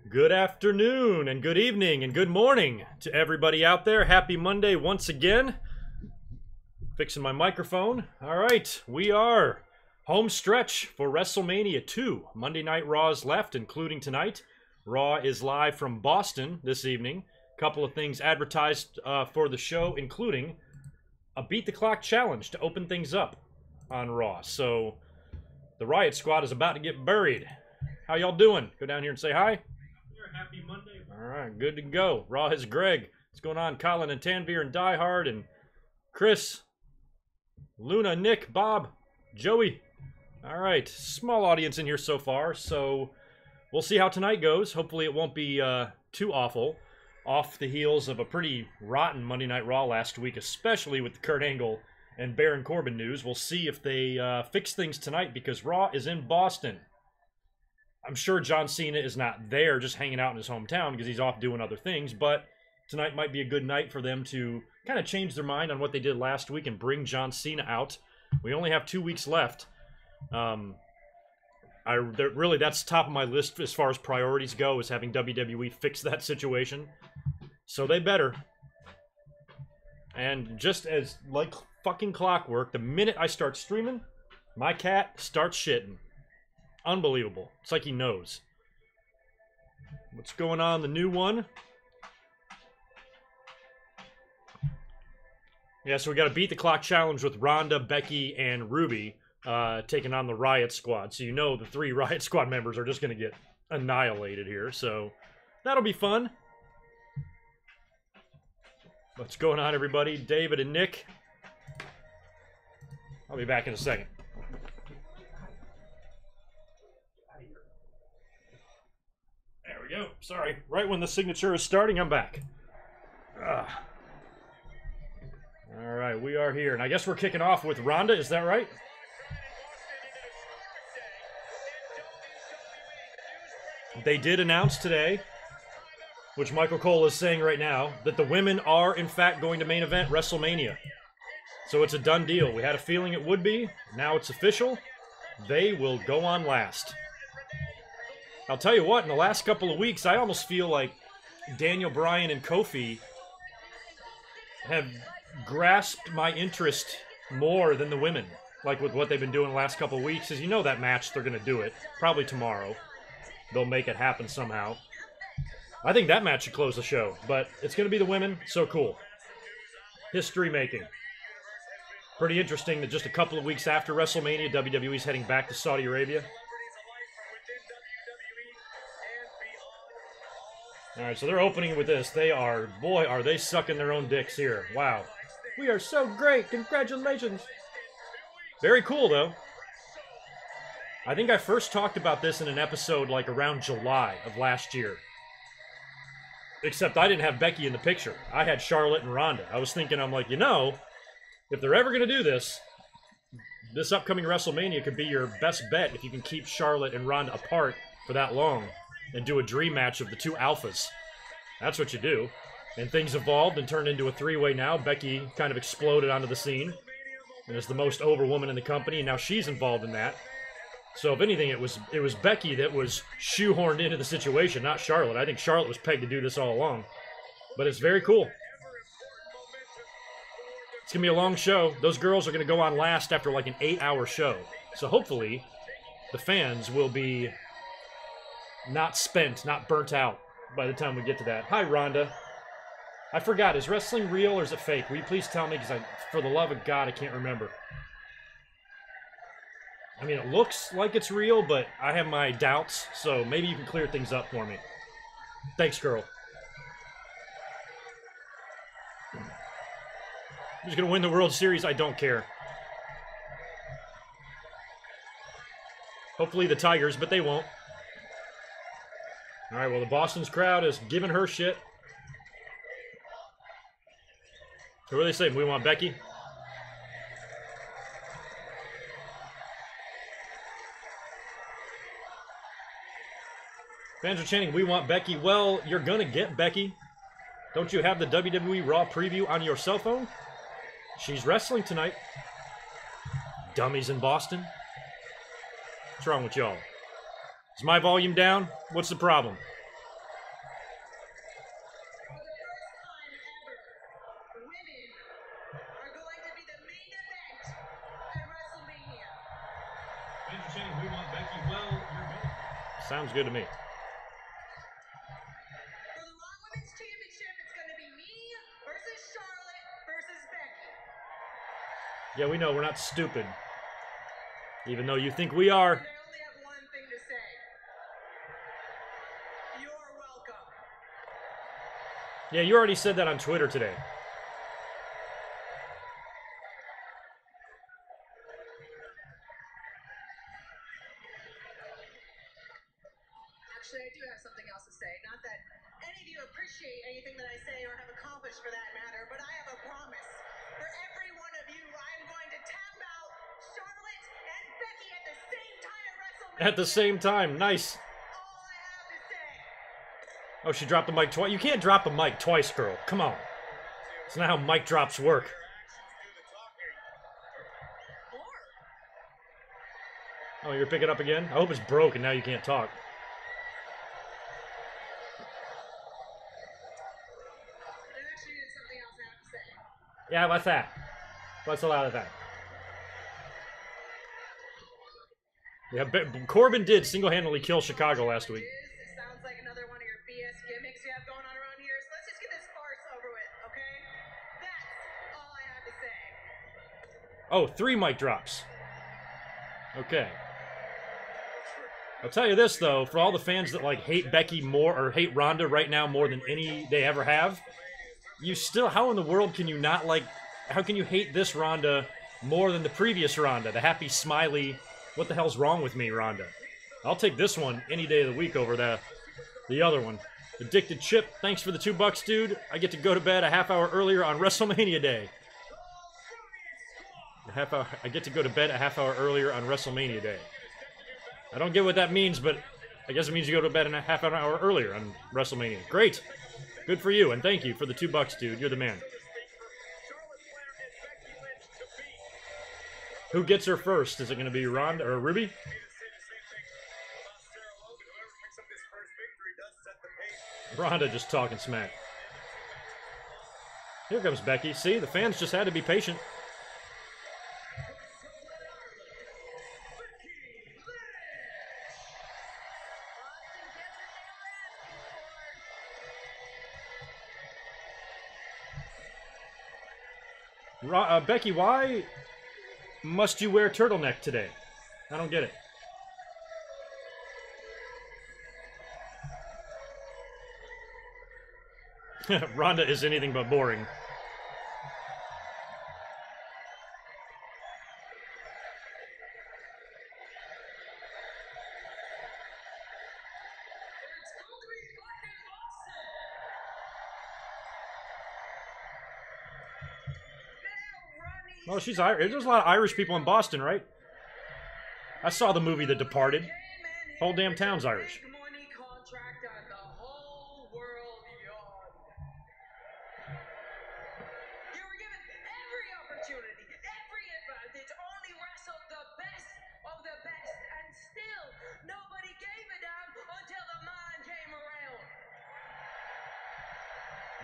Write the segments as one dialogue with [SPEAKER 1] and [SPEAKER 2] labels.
[SPEAKER 1] Good afternoon and good evening and good morning to everybody out there. Happy Monday once again. Fixing my microphone. All right, we are home stretch for WrestleMania 2. Monday Night Raw is left, including tonight. Raw is live from Boston this evening. A couple of things advertised for the show, including a Beat the Clock challenge to open things up on Raw. So the Riot Squad is about to get buried. How y'all doing? Go down here and say hi. Happy Monday. All right, good to go. Raw has Greg. What's going on? Colin and Tanvir and Die Hard and Chris, Luna, Nick, Bob, Joey. All right, small audience in here so far, so we'll see how tonight goes. Hopefully it won't be too awful. Off the heels of a pretty rotten Monday Night Raw last week, especially with the Kurt Angle and Baron Corbin news. We'll see if they fix things tonight because Raw is in Boston. I'm sure John Cena is not there just hanging out in his hometown because he's off doing other things, but tonight might be a good night for them to kind of change their mind on what they did last week and bring John Cena out. We only have 2 weeks left. Really, that's top of my list as far as priorities go, is having WWE fix that situation. So they better. And just as like fucking clockwork, the minute I start streaming, my cat starts shitting. Unbelievable. It's like he knows. What's going on? The new one? Yeah, so we got a Beat the Clock challenge with Ronda, Becky, and Ruby taking on the Riot Squad. So you know the 3 Riot Squad members are just going to get annihilated here. So that'll be fun. What's going on, everybody? David and Nick. I'll be back in a second. There we go. Sorry. Right when the signature is starting, I'm back. All right, we are here. And I guess we're kicking off with Ronda. Is that right? They did announce today, which Michael Cole is saying right now, that the women are, in fact, going to main event WrestleMania. So it's a done deal. We had a feeling it would be. Now it's official. They will go on last. I'll tell you what, in the last couple of weeks, I almost feel like Daniel Bryan and Kofi have grasped my interest more than the women. Like with what they've been doing the last couple of weeks, is you know that match, they're going to do it. Probably tomorrow. They'll make it happen somehow. I think that match should close the show, but it's going to be the women, so cool. History making. Pretty interesting that just a couple of weeks after WrestleMania, WWE's heading back to Saudi Arabia. All right, so they're opening with this. They are, boy, are they sucking their own dicks here. Wow. We are so great. Congratulations. Very cool, though. I think I first talked about this in an episode like around July of last year. Except I didn't have Becky in the picture. I had Charlotte and Ronda. I was thinking, I'm like, you know, if they're ever going to do this, this upcoming WrestleMania could be your best bet if you can keep Charlotte and Ronda apart for that long. And do a dream match of the 2 alphas. That's what you do. And things evolved and turned into a 3-way now. Becky kind of exploded onto the scene. And is the most over woman in the company. And now she's involved in that. So if anything, it was Becky that was shoehorned into the situation, not Charlotte. I think Charlotte was pegged to do this all along. But it's very cool. It's going to be a long show. Those girls are going to go on last after like an 8-hour show. So hopefully, the fans will be not spent, not burnt out by the time we get to that. Hi, Rhonda. I forgot, is wrestling real or is it fake? Will you please tell me? Because for the love of God, I can't remember. I mean, it looks like it's real, but I have my doubts, so maybe you can clear things up for me. Thanks, girl. Who's going to win the World Series? I don't care. Hopefully the Tigers, but they won't. All right, well, the Boston's crowd is giving her shit. So what do they say? We want Becky? Fans are chanting, we want Becky. Well, you're going to get Becky. Don't you have the WWE Raw preview on your cell phone? She's wrestling tonight. Dummies in Boston. What's wrong with y'all? Is my volume down? What's the problem? Sounds good to me.
[SPEAKER 2] For the Raw Women's Championship, it's going to be me versus Charlotte versus Becky.
[SPEAKER 1] Yeah, we know we're not stupid. Even though you think we are.
[SPEAKER 2] And I only have one thing to say. You're welcome.
[SPEAKER 1] Yeah, you already said that on Twitter today.
[SPEAKER 2] Actually, I do have something else to say. Not that any of you appreciate anything that I say or have accomplished for that matter, but I have a promise. For every one of you, I'm going to tap out Charlotte and Becky at the same time at WrestleMania.
[SPEAKER 1] At the same time, nice.
[SPEAKER 2] All I have to say.
[SPEAKER 1] Oh, she dropped the mic twice. You can't drop the mic twice, girl. Come on. It's not how mic drops work. Oh, you're picking up again? I hope it's broke and now you can't talk. Yeah, what's that? What's a lot of that? Yeah, Corbin did single-handedly kill Chicago last week.
[SPEAKER 2] It sounds like another one of your BS gimmicks you have going on around here, so let's just get this farce over with, okay? That's all I have to say.
[SPEAKER 1] Oh, 3 mic drops. Okay. I'll tell you this, though, for all the fans that, like, hate Becky more, or hate Ronda right now more than any they ever have, you still, how in the world can you not like, how can you hate this Ronda more than the previous Ronda? The happy, smiley, what the hell's wrong with me, Ronda? I'll take this one any day of the week over the other one. Addicted Chip, thanks for the $2, dude. I get to go to bed a half hour earlier on WrestleMania Day. I get to go to bed a half hour earlier on WrestleMania Day. I don't get what that means, but I guess it means you go to bed a half an hour earlier on WrestleMania. Great. Good for you, and thank you for the $2, dude. You're the man. Who gets her first? Is it going to be Ronda or Ruby? Ronda just talking smack. Here comes Becky. See, the fans just had to be patient. Becky, why must you wear turtleneck today? I don't get it. Ronda is anything but boring. Oh, she's Irish. There's a lot of Irish people in Boston, right? I saw the movie The Departed. Whole damn town's Irish.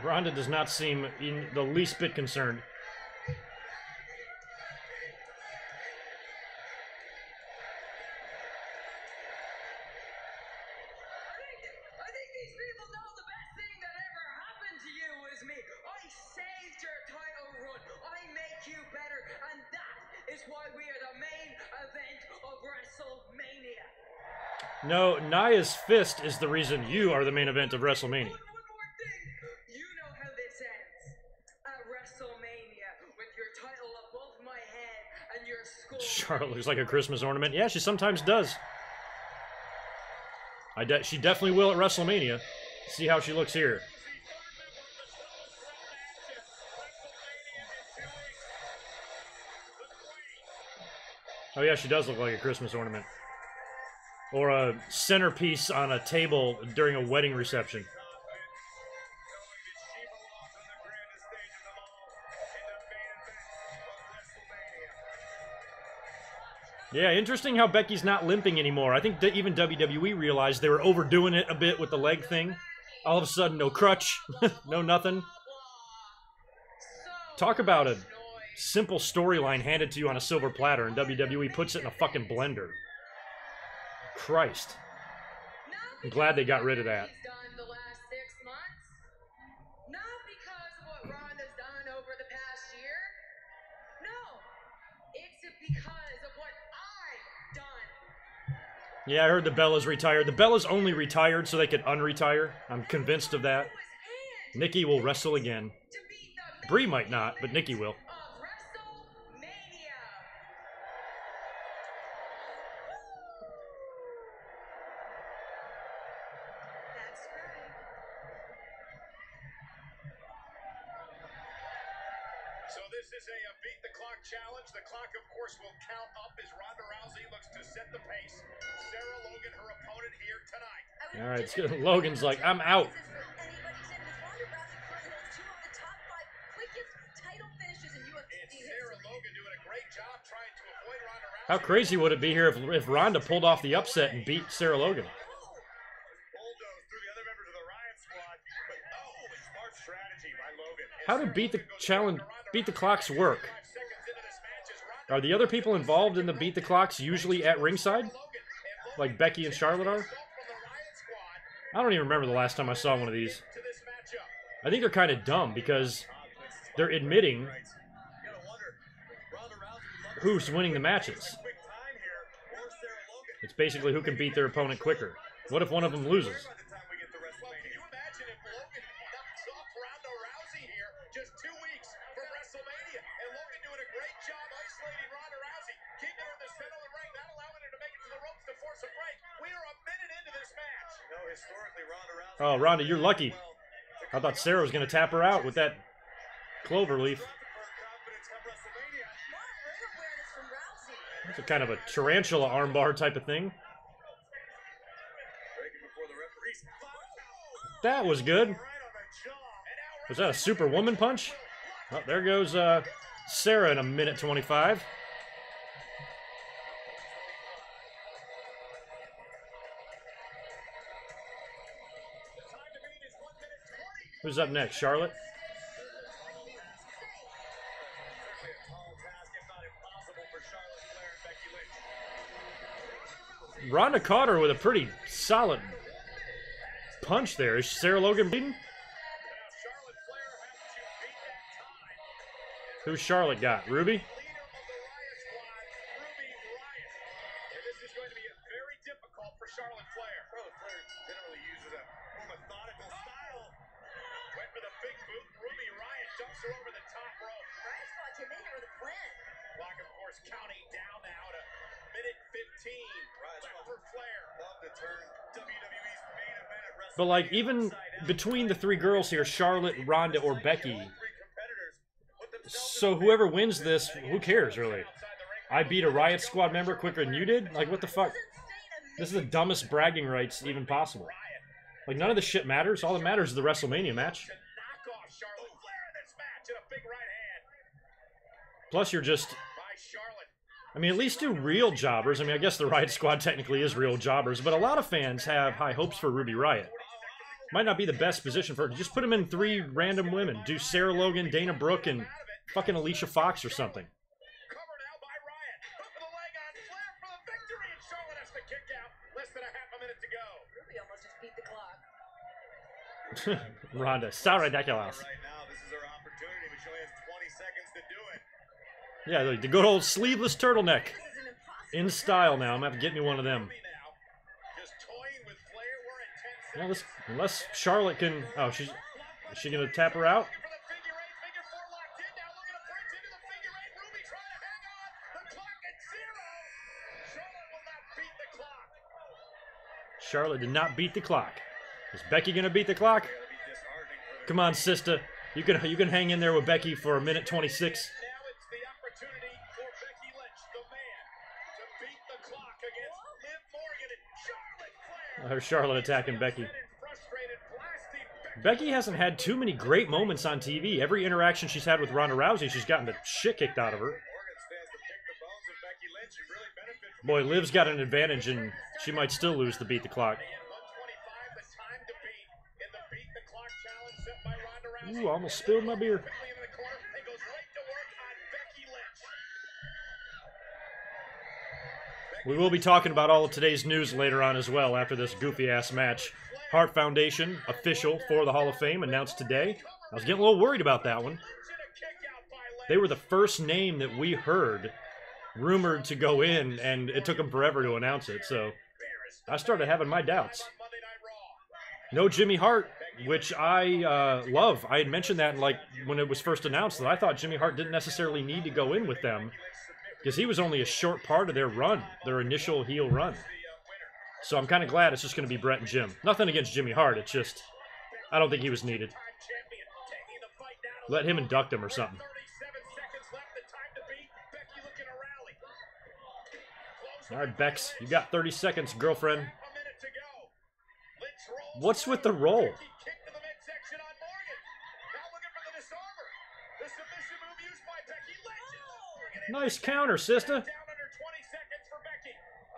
[SPEAKER 1] Ronda does not seem in the least bit concerned. No, Nia's fist is the reason you are the main event of WrestleMania.
[SPEAKER 2] One more thing. You know how this ends. At WrestleMania, with your title above my head and your skull.
[SPEAKER 1] Charlotte looks like a Christmas ornament. Yeah, she sometimes does. She definitely will at WrestleMania. See how she looks here. Oh yeah, she does look like a Christmas ornament. Or a centerpiece on a table during a wedding reception. Yeah, interesting how Becky's not limping anymore. I think that even WWE realized they were overdoing it a bit with the leg thing. All of a sudden, no crutch, no nothing. Talk about a simple storyline handed to you on a silver platter, and WWE puts it in a fucking blender. Christ. I'm glad they got rid of that.
[SPEAKER 2] He's done the last 6 months, not because of what Ronda's done over the past year. No, it's because of what I've done.
[SPEAKER 1] Yeah, I heard the Bellas retired. The Bellas only retired so they could unretire. I'm convinced of that. Nikki will wrestle again. Brie might not, but Nikki will.
[SPEAKER 3] So this is a beat the clock challenge. The clock, of course, will count up as Ronda Rousey looks to set the pace. Sarah Logan, her opponent here tonight.
[SPEAKER 1] All right, Logan's like, I'm out. How crazy would it be here if Ronda pulled off the upset and beat Sarah Logan? How did beat the clocks work? Are the other people involved in the beat the clocks usually at ringside? Like Becky and Charlotte are? I don't even remember the last time I saw one of these. I think they're kind of dumb because they're admitting who's winning the matches. It's basically who can beat their opponent quicker. What if one of them loses? Oh, Ronda, you're lucky. I thought Sarah was going to tap her out with that clover leaf. It's a kind of a tarantula armbar type of thing. That was good. Was that a Superwoman punch? Oh, there goes Sarah in a minute 25. Who's up next? Charlotte? Ronda caught her with a pretty solid punch there. Is Sarah Logan beaten? Who's Charlotte got? Ruby? But like, even between the three girls here, Charlotte, Ronda, or Becky, so whoever wins this, who cares, really? I beat a Riot Squad member quicker than you did? Like, what the fuck? This is the dumbest bragging rights even possible. Like, none of this shit matters. All that matters is the WrestleMania match. Plus, you're just... I mean, at least do real jobbers. I mean, I guess the Riot Squad technically is real jobbers, but a lot of fans have high hopes for Ruby Riott. Might not be the best position for her. Just put them in three random women. Do Sarah Logan, Dana Brooke, and fucking Alicia Fox or something. Ronda, so ridiculous. Yeah, the good old sleeveless turtleneck. In style now. I'm going to have to get me one of them. Yeah, unless Charlotte can... Oh, is she going to tap her out? Charlotte did not beat the clock. Is Becky going to beat the clock? Come on, sister. You can hang in there with Becky for a minute 26. There's Charlotte attacking Becky. Becky hasn't had too many great moments on TV. Every interaction she's had with Ronda Rousey, she's gotten the shit kicked out of her. Boy, Liv's got an advantage, and she might still lose the beat the clock. Ooh, almost spilled my beer. We will be talking about all of today's news later on as well after this goofy-ass match. Hart Foundation, official for the Hall of Fame, announced today. I was getting a little worried about that one. They were the first name that we heard rumored to go in, and it took them forever to announce it, so I started having my doubts. No Jimmy Hart, which I love. I had mentioned that like when it was first announced that I thought Jimmy Hart didn't necessarily need to go in with them because he was only a short part of their run, their initial heel run. So I'm kind of glad it's just going to be Brett and Jim. Nothing against Jimmy Hart, it's just I don't think he was needed. Let him induct him or something. All right, Bex, you got 30 seconds, girlfriend. What's with the roll? Nice counter, sister.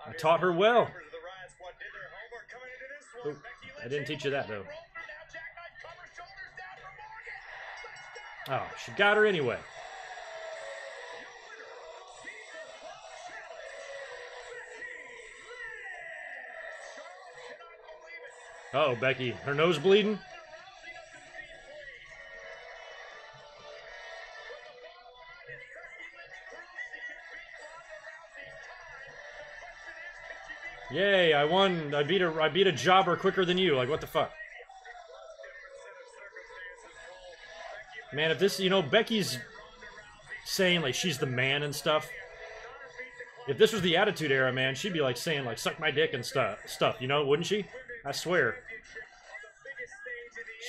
[SPEAKER 1] I taught her well. Ooh, I didn't teach you that, though. Oh, she got her anyway. Uh-oh, Becky. Her nose bleeding? Yay, I won. I beat a jobber quicker than you. Like, what the fuck? Man, if this, you know, Becky's saying, like, she's the man and stuff. If this was the Attitude Era, man, she'd be, like, saying, like, suck my dick and stuff, you know, wouldn't she? I swear.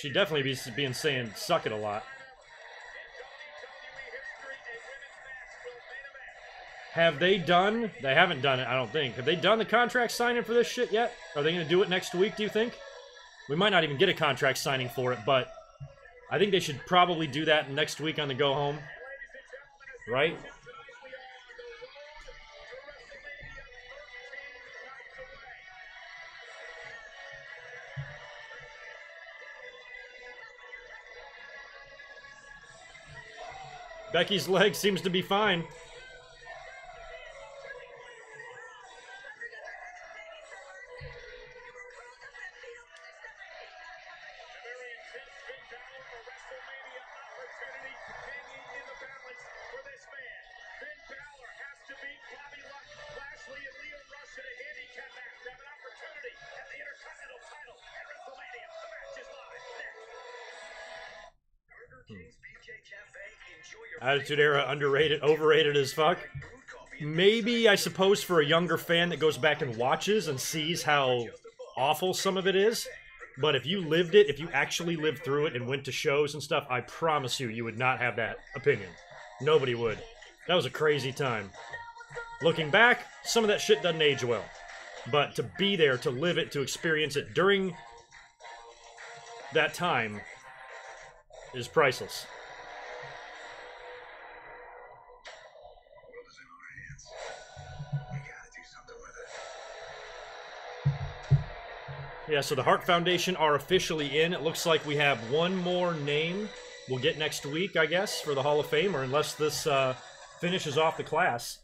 [SPEAKER 1] She'd definitely be saying suck it a lot. Have they done? They haven't done it, I don't think. Have they done the contract signing for this shit yet? Are they going to do it next week, do you think? We might not even get a contract signing for it, but I think they should probably do that next week on the go home. Right? Becky's leg seems to be fine. Attitude Era underrated, overrated as fuck. Maybe, I suppose, for a younger fan that goes back and watches and sees how awful some of it is. But if you lived it, if you actually lived through it and went to shows and stuff, I promise you, you would not have that opinion. Nobody would. That was a crazy time. Looking back, some of that shit doesn't age well. But to be there, to live it, to experience it during that time is priceless. Yeah, so the Hart Foundation are officially in. It looks like we have one more name we'll get next week, I guess, for the Hall of Fame, or unless this finishes off the class.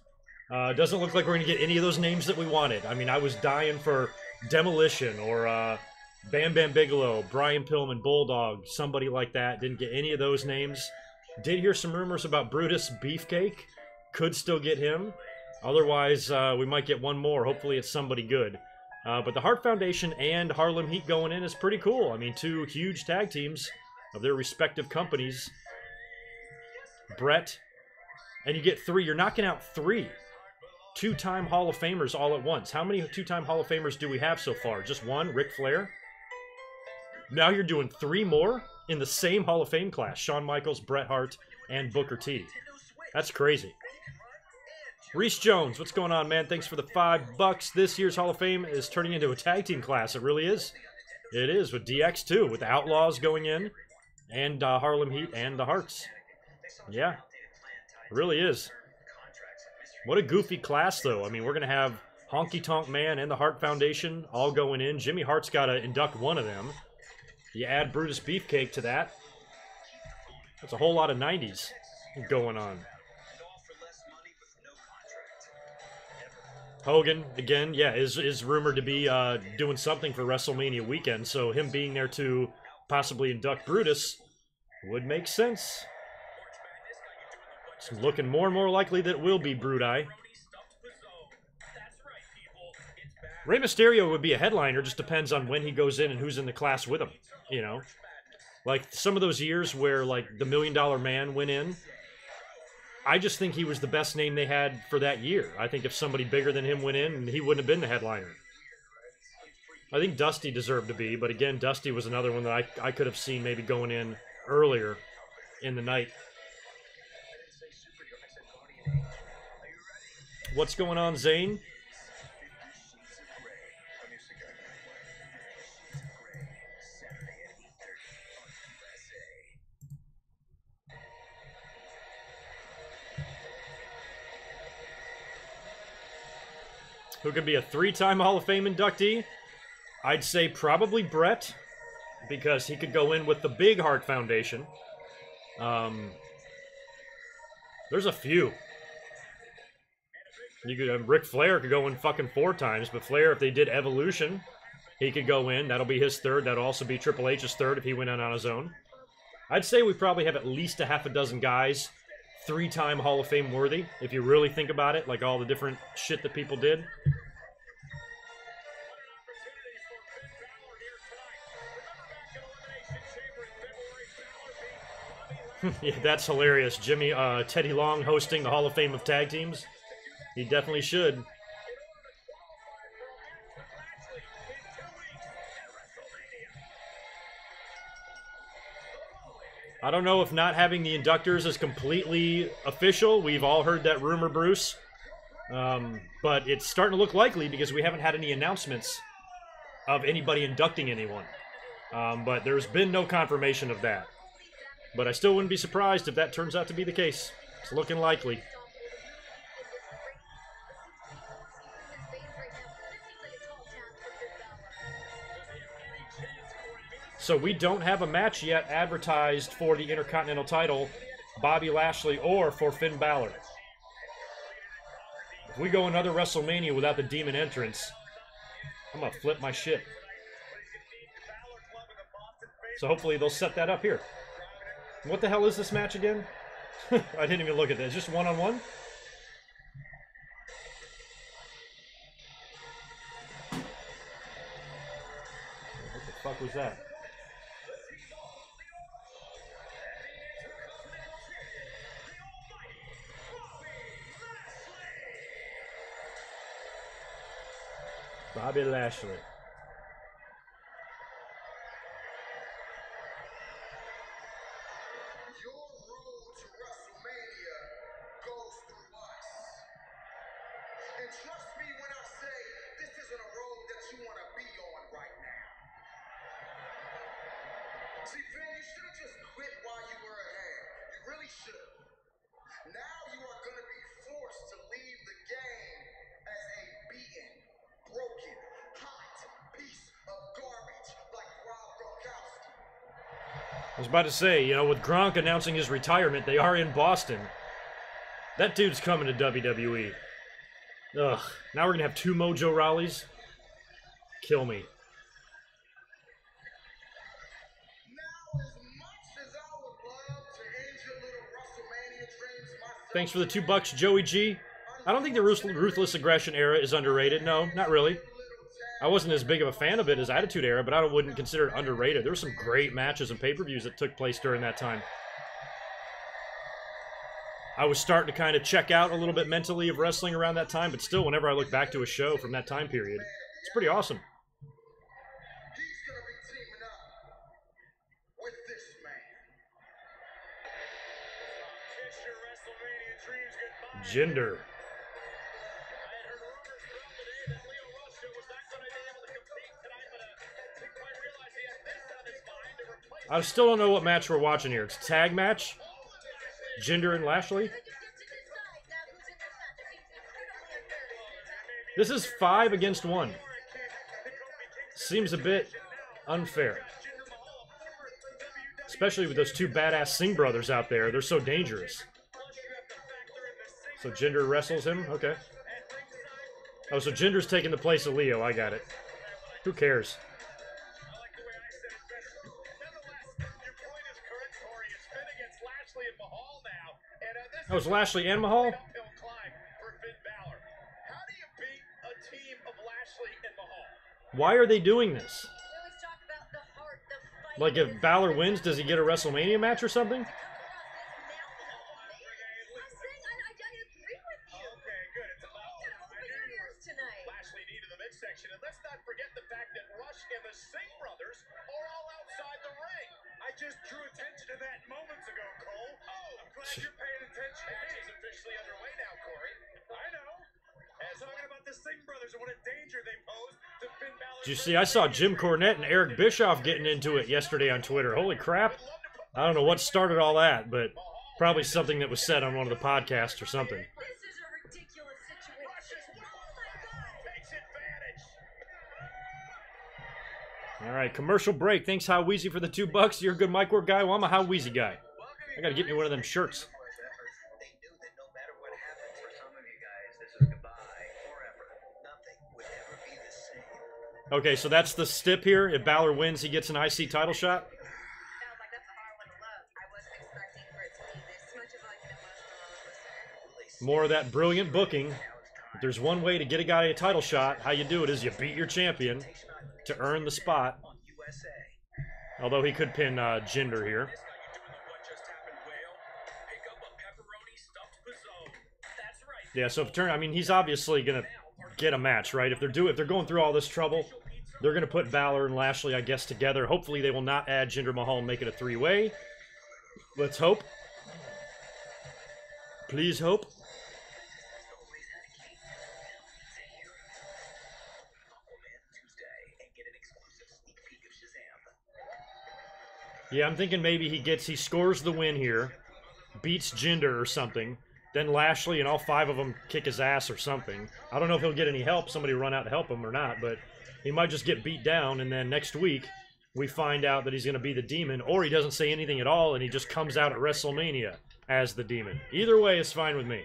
[SPEAKER 1] Doesn't look like we're going to get any of those names that we wanted. I mean, I was dying for Demolition or Bam Bam Bigelow, Brian Pillman, Bulldog, somebody like that. Didn't get any of those names. Did hear some rumors about Brutus Beefcake. Could still get him. Otherwise, we might get one more. Hopefully it's somebody good. But the Hart Foundation and Harlem Heat going in is pretty cool. I mean, two huge tag teams of their respective companies. Brett. And you get three. You're knocking out three two-time Hall of Famers all at once. How many two-time Hall of Famers do we have so far? Just one, Ric Flair. Now you're doing three more in the same Hall of Fame class. Shawn Michaels, Bret Hart, and Booker T. That's crazy. Reese Jones, what's going on, man? Thanks for the $5. This year's Hall of Fame is turning into a tag team class. It really is. It is, with DX, too, with the Outlaws going in, and Harlem Heat and the Hearts. Yeah, it really is. What a goofy class, though. I mean, we're going to have Honky Tonk Man and the Hart Foundation all going in. Jimmy Hart's got to induct one of them. You add Brutus Beefcake to that. That's a whole lot of 90s going on. Hogan, again, yeah, is rumored to be doing something for WrestleMania weekend, so him being there to possibly induct Brutus would make sense. It's looking more and more likely that it will be Brudi. Rey Mysterio would be a headliner, just depends on when he goes in and who's in the class with him, you know? Like, some of those years where, like, the $1 Million Man went in, I just think he was the best name they had for that year. I think if somebody bigger than him went in, he wouldn't have been the headliner. I think Dusty deserved to be, but again, Dusty was another one that I could have seen maybe going in earlier in the night. What's going on, Zane? Who could be a 3-time Hall of Fame inductee? I'd say probably Brett, because he could go in with the big Hart Foundation. There's a few. You could Ric Flair could go in fucking 4 times, but Flair, if they did Evolution, he could go in. That'll be his 3rd. That'll also be Triple H's 3rd if he went in on his own. I'd say we probably have at least a half a dozen guys 3-time Hall of Fame worthy, if you really think about it, like all the different shit that people did. Yeah, that's hilarious. Jimmy, Teddy Long hosting the Hall of Fame of Tag Teams. He definitely should. I don't know if not having the inductors is completely official. We've all heard that rumor, Bruce. But it's starting to look likely because we haven't had any announcements of anybody inducting anyone. But there's been no confirmation of that. But I still wouldn't be surprised if that turns out to be the case. It's looking likely. So we don't have a match yet advertised for the Intercontinental title, Bobby Lashley, or for Finn Balor. If we go another WrestleMania without the Demon entrance, I'm going to flip my shit. So hopefully they'll set that up here. What the hell is this match again? I didn't even look at this. Just one-on-one? What the fuck was that? Bobby Lashley. I was about to say, you know, with Gronk announcing his retirement, they are in Boston. That dude's coming to WWE. Ugh. Now we're going to have 2 Mojo Rawleys? Kill me. Thanks for the $2, Joey G. I don't think the Ruthless Aggression era is underrated. No, not really. I wasn't as big of a fan of it as Attitude Era, but I wouldn't consider it underrated. There were some great matches and pay-per-views that took place during that time. I was starting to kind of check out a little bit mentally of wrestling around that time, but still, whenever I look back to a show from that time period, it's pretty awesome. Jinder. I still don't know what match we're watching here. It's a tag match. Jinder and Lashley. This is 5 against 1. Seems a bit unfair. Especially with those 2 badass Singh brothers out there. They're so dangerous. So Jinder wrestles him? Okay. Oh, so Jinder's taking the place of Leo. I got it. Who cares?
[SPEAKER 3] I like the way I said it best. Nonetheless, your point is correct, Corey. It's Finn against Lashley and Mahal now. And this
[SPEAKER 1] Oh, it's
[SPEAKER 3] is
[SPEAKER 1] Lashley and Mahal?
[SPEAKER 3] an uphill climb for Finn Balor. How do you beat a team of Lashley and Mahal?
[SPEAKER 1] Why are they doing this?
[SPEAKER 2] We always talk about the heart, the fight.
[SPEAKER 1] Like, if Balor wins, does he get a WrestleMania match or something?
[SPEAKER 3] Lashley needed the midsection, and let's not forget the fact that Rush and the Singh brothers are all outside the ring. I just drew attention to that moments ago, Cole. Oh, I'm glad you're paying attention. The match is officially underway now, Corey. I know. And talking about the Singh brothers and what a danger they pose to Finn Balor.
[SPEAKER 1] Did you see? I saw Jim Cornette and Eric Bischoff getting into it yesterday on Twitter. Holy crap. I don't know what started all that, but probably something that was said on one of the podcasts or something.
[SPEAKER 2] This is a ridiculous situation. Oh my God.
[SPEAKER 3] Takes advantage.
[SPEAKER 1] All right, commercial break. Thanks, How Weezy, for the $2. You're a good mic work guy. Well, I'm a How Weezy guy. I got to get me one of them shirts.
[SPEAKER 4] They knew that no matter what happens for some of you guys, this is goodbye forever. Nothing would ever be the same.
[SPEAKER 1] Okay, so that's the stip here. If Balor wins, he gets an IC title shot.
[SPEAKER 2] Sounds like that's a hard one to love. I wasn't expecting for it to be this much of like an emotional roller coaster.
[SPEAKER 1] More of that brilliant booking. If there's one way to get a guy a title shot, how you do it is you beat your champion to earn the spot.
[SPEAKER 4] On USA.
[SPEAKER 1] Although he could pin Jinder here.
[SPEAKER 4] This guy you doing the what just happened whale? Pick up a pepperoni stuffed pizzone. That's right.
[SPEAKER 1] Yeah, so if I mean, he's obviously gonna get a match, right? If they're going through all this trouble, they're gonna put Balor and Lashley, I guess, together. Hopefully, they will not add Jinder Mahal and make it a three-way. Let's hope. Please hope. Yeah, I'm thinking maybe he scores the win here, beats Jinder or something, then Lashley and all 5 of them kick his ass or something. I don't know if he'll get any help, somebody run out to help him or not, but he might just get beat down, and then next week we find out that he's going to be the Demon, or he doesn't say anything at all and he just comes out at WrestleMania as the Demon. Either way is fine with me.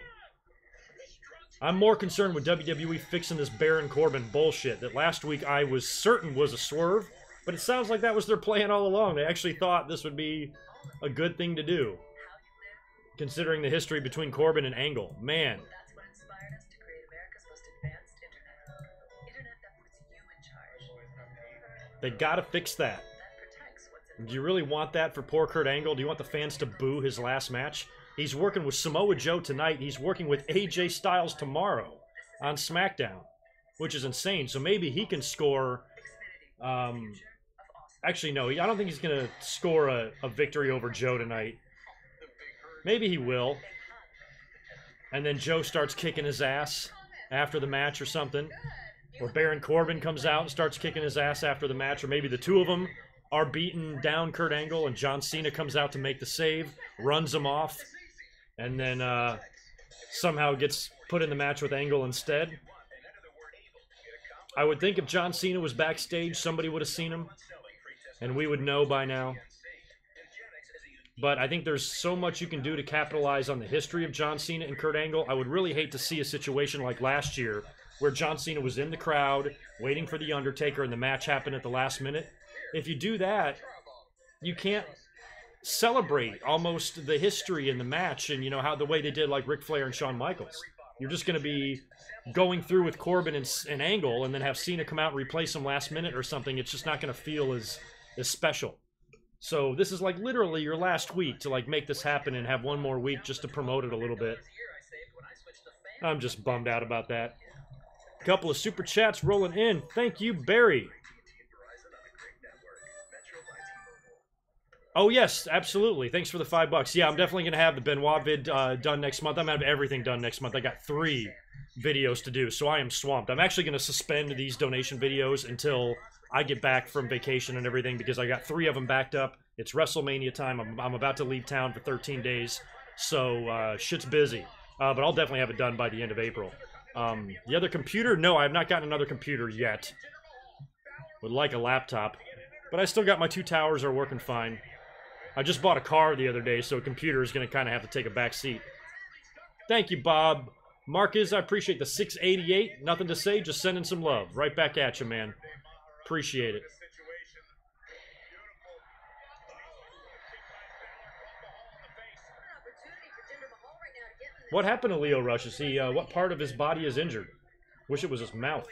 [SPEAKER 1] I'm more concerned with WWE fixing this Baron Corbin bullshit that last week I was certain was a swerve, but it sounds like that was their plan all along. They actually thought this would be a good thing to do, considering the history between Corbin and Angle. Man,
[SPEAKER 2] That's what inspired us to create America's most advanced internet. Internet that puts you in charge.
[SPEAKER 1] they gotta fix that.
[SPEAKER 2] That protects what's
[SPEAKER 1] Do you really want that for poor Kurt Angle? Do you want the fans to boo his last match? He's working with Samoa Joe tonight. He's working with AJ Styles tomorrow on SmackDown, which is insane. So maybe he can score... actually, no, I don't think he's going to score a victory over Joe tonight. Maybe he will. And then Joe starts kicking his ass after the match or something. Or Baron Corbin comes out and starts kicking his ass after the match. Or maybe the two of them are beating down Kurt Angle and John Cena comes out to make the save, runs him off, and then somehow gets put in the match with Angle instead. I would think if John Cena was backstage, somebody would have seen him, and we would know by now. But I think there's so much you can do to capitalize on the history of John Cena and Kurt Angle. I would really hate to see a situation like last year, where John Cena was in the crowd, waiting for The Undertaker, and the match happened at the last minute. If you do that, you can't celebrate almost the history in the match and, you know, how the way they did like Ric Flair and Shawn Michaels. You're just going to be going through with Corbin and Angle and then have Cena come out and replace him last minute or something. It's just not going to feel as special. So this is like literally your last week to like make this happen and have one more week just to promote it a little bit. I'm just bummed out about that. A couple of super chats rolling in. Thank you, Barry. Oh, yes, absolutely. Thanks for the $5. Yeah, I'm definitely going to have the Benoit vid done next month. I'm going to have everything done next month. I got 3 videos to do, so I am swamped. I'm actually going to suspend these donation videos until I get back from vacation and everything because I got 3 of them backed up. It's WrestleMania time. I'm about to leave town for 13 days, so shit's busy. But I'll definitely have it done by the end of April. The other computer? No, I have not gotten another computer yet. Would like a laptop. But I still got my 2 towers are working fine. I just bought a car the other day, so a computer is going to kind of have to take a back seat. Thank you, Bob. Marcus, I appreciate the 688. Nothing to say, just sending some love. Right back at you, man. Appreciate it. What happened to Lio Rush? Is he, what part of his body is injured? Wish it was his mouth.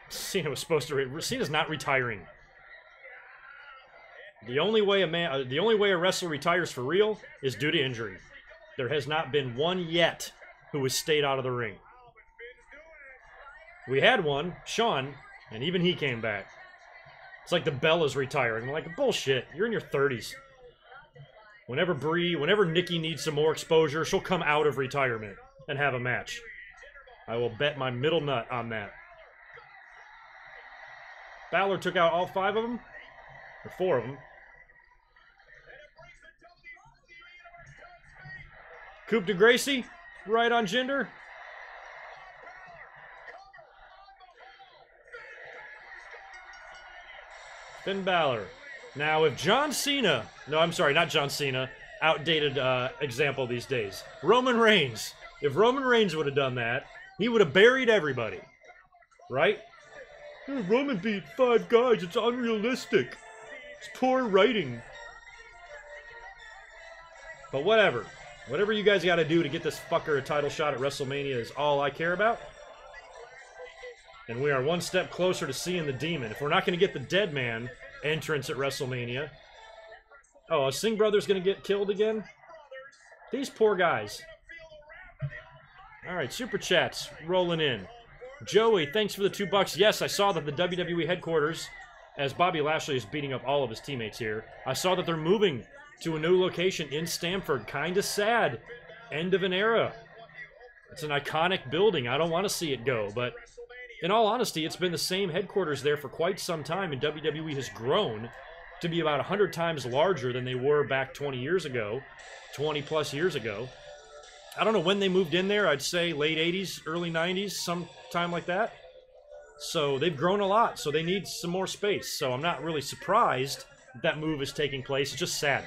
[SPEAKER 1] Cena was supposed to. Cena's not retiring. The only way a wrestler retires for real is due to injury. There has not been one yet who has stayed out of the ring. We had one, Sean, and even he came back. It's like the Bella's retiring. I'm like, bullshit. You're in your 30s. Whenever Nikki needs some more exposure, she'll come out of retirement and have a match. I will bet my middle nut on that. Balor took out all 5 of them? Or 4 of them. Coupe de Gracie, right on Jinder. Finn Balor. Now, if John Cena... No, I'm sorry, not John Cena. Outdated example these days. Roman Reigns. If Roman Reigns would have done that, he would have buried everybody. Right? Roman beat 5 guys. It's unrealistic. It's poor writing. But whatever. Whatever you guys got to do to get this fucker a title shot at WrestleMania is all I care about. And we are one step closer to seeing the Demon. If we're not going to get the Dead Man entrance at WrestleMania... Oh, a Singh Brothers going to get killed again? These poor guys. Alright, Super Chats rolling in. Joey, thanks for the $2. Yes, I saw that the WWE headquarters, as Bobby Lashley is beating up all of his teammates here, I saw that they're moving to a new location in Stamford. Kinda sad. End of an era. It's an iconic building. I don't want to see it go, but in all honesty, it's been the same headquarters there for quite some time, and WWE has grown to be about 100 times larger than they were back 20 years ago, 20 plus years ago. I don't know when they moved in there. I'd say late 80s, early 90s, sometime like that. So they've grown a lot, so they need some more space. So I'm not really surprised that move is taking place. It's just sad.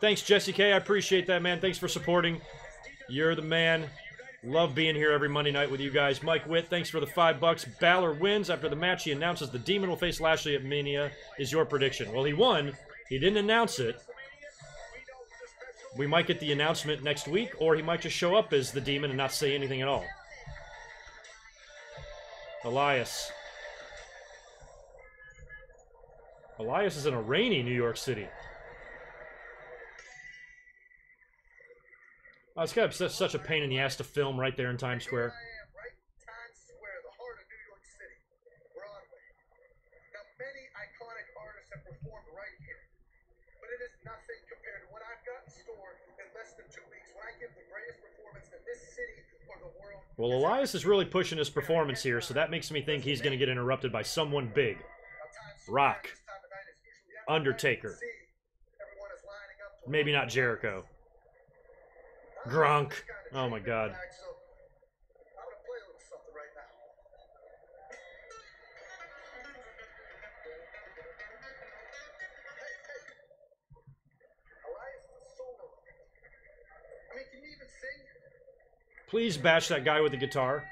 [SPEAKER 1] Thanks, Jesse K. I appreciate that, man. Thanks for supporting. You're the man. Love being here every Monday night with you guys. Mike Witt, thanks for the $5. Balor wins. After the match, he announces the Demon will face Lashley at Mania. Is your prediction? Well, he won. He didn't announce it. We might get the announcement next week, or he might just show up as the Demon and not say anything at all. Elias. Elias is in a rainy New York City. Oh, it's got such a pain in the ass to film right there in Times Square.
[SPEAKER 3] Right in Times Square, the heart of New York City, Broadway. Now, many iconic artists have performed right here, but it is nothing compared to what I've got in store in less than 2 weeks when I give the greatest performance that this city or the world.
[SPEAKER 1] Well, Elias is really pushing his performance here, so that makes me think he's going to get interrupted by someone big. Rock. Undertaker. Maybe not Jericho. Gronk. Oh my God. Please bash that guy with the guitar.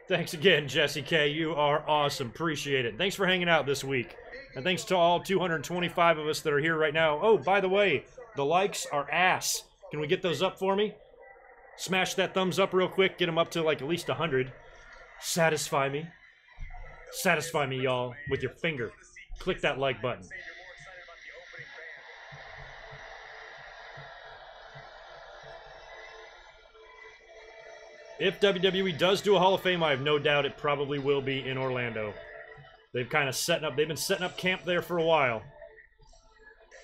[SPEAKER 1] Thanks again, Jesse K. You are awesome. Appreciate it. Thanks for hanging out this week. And thanks to all 225 of us that are here right now. Oh, by the way, the likes are ass. Can we get those up for me? Smash that thumbs up real quick. Get them up to like at least 100. Satisfy me. Satisfy me, y'all, with your finger. Click that like button. If WWE does do a Hall of Fame, I have no doubt it probably will be in Orlando. They've kind of been setting up camp there for a while.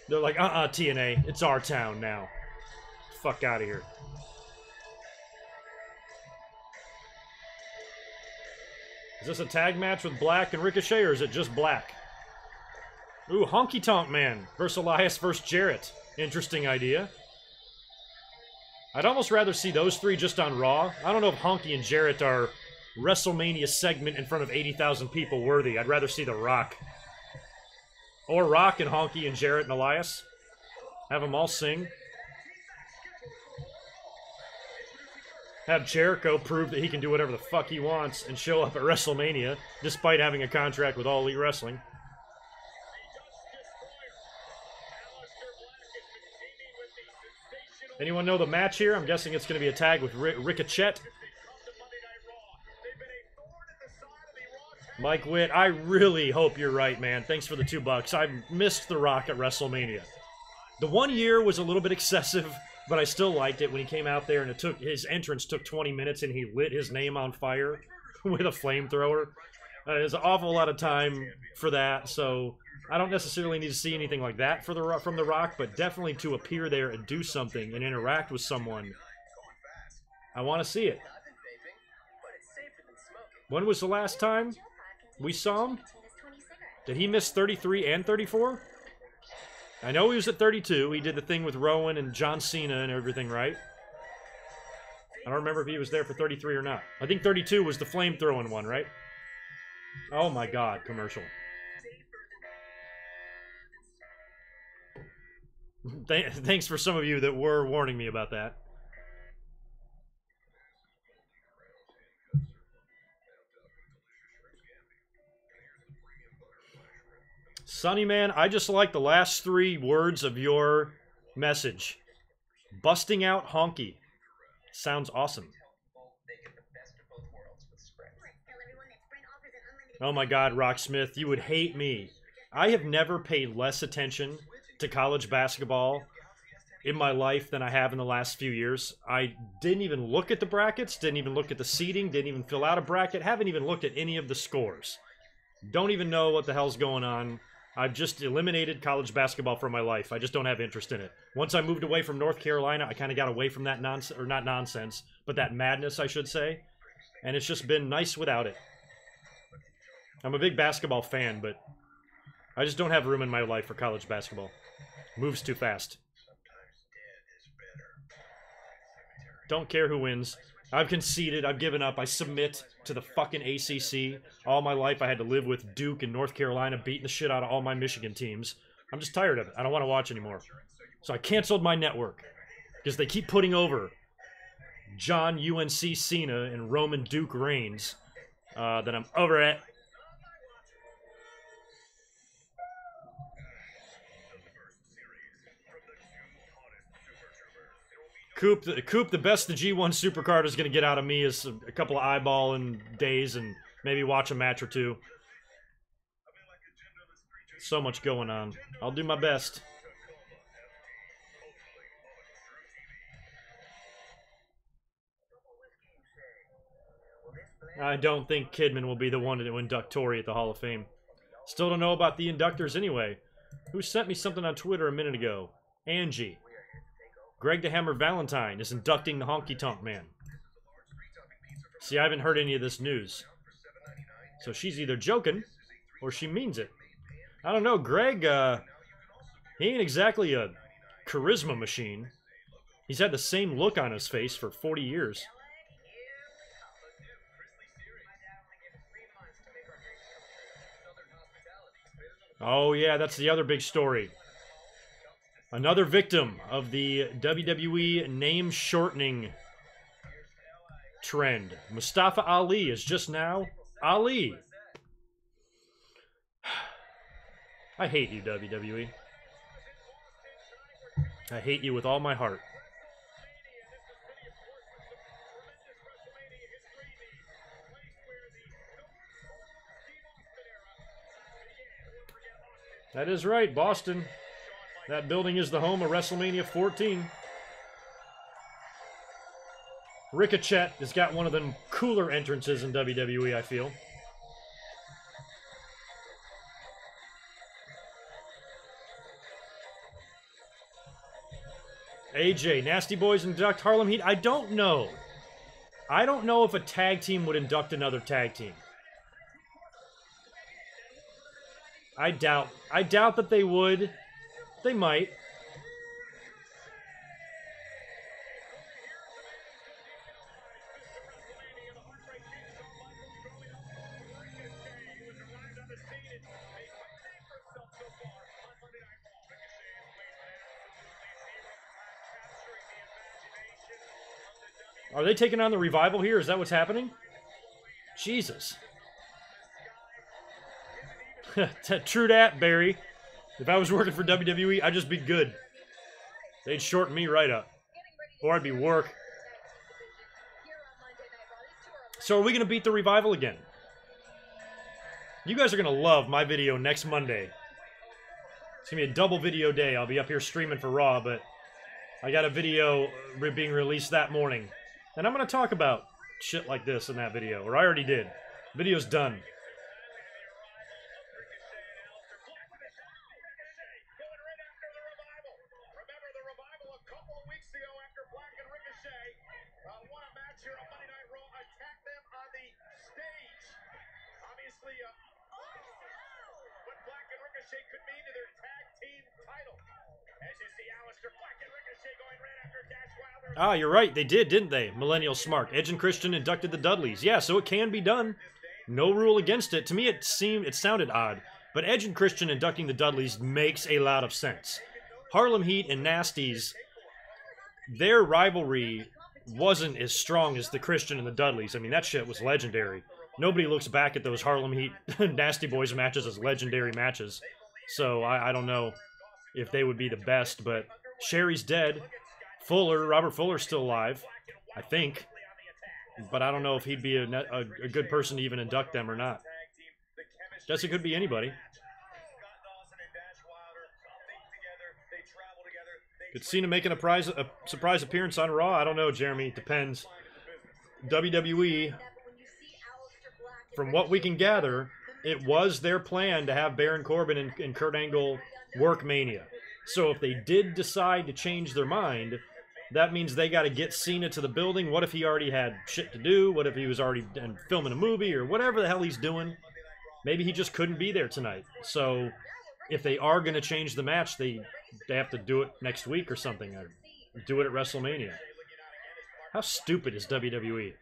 [SPEAKER 1] They're like, TNA, it's our town now. Fuck out of here. Is this a tag match with Black and Ricochet, or is it just Black? Ooh, Honky Tonk Man versus Elias versus Jarrett. Interesting idea. I'd almost rather see those three just on Raw. I don't know if Honky and Jarrett are WrestleMania segment in front of 80,000 people worthy. I'd rather see The Rock. Or Rock and Honky and Jarrett and Elias. Have them all sing. Have Jericho prove that he can do whatever the fuck he wants and show up at WrestleMania, despite having a contract with All Elite Wrestling. Anyone know the match here? I'm guessing it's going to be a tag with Ricochet. Mike Witt, I really hope you're right, man. Thanks for the $2. I missed The Rock at WrestleMania. The 1 year was a little bit excessive, but I still liked it when he came out there and his entrance took 20 minutes and he lit his name on fire with a flamethrower. There's an awful lot of time for that, so I don't necessarily need to see anything like that from The Rock, but definitely to appear there and do something and interact with someone. I want to see it. When was the last time we saw him? Did he miss 33 and 34? I know he was at 32. He did the thing with Rowan and John Cena and everything, right? I don't remember if he was there for 33 or not. I think 32 was the flame-throwing one, right? Oh my god, commercial. Thanks for some of you that were warning me about that. Sonny Man, I just like the last 3 words of your message. Busting out honky. Sounds awesome. Oh my god, Rocksmith, you would hate me. I have never paid less attention to college basketball in my life than I have in the last few years. I didn't even look at the brackets, didn't even look at the seeding, didn't even fill out a bracket, haven't even looked at any of the scores. Don't even know what the hell's going on. I've just eliminated college basketball from my life. I just don't have interest in it. Once I moved away from North Carolina, I kind of got away from that nonsense, or not nonsense, but that madness, I should say. And it's just been nice without it. I'm a big basketball fan, but I just don't have room in my life for college basketball. Moves too fast. Don't care who wins. I've conceded. I've given up. I submit to the fucking ACC. All my life I had to live with Duke and North Carolina beating the shit out of all my Michigan teams. I'm just tired of it. I don't want to watch anymore. So I canceled my network because they keep putting over John UNC Cena and Roman Duke Reigns. That I'm over it. Coop, the best the G1 Supercard is going to get out of me is a couple of eyeballing days and maybe watch a match or two. So much going on. I'll do my best. I don't think Kidman will be the one to induct Tori at the Hall of Fame. Still don't know about the inductors anyway. Who sent me something on Twitter a minute ago? Angie. Greg the Hammer Valentine is inducting the Honky Tonk Man. See, I haven't heard any of this news. So she's either joking or she means it. I don't know. Greg, he ain't exactly a charisma machine. He's had the same look on his face for 40 years. Oh, yeah, that's the other big story. Another victim of the WWE name shortening trend. Mustafa Ali is just now Ali. I hate you, WWE. I hate you with all my heart. That is right, Boston. That building is the home of WrestleMania 14. Ricochet has got one of them cooler entrances in WWE, I feel. AJ, Nasty Boys induct Harlem Heat. I don't know. I don't know if a tag team would induct another tag team. I doubt that they would. They might. Are they taking on the Revival here? Is that what's happening? Jesus. True dat, Barry. If I was working for WWE, I'd just be good. They'd shorten me right up. Or I'd be work. So are we going to beat the Revival again? You guys are going to love my video next Monday. It's going to be a double video day. I'll be up here streaming for Raw, but I got a video being released that morning. And I'm going to talk about shit like this in that video, or I already did. Video's done. Ah, you're right. They did, didn't they? Millennial Smart. Edge and Christian inducted the Dudleys. Yeah, so it can be done. No rule against it. To me, it sounded odd. But Edge and Christian inducting the Dudleys makes a lot of sense. Harlem Heat and Nasties, their rivalry wasn't as strong as the Christian and the Dudleys. I mean, that shit was legendary. Nobody looks back at those Harlem Heat Nasty Boys matches as legendary matches. So I don't know if they would be the best, but Sherry's dead. Robert Fuller's still alive, I think. But I don't know if he'd be a good person to even induct them or not. Guess it could be anybody. Could Cena making a surprise appearance on Raw? I don't know, Jeremy. It depends. WWE, from what we can gather, it was their plan to have Baron Corbin and Kurt Angle work Mania. So if they did decide to change their mind, that means they got to get Cena to the building. What if he already had shit to do? What if he was already filming a movie or whatever the hell he's doing? Maybe he just couldn't be there tonight. So if they are going to change the match, they have to do it next week or something. Or do it at WrestleMania. How stupid is WWE?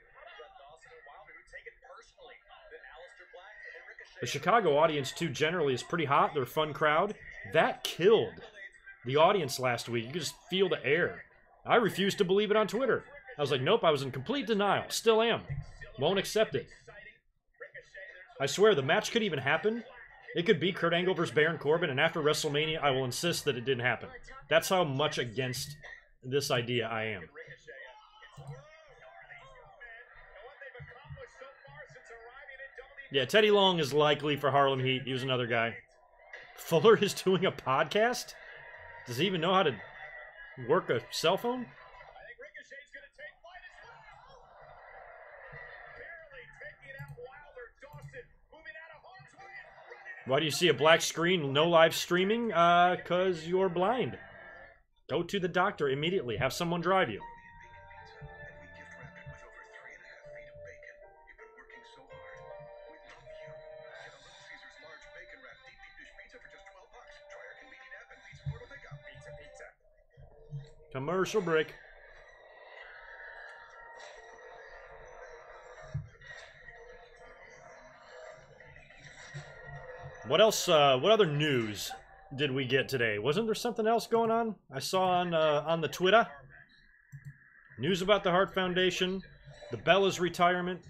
[SPEAKER 1] The Chicago audience, too, generally is pretty hot. They're a fun crowd. That killed the audience last week. You could just feel the air. I refused to believe it on Twitter. I was like, nope, I was in complete denial. Still am. Won't accept it. I swear, the match could even happen. It could be Kurt Angle versus Baron Corbin, and after WrestleMania, I will insist that it didn't happen. That's how much against this idea I am. Yeah, Teddy Long is likely for Harlem Heat. He was another guy. Fuller is doing a podcast? Does he even know how to work a cell phone? Why do you see a black screen, no live streaming? Because you're blind. Go to the doctor immediately. Have someone drive you. Commercial break. What else, what other news did we get today? Wasn't there something else going on? I saw on the Twitter. News about the Hart Foundation, the Bella's retirement.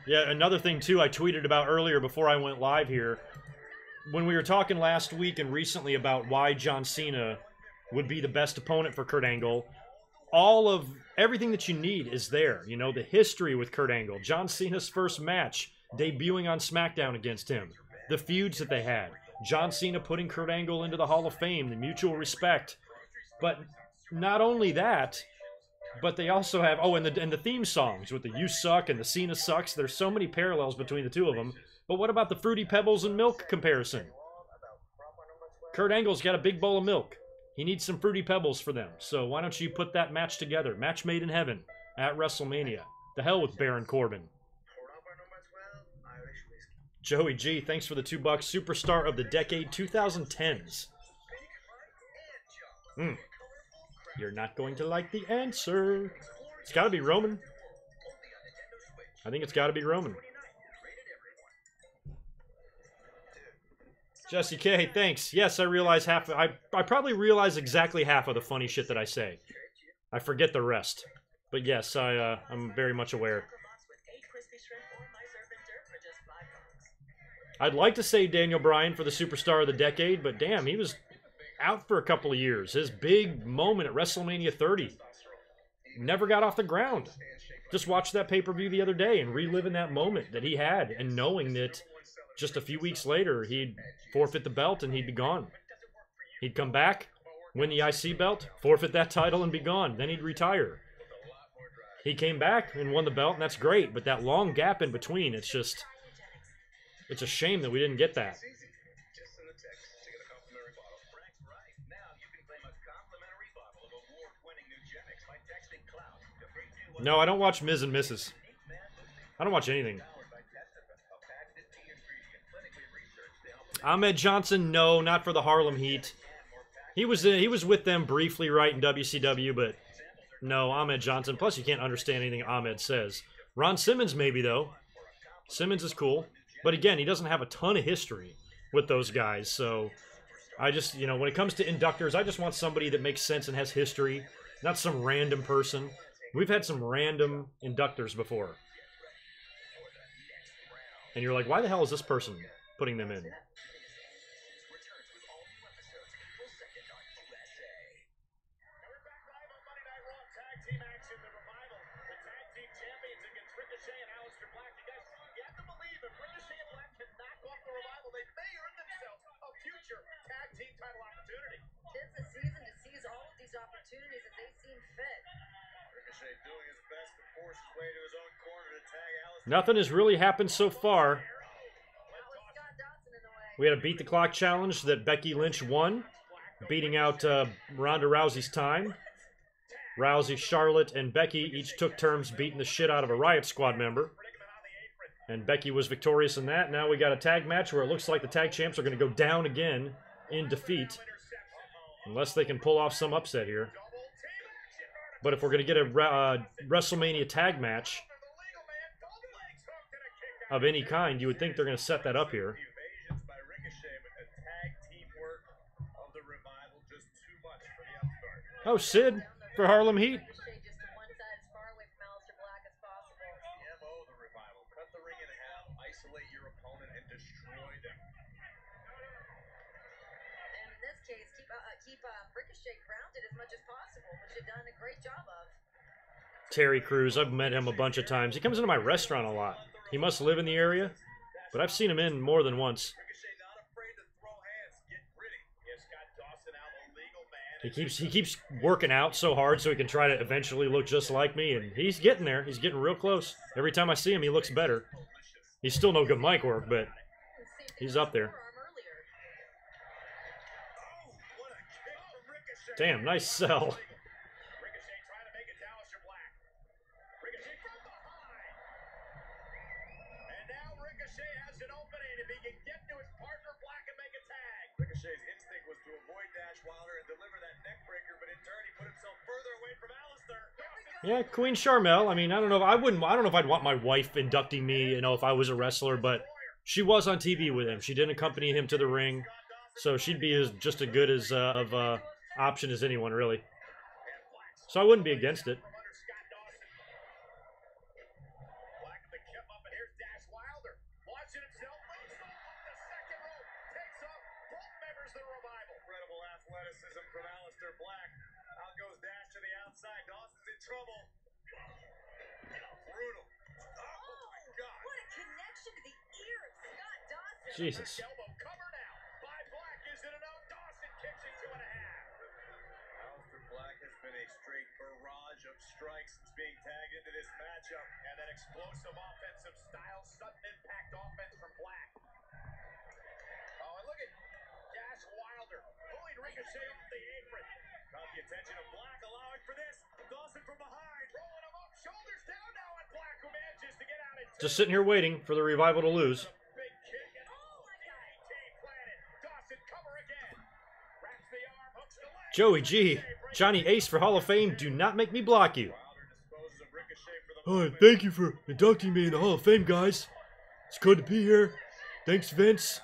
[SPEAKER 1] Yeah, another thing, too, I tweeted about earlier before I went live here. When we were talking last week and recently about why John Cena would be the best opponent for Kurt Angle, everything that you need is there. You know, the history with Kurt Angle, John Cena's first match, debuting on SmackDown against him, the feuds that they had, John Cena putting Kurt Angle into the Hall of Fame, the mutual respect. But not only that, but they also have, and the theme songs with the You Suck and the Cena Sucks. There's so many parallels between the two of them. But what about the Fruity Pebbles and milk comparison? Kurt Angle's got a big bowl of milk. He needs some Fruity Pebbles for them. So why don't you put that match together? Match made in heaven at WrestleMania. The hell with Baron Corbin. Joey G, thanks for the $2. Superstar of the decade, 2010s. You're not going to like the answer. It's got to be Roman. I think it's got to be Roman. Jesse K, thanks. Yes, I realize half. I probably realize exactly half of the funny shit that I say. I forget the rest. But yes, I'm very much aware. I'd like to say Daniel Bryan for the Superstar of the Decade, but damn, he was out for a couple of years. His big moment at WrestleMania 30 never got off the ground. Just watched that pay-per-view the other day and reliving that moment that he had and knowing that just a few weeks later he'd forfeit the belt and he'd be gone. He'd come back, win the IC belt, forfeit that title and be gone. Then he'd retire. He came back and won the belt, and that's great, but that long gap in between, it's a shame that we didn't get that. No, I don't watch Ms. and Mrs. I don't watch anything. Ahmed Johnson, no, not for the Harlem Heat. He was with them briefly, right, in WCW, but no, Ahmed Johnson. Plus, you can't understand anything Ahmed says. Ron Simmons, maybe, though. Simmons is cool. But again, he doesn't have a ton of history with those guys. So I just, when it comes to inductors, I just want somebody that makes sense and has history, not some random person. We've had some random inductors before. And you're like, why the hell is this person putting them in? Nothing has really happened so far. We had a beat the clock challenge that Becky Lynch won, beating out Ronda Rousey's time. Rousey, Charlotte, and Becky each took turns beating the shit out of a Riot Squad member. And Becky was victorious in that. Now we got a tag match where it looks like the tag champs are going to go down again in defeat. Unless they can pull off some upset here. But if we're going to get a WrestleMania tag match of any kind, you would think they're going to set that up here. Oh, Sid for Harlem Heat. Terry Crews, I've met him a bunch of times. He comes into my restaurant a lot. He must live in the area, but I've seen him in more than once. He keeps working out so hard so he can try to eventually look just like me, and he's getting there. He's getting real close. Every time I see him, he looks better. He's still no GoodMicWork, but he's up there. Damn, nice sell. Yeah, Queen Charmel. I mean, I don't know if I'd want my wife inducting me, if I was a wrestler, but she was on TV with him. She didn't accompany him to the ring, so she'd be just as good as option as anyone, really. So I wouldn't be against it. Jesus.
[SPEAKER 3] Black has been a straight barrage of strikes since being tagged into this matchup. And that explosive offensive style, sudden impact offense from Black. Oh, and look at Dash Wilder pulling Ricochet off the apron. Caught the attention of Black, allowing for this. Dawson from behind, rolling him up, shoulders down now, and Black who manages to get out.
[SPEAKER 1] Just sitting here waiting for the Revival to lose. Joey G, Johnny Ace for Hall of Fame, do not make me block you. Oh, thank you for inducting me in the Hall of Fame, guys. It's good to be here. Thanks, Vince.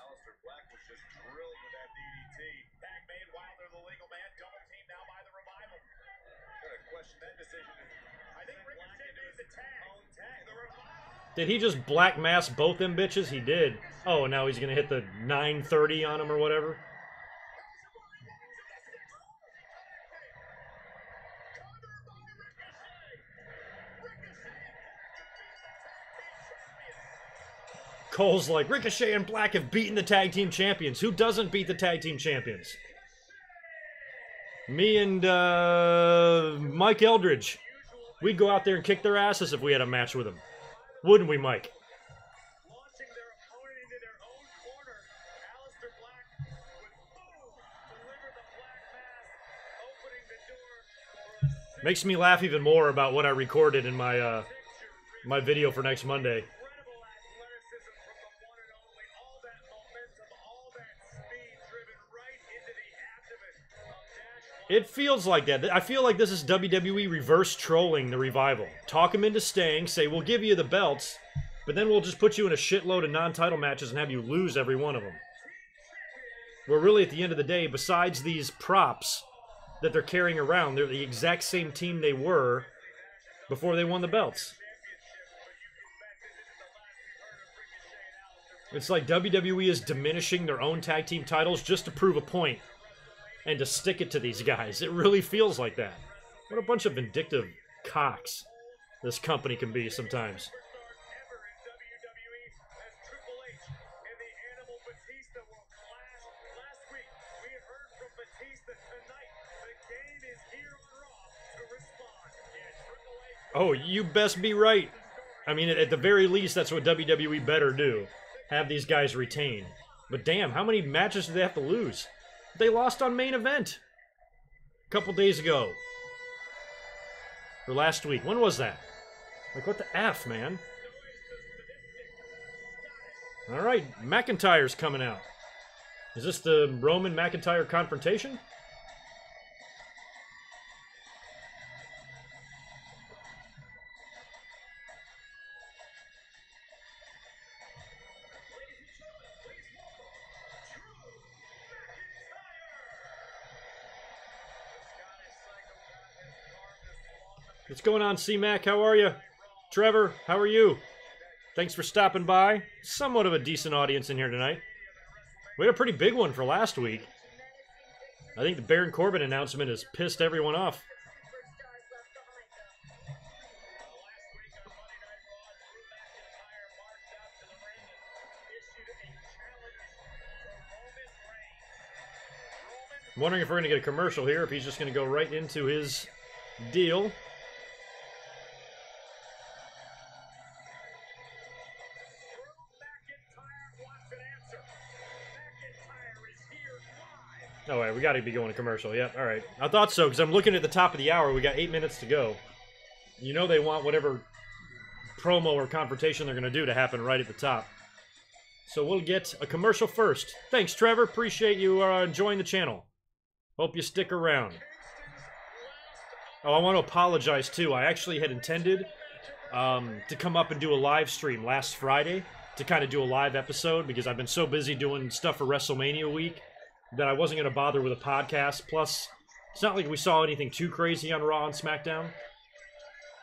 [SPEAKER 1] Did he just black mass both them bitches? He did. Oh, now he's gonna hit the 930 on him or whatever. Cole's like, Ricochet and Black have beaten the tag team champions. Who doesn't beat the tag team champions? Me and Mike Eldridge. We'd go out there and kick their asses if we had a match with them. Wouldn't we, Mike?
[SPEAKER 3] Launching their opponent into their own corner. Aleister Black with boom, deliver the black mass, opening the door for a
[SPEAKER 1] Makes me laugh even more about what I recorded in my my video for next Monday.
[SPEAKER 3] incredible athleticism from the one and only. All that momentum, all that speed driven right into the abdomen of Dash.
[SPEAKER 1] It feels like that. I feel like this is WWE reverse trolling the Revival. Talk them into staying, say, we'll give you the belts, but then we'll just put you in a shitload of non-title matches and have you lose every one of them. Where really, at the end of the day, besides these props that they're carrying around, they're the exact same team they were before they won the belts. It's like WWE is diminishing their own tag team titles just to prove a point and to stick it to these guys. It really feels like that. What a bunch of vindictive cocks this company can be sometimes.
[SPEAKER 3] Ever in WWE as Triple H and the Animal Batista will clash. Last week, we heard from Batista tonight. The game is here on Raw to respond. Yeah, Triple H.
[SPEAKER 1] Oh, you best be right. I mean, at the very least, that's what WWE better do. Have these guys retain. But damn, how many matches do they have to lose? They lost on main event a couple days ago. Or last week. When was that? Like, what the F, man? Alright, McIntyre's coming out. Is this the Roman McIntyre confrontation? What's going on, C-Mac? How are you? Trevor, how are you? Thanks for stopping by. Somewhat of a decent audience in here tonight. We had a pretty big one for last week. I think the Baron Corbin announcement has pissed everyone off. I'm wondering if we're going to get a commercial here, if he's just going to go right into his deal. Oh, wait, we got to be going to commercial. Yep, all right. I thought so, because I'm looking at the top of the hour. We got 8 minutes to go. You know they want whatever promo or confrontation they're going to do to happen right at the top. So we'll get a commercial first. Thanks, Trevor. Appreciate you enjoying the channel. Hope you stick around. Oh, I want to apologize, too. I actually had intended to come up and do a live stream last Friday to kind of do a live episode because I've been so busy doing stuff for WrestleMania week that I wasn't going to bother with a podcast. Plus, it's not like we saw anything too crazy on Raw and SmackDown.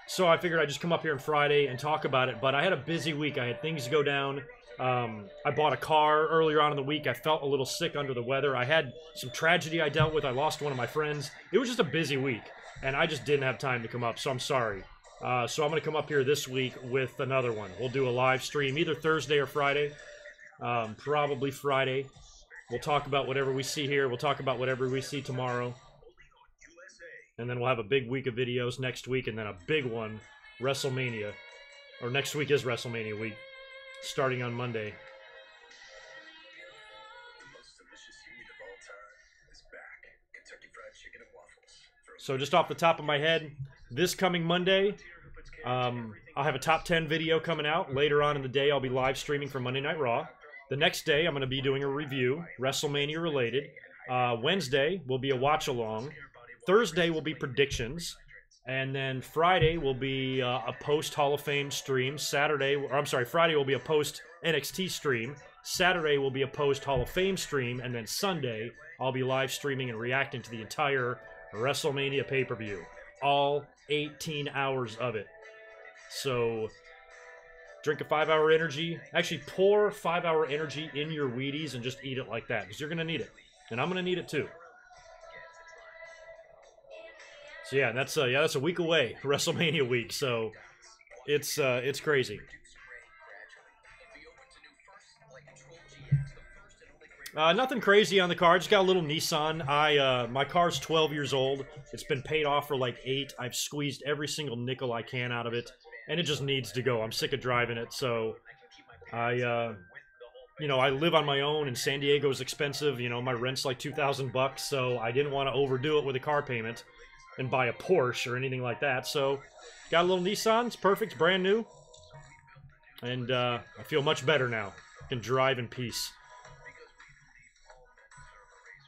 [SPEAKER 1] So I figured I'd just come up here on Friday and talk about it. But I had a busy week. I had things go down. I bought a car earlier on in the week. I felt a little sick under the weather. I had some tragedy I dealt with. I lost one of my friends. It was just a busy week. And I just didn't have time to come up. So I'm sorry. So I'm going to come up here this week with another one. We'll do a live stream either Thursday or Friday. Probably Friday. We'll talk about whatever we see here. We'll talk about whatever we see tomorrow. And then we'll have a big week of videos next week, and then a big one, WrestleMania. Or next week is WrestleMania week, starting on Monday. So just off the top of my head, this coming Monday, I'll have a top 10 video coming out. Later on in the day, I'll be live streaming for Monday Night Raw. The next day, I'm going to be doing a review, WrestleMania related. Wednesday will be a watch-along. Thursday will be predictions. And then Friday will be a post-Hall of Fame stream. Friday will be a post-NXT stream. Saturday will be a post-Hall of Fame stream. And then Sunday, I'll be live streaming and reacting to the entire WrestleMania pay-per-view. All 18 hours of it. So drink a 5-hour energy. Actually, pour 5-hour energy in your Wheaties and just eat it like that, because you're gonna need it, and I'm gonna need it too. So yeah, that's a week away, WrestleMania week. So it's crazy. Nothing crazy on the car. Just got a little Nissan. My car's 12 years old. It's been paid off for like 8. I've squeezed every single nickel I can out of it, and it just needs to go. I'm sick of driving it. So I live on my own, and San Diego's expensive. You know, my rent's like $2,000, so I didn't want to overdo it with a car payment and buy a Porsche or anything like that. So got a little Nissan. It's perfect, brand new, and I feel much better now. Can drive in peace.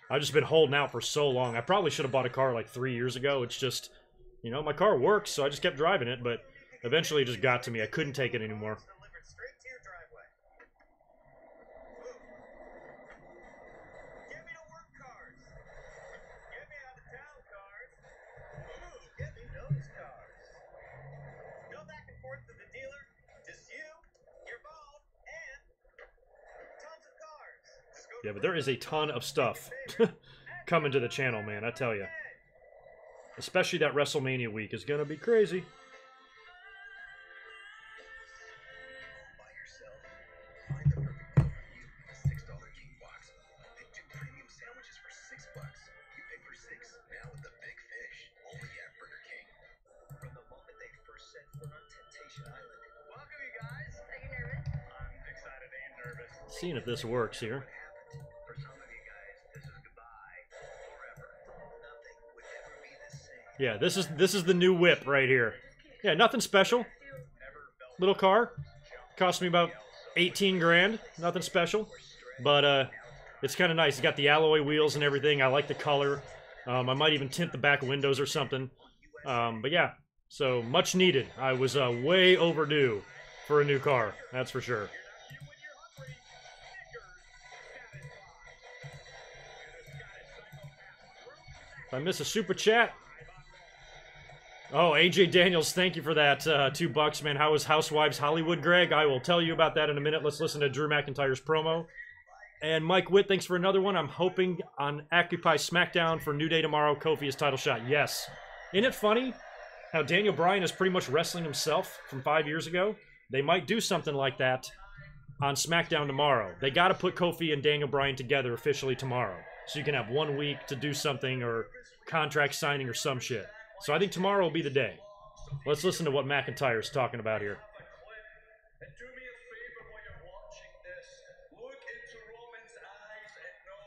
[SPEAKER 1] I've just been holding out for so long. I probably should have bought a car like 3 years ago. It's just, you know, my car works, so I just kept driving it, but eventually it just got to me. I couldn't take it anymore. Yeah, but there is a ton of stuff coming to the channel, man, I tell you. Especially that WrestleMania week is going to be crazy. Seeing if this works here. Yeah, this is the new whip right here. Yeah, nothing special. Little car. Cost me about 18 grand. Nothing special. But it's kind of nice. It's got the alloy wheels and everything. I like the color. I might even tint the back windows or something. But yeah, so much needed. I was way overdue for a new car. That's for sure. If I miss a super chat. Oh, AJ Daniels, thank you for that $2, man. How was Housewives Hollywood, Greg? I will tell you about that in a minute. Let's listen to Drew McIntyre's promo. And Mike Witt, thanks for another one. I'm hoping on Occupy SmackDown for New Day tomorrow. Kofi is title shot. Yes. Isn't it funny how Daniel Bryan is pretty much wrestling himself from 5 years ago? They might do something like that on SmackDown tomorrow. They got to put Kofi and Daniel Bryan together officially tomorrow. So you can have 1 week to do something or contract signing or some shit. So I think tomorrow will be the day. Let's listen to what McIntyre's talking about here.
[SPEAKER 3] And do me a favor while you're watching this. Look into Roman's eyes and know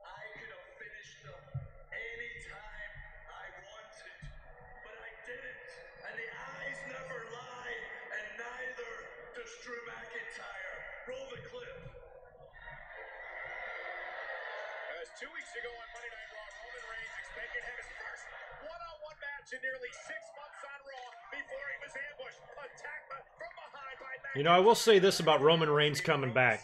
[SPEAKER 3] I could have finished them anytime I wanted. But I didn't. And the eyes never lie, and neither does Drew McIntyre. Roll the clip. As 2 weeks ago on Monday Night Raw, Roman Reigns expected to have his first one-on-one match in nearly 6 months on Raw before he was ambushed, attacked from behind by McIntyre.
[SPEAKER 1] You know, I will say this about Roman Reigns coming back.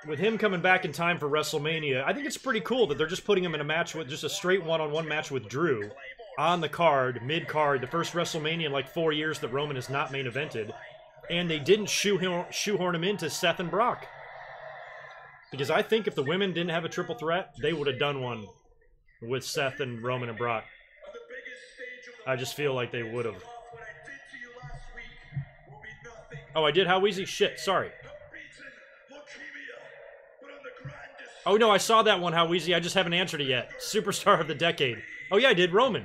[SPEAKER 1] With him coming back in time for WrestleMania, I think it's pretty cool that they're just putting him in a match with just a straight one-on-one match with Drew on the card, mid-card, the first WrestleMania in like 4 years that Roman has not main evented. And they didn't shoehorn him into Seth and Brock. Because I think if the women didn't have a triple threat, they would have done one with Seth and Roman and Brock. I just feel like they would have. Oh, I did? How easy? Shit, sorry. Oh, no, I saw that one, How Easy. I just haven't answered it yet. Superstar of the Decade. Oh, yeah, I did. Roman.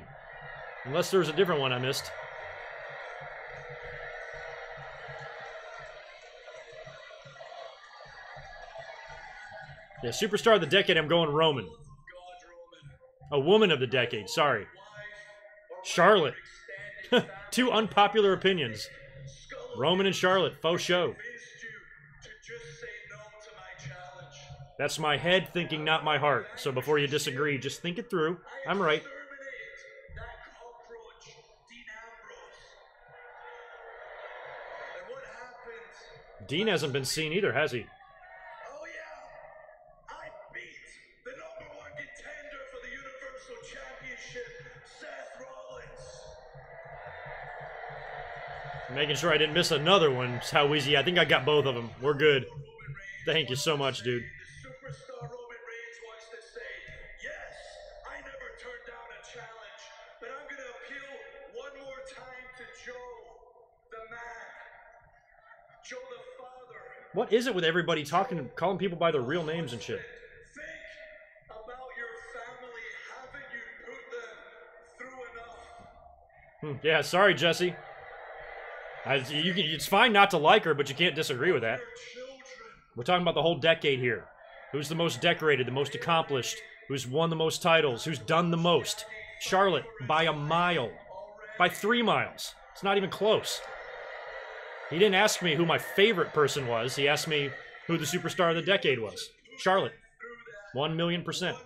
[SPEAKER 1] Unless there's a different one I missed. Yeah, Superstar of the Decade, I'm going Roman. A Woman of the Decade, sorry. Charlotte. 2 unpopular opinions. Roman and Charlotte, faux show. That's my head thinking, not my heart. So before you disagree, just think it through. I'm right. Dean hasn't been seen either, has he?
[SPEAKER 3] The #1 contender for the Universal Championship, Seth Rollins.
[SPEAKER 1] Making sure I didn't miss another one. It's how easy. I think I got both of them. We're good. Thank you so much, dude.
[SPEAKER 3] Superstar Roman Reigns wants to say, yes, I never turned down a challenge, but I'm going to appeal one more time to Joe, the man. Joe the father.
[SPEAKER 1] What is it with everybody calling people by their real names and shit?
[SPEAKER 3] Think about your family. Haven't you put them through enough?
[SPEAKER 1] Yeah, sorry, Jesse. It's fine not to like her, but you can't disagree with that. We're talking about the whole decade here. Who's the most decorated, the most accomplished, who's won the most titles, who's done the most? Charlotte, by a mile. By 3 miles. It's not even close. He didn't ask me who my favorite person was. He asked me who the superstar of the decade was. Charlotte. 1,000,000%.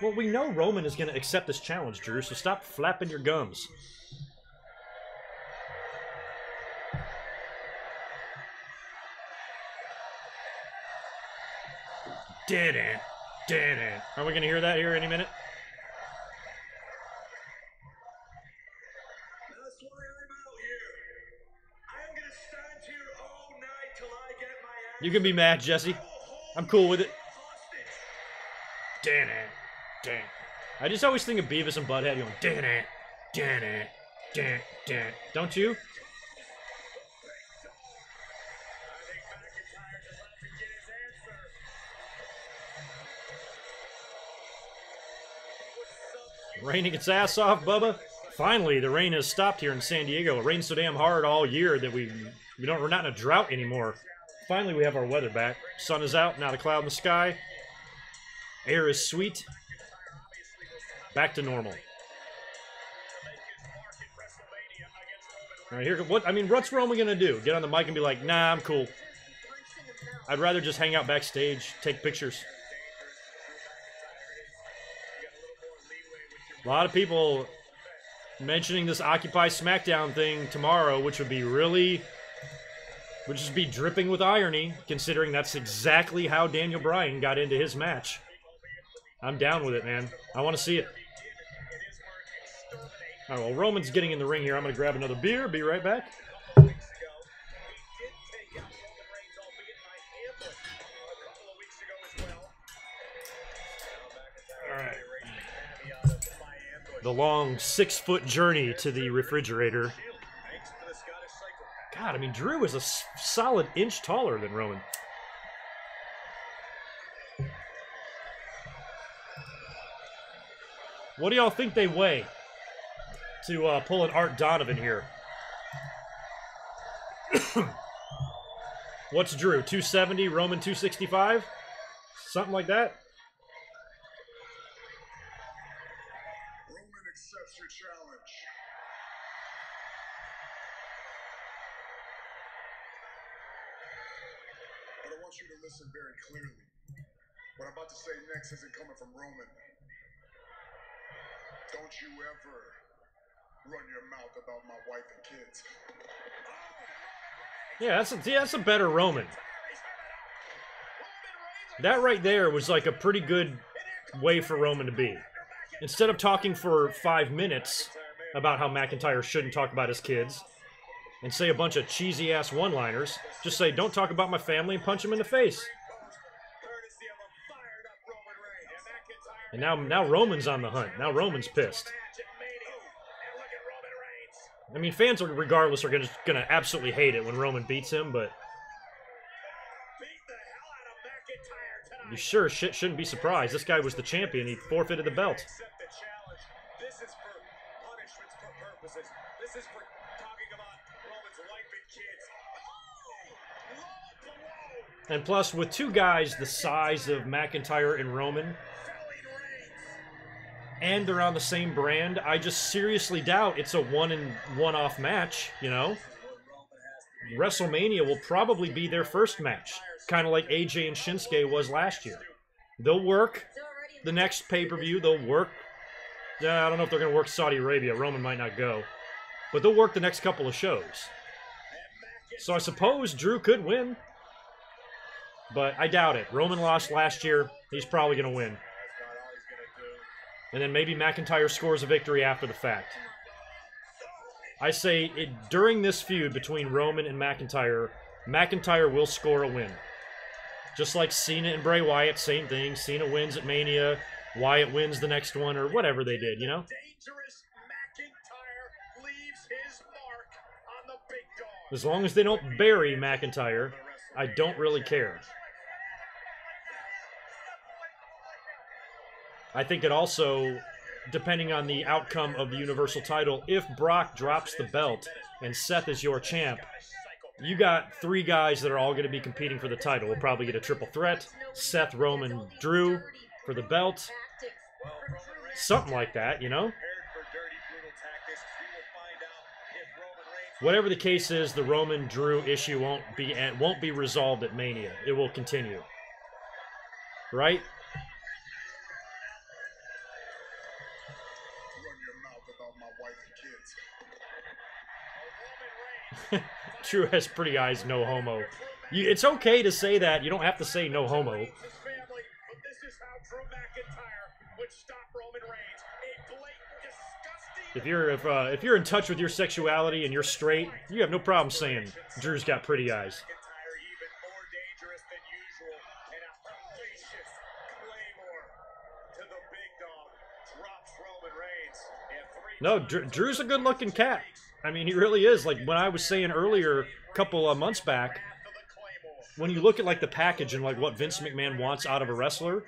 [SPEAKER 1] Well, we know Roman is going to accept this challenge, Drew, so stop flapping your gums. Didn't. Are we going to hear that here any minute?
[SPEAKER 3] That's why I'm out here. I'm gonna stand here all night till I get my ass.
[SPEAKER 1] You can be mad, Jesse. I'm cool with it. Dang. I just always think of Beavis and Butthead going, dang. Don't you? Raining its ass off, Bubba. Finally, the rain has stopped here in San Diego. It rained so damn hard all year that we're not in a drought anymore. Finally, we have our weather back. Sun is out, not a cloud in the sky. Air is sweet. Back to normal. All right, what's Roman gonna do? Get on the mic and be like, nah, I'm cool. I'd rather just hang out backstage, take pictures. A lot of people mentioning this Occupy SmackDown thing tomorrow, which would just be dripping with irony, considering that's exactly how Daniel Bryan got into his match. I'm down with it, man. I want to see it. All right, well, Roman's getting in the ring here. I'm going to grab another beer. Be right back. All right. The long 6-foot journey to the refrigerator. God, I mean, Drew is a solid inch taller than Roman. What do y'all think they weigh to pull an Art Donovan here? What's Drew? 270, Roman 265? Something like that?
[SPEAKER 3] Roman accepts your challenge. But I want you to listen very clearly. What I'm about to say next isn't coming from Roman. Don't you ever run your mouth about my wife and kids.
[SPEAKER 1] Yeah, that's a better Roman. That right there was like a pretty good way for Roman to be. Instead of talking for 5 minutes about how McIntyre shouldn't talk about his kids and say a bunch of cheesy-ass one-liners, just say, don't talk about my family, and punch him in the face. And now Roman's on the hunt. Now Roman's pissed. I mean, fans, regardless, are gonna absolutely hate it when Roman beats him, but you sure shit shouldn't be surprised. This guy was the champion. He forfeited the belt.
[SPEAKER 3] This is for punishments for purposes. This is for talking about Roman's wife and kids.
[SPEAKER 1] And plus, with two guys the size of McIntyre and Roman, and they're on the same brand, I just seriously doubt it's a one-off match, you know? WrestleMania will probably be their first match, kind of like AJ and Shinsuke was last year. They'll work the next pay-per-view, they'll work... I don't know if they're going to work Saudi Arabia, Roman might not go. But they'll work the next couple of shows. So I suppose Drew could win. But I doubt it. Roman lost last year, he's probably going to win. And then maybe McIntyre scores a victory after the fact. I say during this feud between Roman and McIntyre, McIntyre will score a win. Just like Cena and Bray Wyatt, same thing. Cena wins at Mania, Wyatt wins the next one, or whatever they did, you know?
[SPEAKER 3] Dangerous McIntyre leaves his mark on the big dog.
[SPEAKER 1] As long as they don't bury McIntyre, I don't really care. I think it also, depending on the outcome of the Universal title, if Brock drops the belt and Seth is your champ, you got 3 guys that are all going to be competing for the title. We'll probably get a triple threat. Seth, Roman, Drew for the belt. Something like that, you know? Whatever the case is, the Roman-Drew issue won't be resolved at Mania. It will continue. Right? Drew has pretty eyes, no homo. It's okay to say that. You don't have to say no homo. If you're in touch with your sexuality and you're straight, you have no problem saying Drew's got pretty eyes. No, Drew's a good-looking cat. I mean, he really is. Like, when I was saying earlier, a couple of months back, when you look at, like, the package and, like, what Vince McMahon wants out of a wrestler,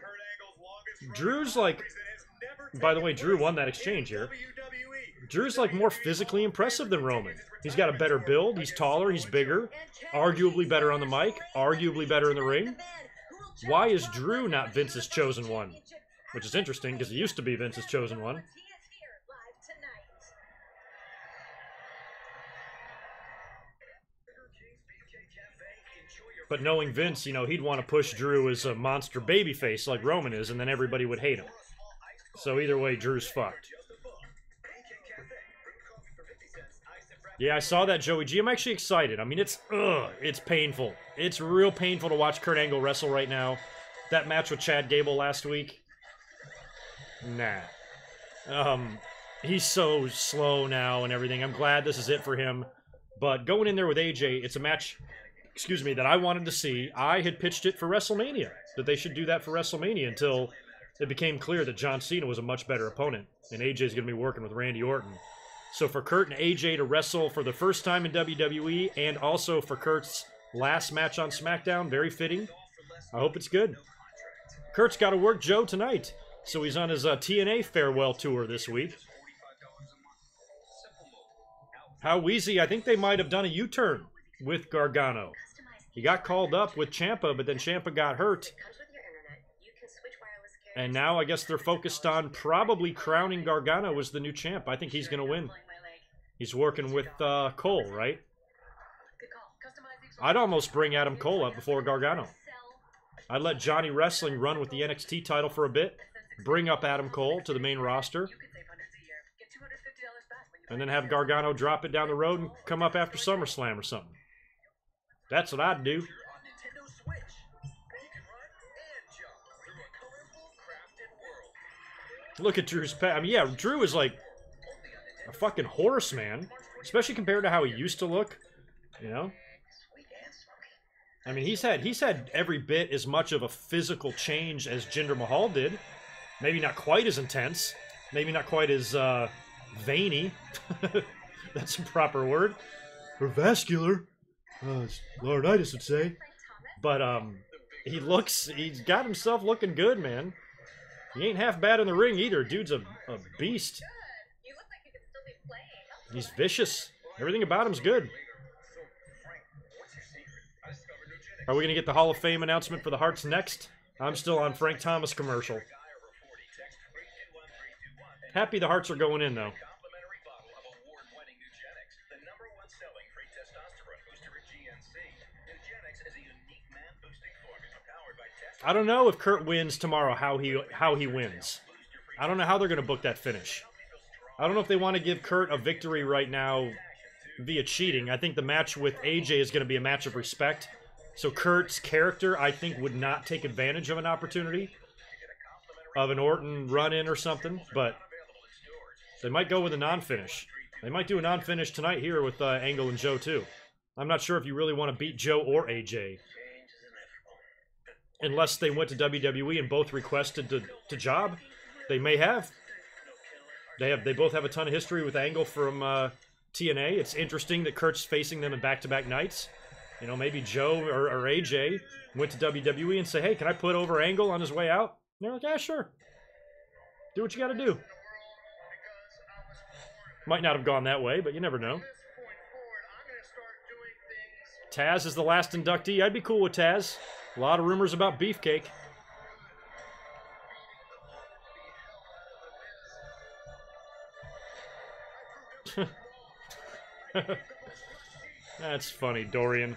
[SPEAKER 1] Drew's, like... By the way, Drew won that exchange here. Drew's, like, more physically impressive than Roman. He's got a better build, he's taller, he's bigger, arguably better on the mic, arguably better in the ring. Why is Drew not Vince's chosen one? Which is interesting, because he used to be Vince's chosen one. But knowing Vince, you know, he'd want to push Drew as a monster babyface like Roman is, and then everybody would hate him. So either way, Drew's fucked. Yeah, I saw that, Joey G. I'm actually excited. I mean, it's painful. It's real painful to watch Kurt Angle wrestle right now. That match with Chad Gable last week. Nah. He's so slow now and everything. I'm glad this is it for him. But going in there with AJ, it's a match... Excuse me, that I wanted to see. I had pitched it for WrestleMania, that they should do that for WrestleMania until it became clear that John Cena was a much better opponent, and AJ's going to be working with Randy Orton. So for Kurt and AJ to wrestle for the first time in WWE, and also for Kurt's last match on SmackDown, very fitting. I hope it's good. Kurt's got to work Joe tonight, so he's on his TNA farewell tour this week. How Weezy, I think they might have done a U-turn with Gargano. He got called up with Ciampa, but then Ciampa got hurt. And now I guess they're focused on probably crowning Gargano as the new champ. I think he's going to win. He's working with Cole, right? I'd almost bring Adam Cole up before Gargano. I'd let Johnny Wrestling run with the NXT title for a bit, bring up Adam Cole to the main roster, and then have Gargano drop it down the road and come up after SummerSlam or something. That's what I'd do. Look at Drew's pet. I mean, yeah, Drew is like a fucking horse, man. Especially compared to how he used to look. You know? I mean, he's had every bit as much of a physical change as Jinder Mahal did. Maybe not quite as intense. Maybe not quite as veiny. That's a proper word. Or vascular. Laurinaitis would say. But he's got himself looking good, man. He ain't half bad in the ring either. Dude's a beast. He's vicious. Everything about him's good. Are we going to get the Hall of Fame announcement for the Hearts next? I'm still on Frank Thomas commercial. Happy the Hearts are going in, though. I don't know if Kurt wins tomorrow, how he wins. I don't know how they're going to book that finish. I don't know if they want to give Kurt a victory right now via cheating. I think the match with AJ is going to be a match of respect. So Kurt's character, I think, would not take advantage of an opportunity. of an Orton run-in or something, but they might go with a non-finish. They might do a non-finish tonight here with Angle and Joe, too. I'm not sure if you really want to beat Joe or AJ. Unless they went to WWE and both requested to job. They may have. They both have a ton of history with Angle from TNA. It's interesting that Kurt's facing them in back-to-back nights. You know, maybe Joe or AJ went to WWE and say, hey, can I put over Angle on his way out? And they're like, yeah, sure. Do what you got to do. Might not have gone that way, but you never know. Taz is the last inductee. I'd be cool with Taz. A lot of rumors about Beefcake. That's funny, Dorian.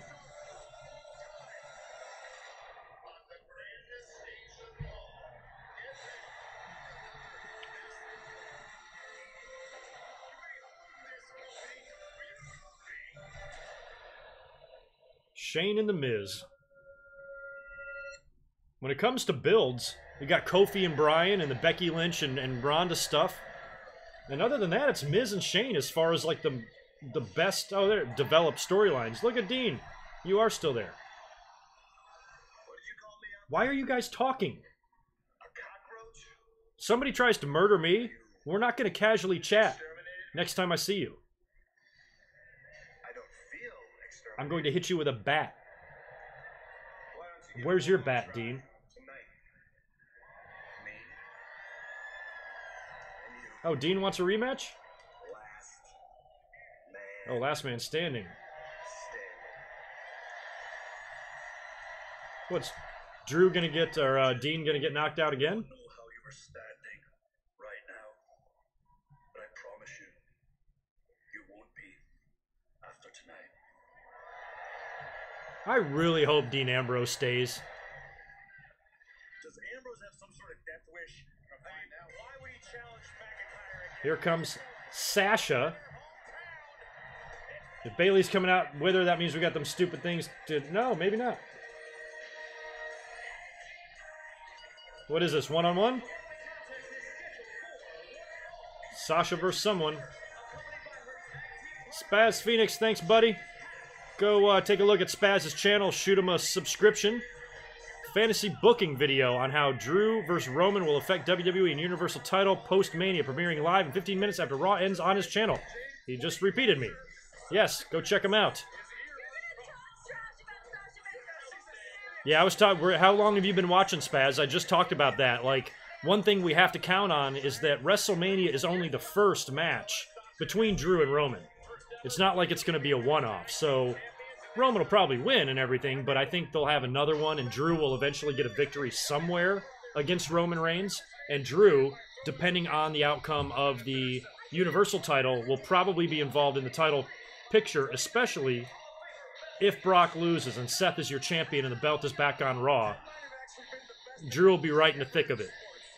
[SPEAKER 1] Shane and The Miz. When it comes to builds, we got Kofi and Bryan and the Becky Lynch and Ronda stuff. And other than that, it's Miz and Shane as far as like the best developed storylines. Look at Dean. You are still there. Why are you guys talking? Somebody tries to murder me, we're not going to casually chat next time I see you. I'm going to hit you with a bat. Where's your bat, Dean? Oh, Dean wants a rematch? Oh, last man standing. What's Drew gonna get, or Dean gonna get knocked out again? I really hope Dean Ambrose stays.
[SPEAKER 3] Does Ambrose have some sort of death wish? Find out. Why would he challenge McIntyre again?
[SPEAKER 1] Here comes Sasha. If Bayley's coming out with her, that means we got them stupid things to... No, maybe not. What is this, one-on-one? Sasha versus someone. Spaz Phoenix, thanks, buddy. Go take a look at Spaz's channel, shoot him a subscription. Fantasy booking video on how Drew versus Roman will affect WWE and Universal title post-Mania, premiering live in 15 minutes after Raw ends on his channel. He just repeated me. Yes, go check him out. Yeah, I was talking. How long have you been watching, Spaz? I just talked about that. Like, one thing we have to count on is that WrestleMania is only the first match between Drew and Roman. It's not like it's going to be a one-off, so Roman will probably win and everything, but I think they'll have another one, and Drew will eventually get a victory somewhere against Roman Reigns, and Drew, depending on the outcome of the Universal title, will probably be involved in the title picture, especially if Brock loses and Seth is your champion and the belt is back on Raw. Drew will be right in the thick of it.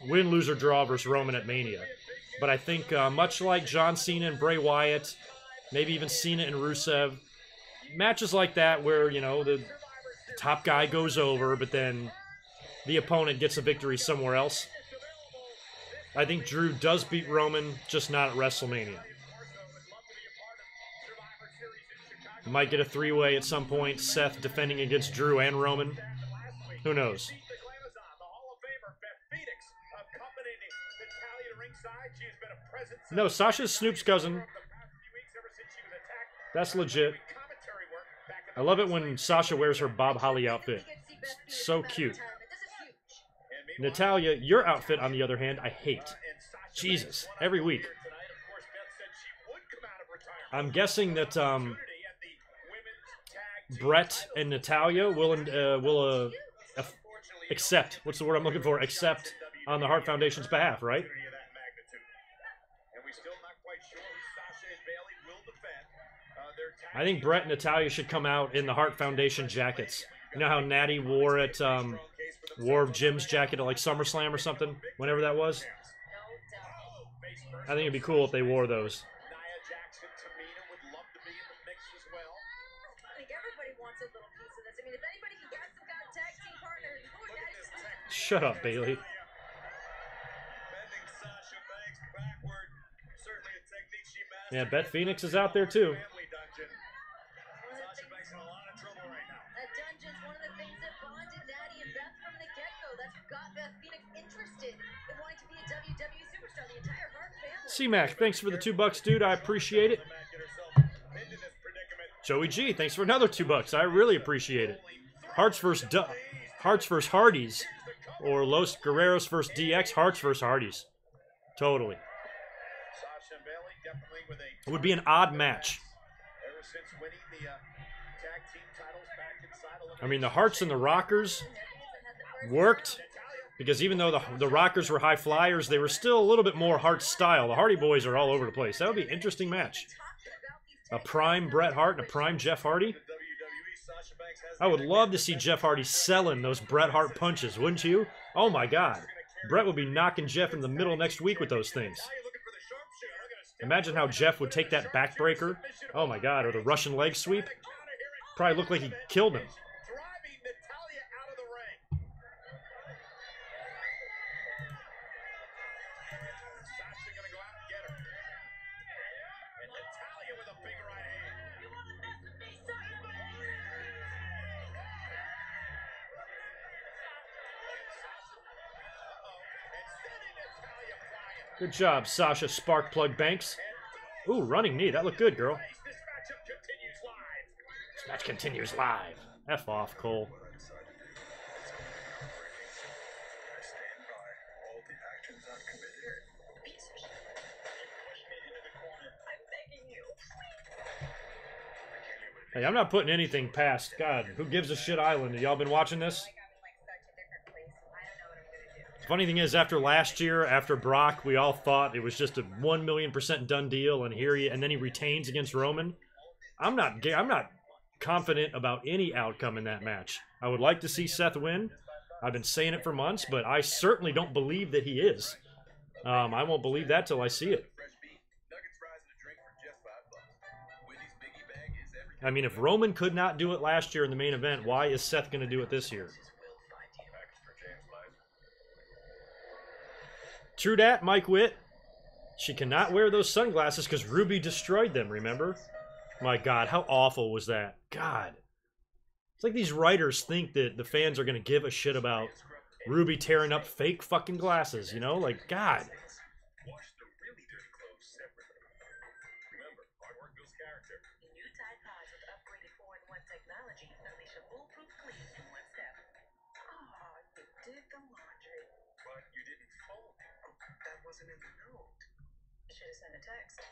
[SPEAKER 1] Win, lose, or draw versus Roman at Mania. But I think much like John Cena and Bray Wyatt, maybe even Cena and Rusev, matches like that where, you know, the top guy goes over, but then the opponent gets a victory somewhere else. I think Drew does beat Roman, just not at WrestleMania. Might get a three-way at some point, Seth defending against Drew and Roman. Who knows? No, Sasha's Snoop's cousin. That's legit. I love it when Sasha wears her Bob Holly outfit. It's so cute. Natalya, your outfit, on the other hand, I hate. Jesus, every week. I'm guessing that Brett and Natalya will accept. What's the word I'm looking for? Accept on the Hart Foundation's behalf, right? I think Brett and Natalya should come out in the Hart Foundation jackets. You know how Natty wore it, wore Jim's jacket at like SummerSlam or something, whenever that was? I think it'd be cool if they wore those. Shut up, Bailey. Yeah, Beth Phoenix is out there too.
[SPEAKER 2] That dungeon's one of the things that bonded Natty and Beth from the get-go. That's what got Beth Phoenix interested in wanting to be a WWE superstar. The entire Hart family.
[SPEAKER 1] C-Mac, thanks for the $2, dude. I appreciate it. Joey G, thanks for another $2. I really appreciate it. Hearts versus Hardys, or Los Guerreros versus DX. Hearts versus Hardys. Totally. It would be an odd match. I mean, the Hearts and the Rockers worked because even though the Rockers were high flyers, they were still a little bit more Hart style. The Hardy Boys are all over the place. That would be an interesting match. A prime Bret Hart and a prime Jeff Hardy. I would love to see Jeff Hardy selling those Bret Hart punches, wouldn't you? Oh my God. Bret would be knocking Jeff in the middle next week with those things. Imagine how Jeff would take that backbreaker. Oh my God, or the Russian leg sweep. Probably looked like he killed him. Good job, Sasha Sparkplug Banks. Ooh, running knee. That looked good, girl. This match continues live. F off, Cole. Hey, I'm not putting anything past. God, who gives a shit Island? Have y'all been watching this? Funny thing is, after last year, after Brock, we all thought it was just a 1,000,000% done deal, and and then he retains against Roman. I'm not confident about any outcome in that match. I would like to see Seth win. I've been saying it for months, but I certainly don't believe that he is. I won't believe that till I see it. I mean, if Roman could not do it last year in the main event, why is Seth going to do it this year? True dat, Mike Witt. She cannot wear those sunglasses because Ruby destroyed them, remember? My God, how awful was that? God. It's like these writers think that the fans are going to give a shit about Ruby tearing up fake fucking glasses, you know? Like, God.
[SPEAKER 2] Wasn't in the note. Should have sent a text. #1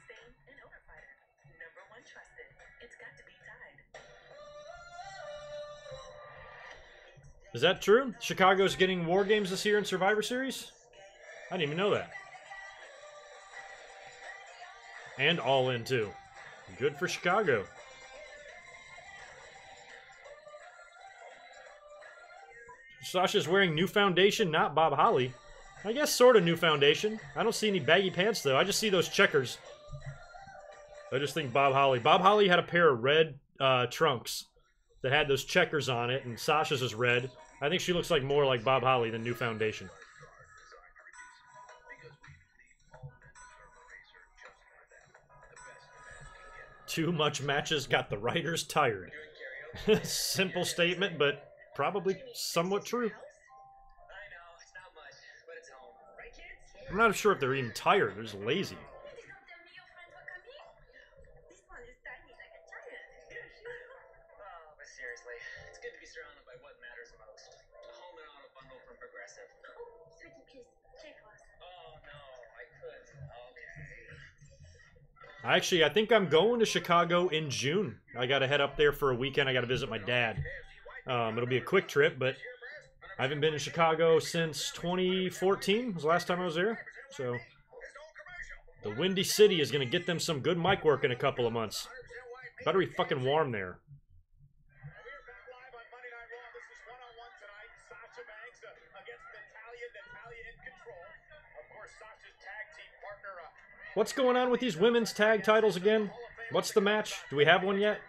[SPEAKER 2] stain and owner fighter. #1 trusted. It's got to be tied.
[SPEAKER 1] Is that true? Chicago's getting War Games this year in Survivor Series? I didn't even know that. And All In too. Good for Chicago. Sasha's wearing new foundation, not Bob Holly. I guess sort of new foundation. I don't see any baggy pants, though. I just see those checkers. I just think Bob Holly. Bob Holly had a pair of red trunks that had those checkers on it, and Sasha's is red. I think she looks like more like Bob Holly than new foundation. Too much matches got the writers tired. Simple statement, but probably somewhat true. I'm not sure if they're even tired. They're just lazy.
[SPEAKER 4] But seriously, it's good to be surrounded by what matters most. A home and auto bundle from Progressive.
[SPEAKER 2] Sweetie, please, take us.
[SPEAKER 4] Oh, no, I could. Okay.
[SPEAKER 1] Actually, I think I'm going to Chicago in June. I got to head up there for a weekend. I got to visit my dad. It'll be a quick trip, but I haven't been in Chicago since 2014. Was the last time I was there. So the Windy City is going to get them some good mic work in a couple of months. Better be fucking warm there. What's going on with these women's tag titles again? What's the match? Do we have one yet?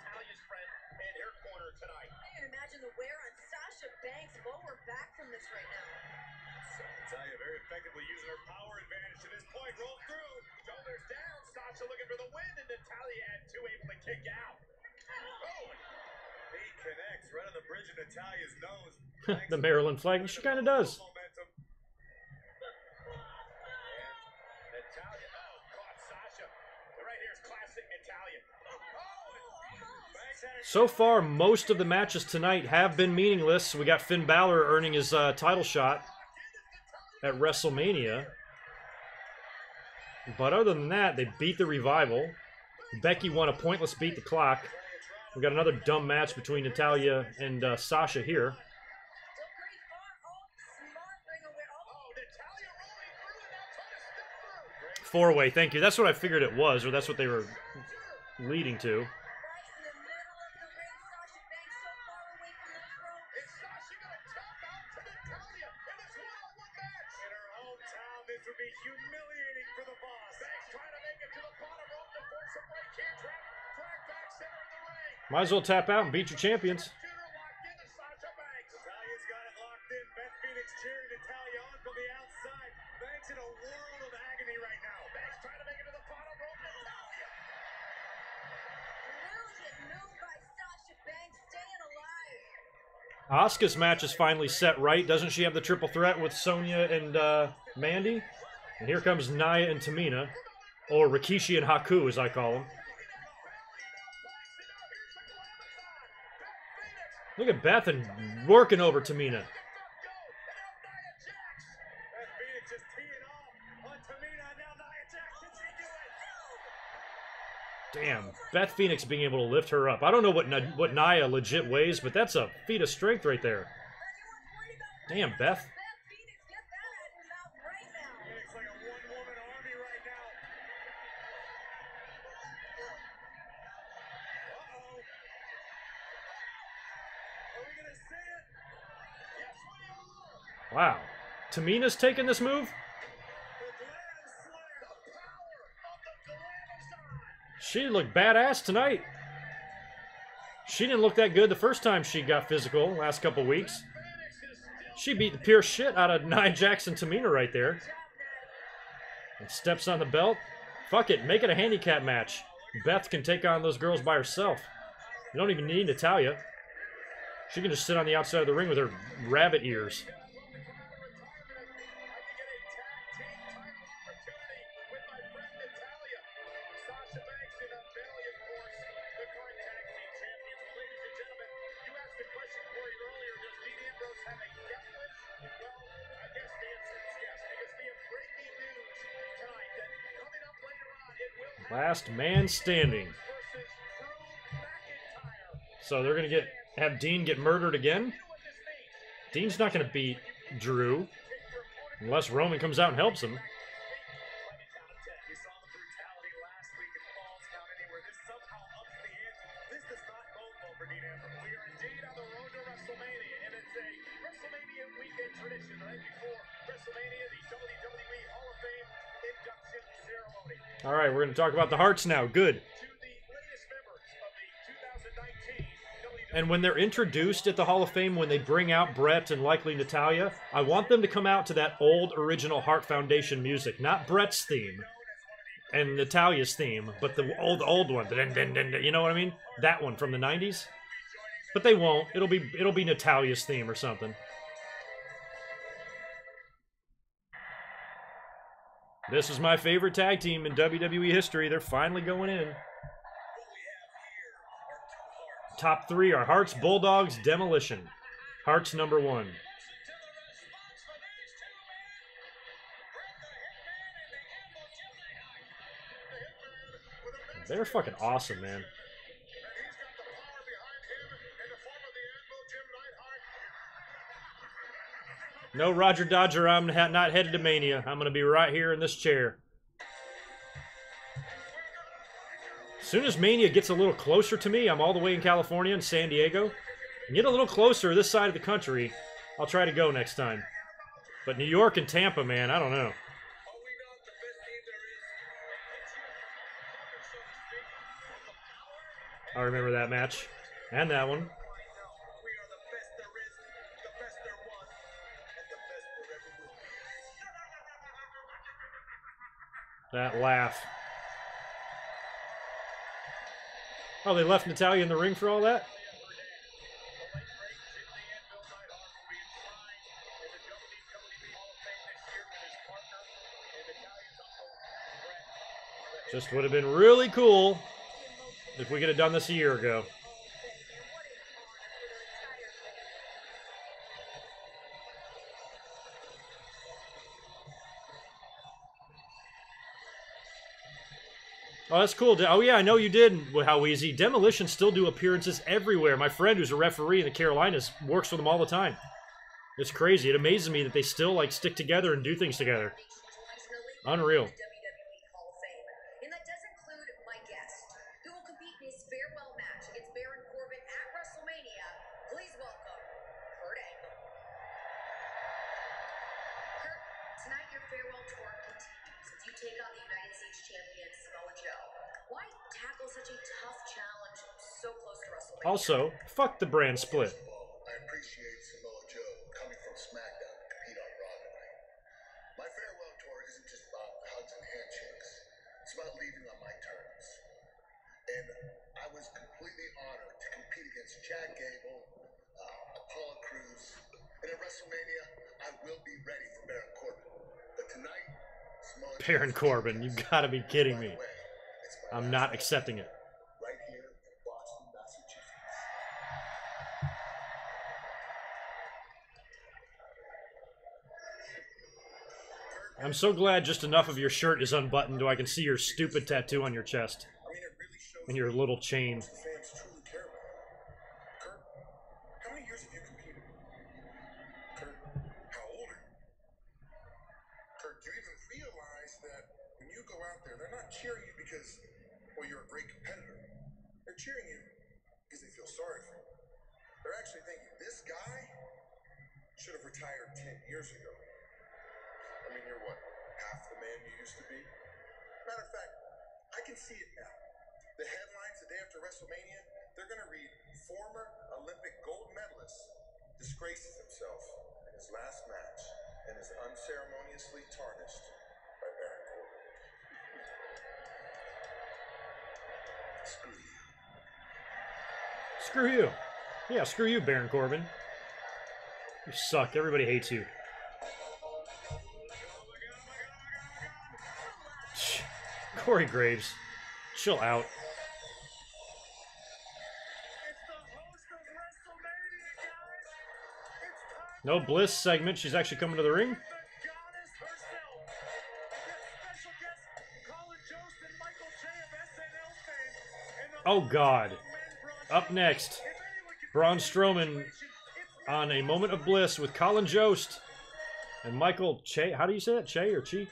[SPEAKER 3] Natalia very effectively using her power advantage to this point. Roll through, shoulders down. Sasha looking for the win, and Natalya had two able to kick out. Oh, he connects right on the bridge of Natalya's nose.
[SPEAKER 1] The Maryland flag. She kind of does.
[SPEAKER 3] Momentum. Natalya, oh, caught Sasha. Right here is classic Natalya.
[SPEAKER 1] So far, most of the matches tonight have been meaningless. We got Finn Balor earning his title shot at WrestleMania. But other than that, they beat the Revival. Becky won a pointless beat the clock. We got another dumb match between Natalya and Sasha here. Four-way, thank you. That's what I figured it was, or that's what they were leading to. Might as well tap out and beat your champions. Asuka's match is finally set right. Doesn't she have the triple threat with Sonya and Mandy? And here comes Nia and Tamina. Or Rikishi and Haku, as I call them. Look at Beth and working over Tamina. Damn, Beth Phoenix being able to lift her up. I don't know what Nia legit weighs, but that's a feat of strength right there. Damn, Beth. Wow. Tamina's taking this move? She looked badass tonight. She didn't look that good the first time she got physical last couple weeks. She beat the pure shit out of Nia Jax and Tamina right there. And steps on the belt. Fuck it, make it a handicap match. Beth can take on those girls by herself. You don't even need Natalya. She can just sit on the outside of the ring with her rabbit ears. Last man standing. So they're gonna have Dean get murdered again? Dean's not gonna beat Drew unless Roman comes out and helps him. All right, we're going to talk about the Hearts now. Good. And when they're introduced at the Hall of Fame, when they bring out Brett and likely Natalya, I want them to come out to that old original Hart Foundation music. Not Brett's theme and Natalya's theme, but the old one. You know what I mean? That one from the 90s. But they won't. It'll be Natalya's theme or something. This is my favorite tag team in WWE history. They're finally going in. Top three are Hearts, Bulldogs, Demolition. Hearts number one. They're fucking awesome, man. No, Roger Dodger, I'm not headed to Mania. I'm going to be right here in this chair. As soon as Mania gets a little closer to me, I'm all the way in California and San Diego. And get a little closer this side of the country, I'll try to go next time. But New York and Tampa, man, I don't know. I remember that match. And that one. That laugh. Oh, they left Natalya in the ring for all that? Just would have been really cool if we could have done this a year ago. Oh, that's cool. Oh, yeah, I know you did. How easy. Demolition still do appearances everywhere. My friend who's a referee in the Carolinas works with them all the time. It's crazy. It amazes me that they still, like, stick together and do things together. Unreal.
[SPEAKER 5] And that does include my guest, who will compete in his farewell match against Baron Corbin at WrestleMania. Please welcome Kurt Angle. Kurt, tonight your farewell tour continues as you take on the United States champion Samoa Joe. Why tackle such a tough challenge so close to WrestleMania?
[SPEAKER 1] Also, fuck the brand split.
[SPEAKER 3] I appreciate Samoa Joe coming from SmackDown to compete on Raw tonight. My farewell tour isn't just about hugs and handshakes. It's about leaving on my terms. And I was completely honored to compete against Chad Gable, Apollo Crews, and at WrestleMania, I will be ready for Baron Corbin. But tonight, Samoa
[SPEAKER 1] Baron Corbin, you gotta be kidding me. I'm not accepting it.
[SPEAKER 3] Right here in Boston, Massachusetts.
[SPEAKER 1] I'm so glad just enough of your shirt is unbuttoned so I can see your stupid tattoo on your chest.
[SPEAKER 3] I mean, it really shows
[SPEAKER 1] And your little chain.
[SPEAKER 3] what the fans truly care about. Kurt, how many years have you competed? Kurt, how old are you? Kurt, do you even realize that when you go out there, they're not cheering you because, well, you're a great competitor. They're cheering you because they feel sorry for you. They're actually thinking, this guy should have retired 10 years ago. I mean, you're what, half the man you used to be? Matter of fact, I can see it now. The headlines the day after WrestleMania, they're going to read, former Olympic gold medalist disgraces himself in his last match and is unceremoniously tarnished by Baron Corbin. Screw you.
[SPEAKER 1] Screw you. Yeah, screw you, Baron Corbin. You suck. Everybody hates you. Corey Graves, chill out.
[SPEAKER 3] It's the host of WrestleMania, guys. It's time
[SPEAKER 1] No Bliss segment. She's actually coming to the ring.
[SPEAKER 3] the goddess herself. Against special guests Colin Jost and Michael Che of SNL fame. And the
[SPEAKER 1] Oh, God.
[SPEAKER 3] men brought
[SPEAKER 1] Up next, Braun Strowman on a Moment of Bliss with Colin Jost and Michael Che. How do you say that? Che or Chi?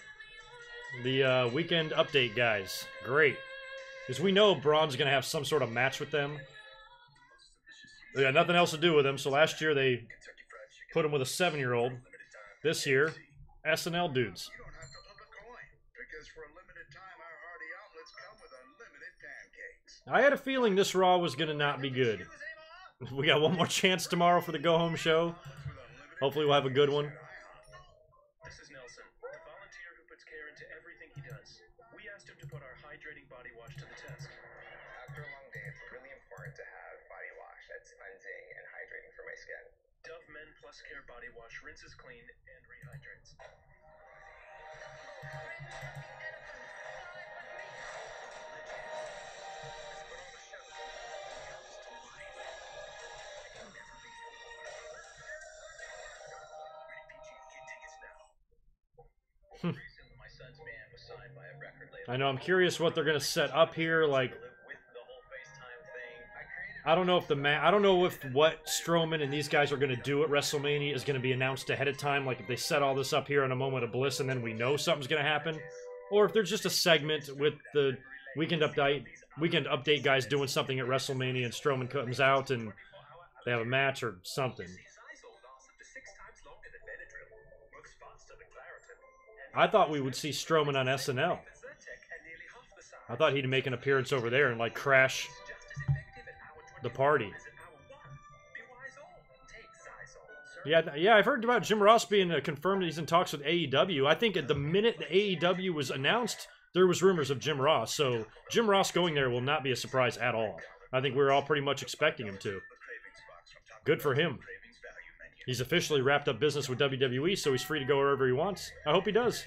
[SPEAKER 1] The Weekend Update guys. Great. Because we know Braun's going to have some sort of match with them. They got nothing else to do with him, so last year they put him with a 7-year-old. This year, SNL dudes.
[SPEAKER 3] You don't have to flip a coin because for a limited time our hearty omelets come with unlimited pancakes.
[SPEAKER 1] I had a feeling this Raw was going to not be good. We got one more chance tomorrow for the go-home show. Hopefully we'll have a good one.
[SPEAKER 6] This is Nelson, the volunteer who puts care into everything he does. We asked him to put our hydrating body wash to the test.
[SPEAKER 7] After a long day, it's really important to have body wash that's cleansing and hydrating for my skin.
[SPEAKER 6] Dove Men Plus Care Body Wash rinses clean and rehydrates. Recently, my son's band was signed by a record label.
[SPEAKER 1] I know, I'm curious what they're going to set up here. Like,
[SPEAKER 6] With the whole FaceTime thing, I created
[SPEAKER 1] I don't know if I don't know if what Strowman and these guys are going to do at WrestleMania is going to be announced ahead of time. Like if they set all this up here in a Moment of Bliss and then we know something's going to happen, or if there's just a segment with the Weekend Update guys doing something at WrestleMania and Strowman comes out and they have a match or something. I thought we would see Strowman on SNL. I thought he'd make an appearance over there and like crash the party. Yeah, I've heard about Jim Ross being confirmed that he's in talks with AEW. I think at the minute the AEW was announced, there was rumors of Jim Ross. So Jim Ross going there will not be a surprise at all. I think we were all pretty much expecting him to. Good for him. He's officially wrapped up business with WWE, so he's free to go wherever he wants. I hope he does.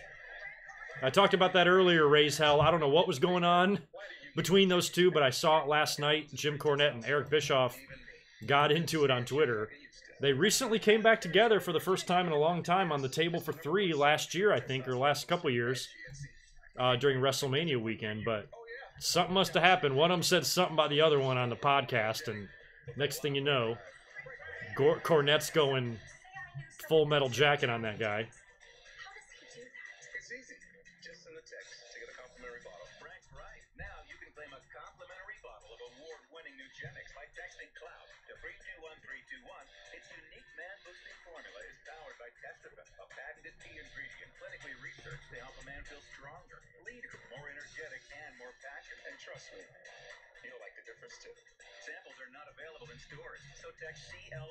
[SPEAKER 1] I talked about that earlier, Raise Hell. I don't know what was going on between those two, but I saw it last night. Jim Cornette and Eric Bischoff got into it on Twitter. They recently came back together for the first time in a long time on the Table for Three last year, I think, or last couple years during WrestleMania weekend, but something must have happened. One of them said something about the other one on the podcast, and next thing you know, Cornette's going Full Metal Jacket on that guy.
[SPEAKER 4] It's easy. Just send the text to get a complimentary bottle. Frank's right. Now you can claim a complimentary bottle of award-winning Nugenics by texting Cloud to 321321. Its unique man-boosting formula is powered by Testofen, a patented tea ingredient clinically researched to help a man feel stronger, leaner, more energetic, and more passionate. And trust me, you'll like the difference too. Samples are not available in stores, so text CLOUT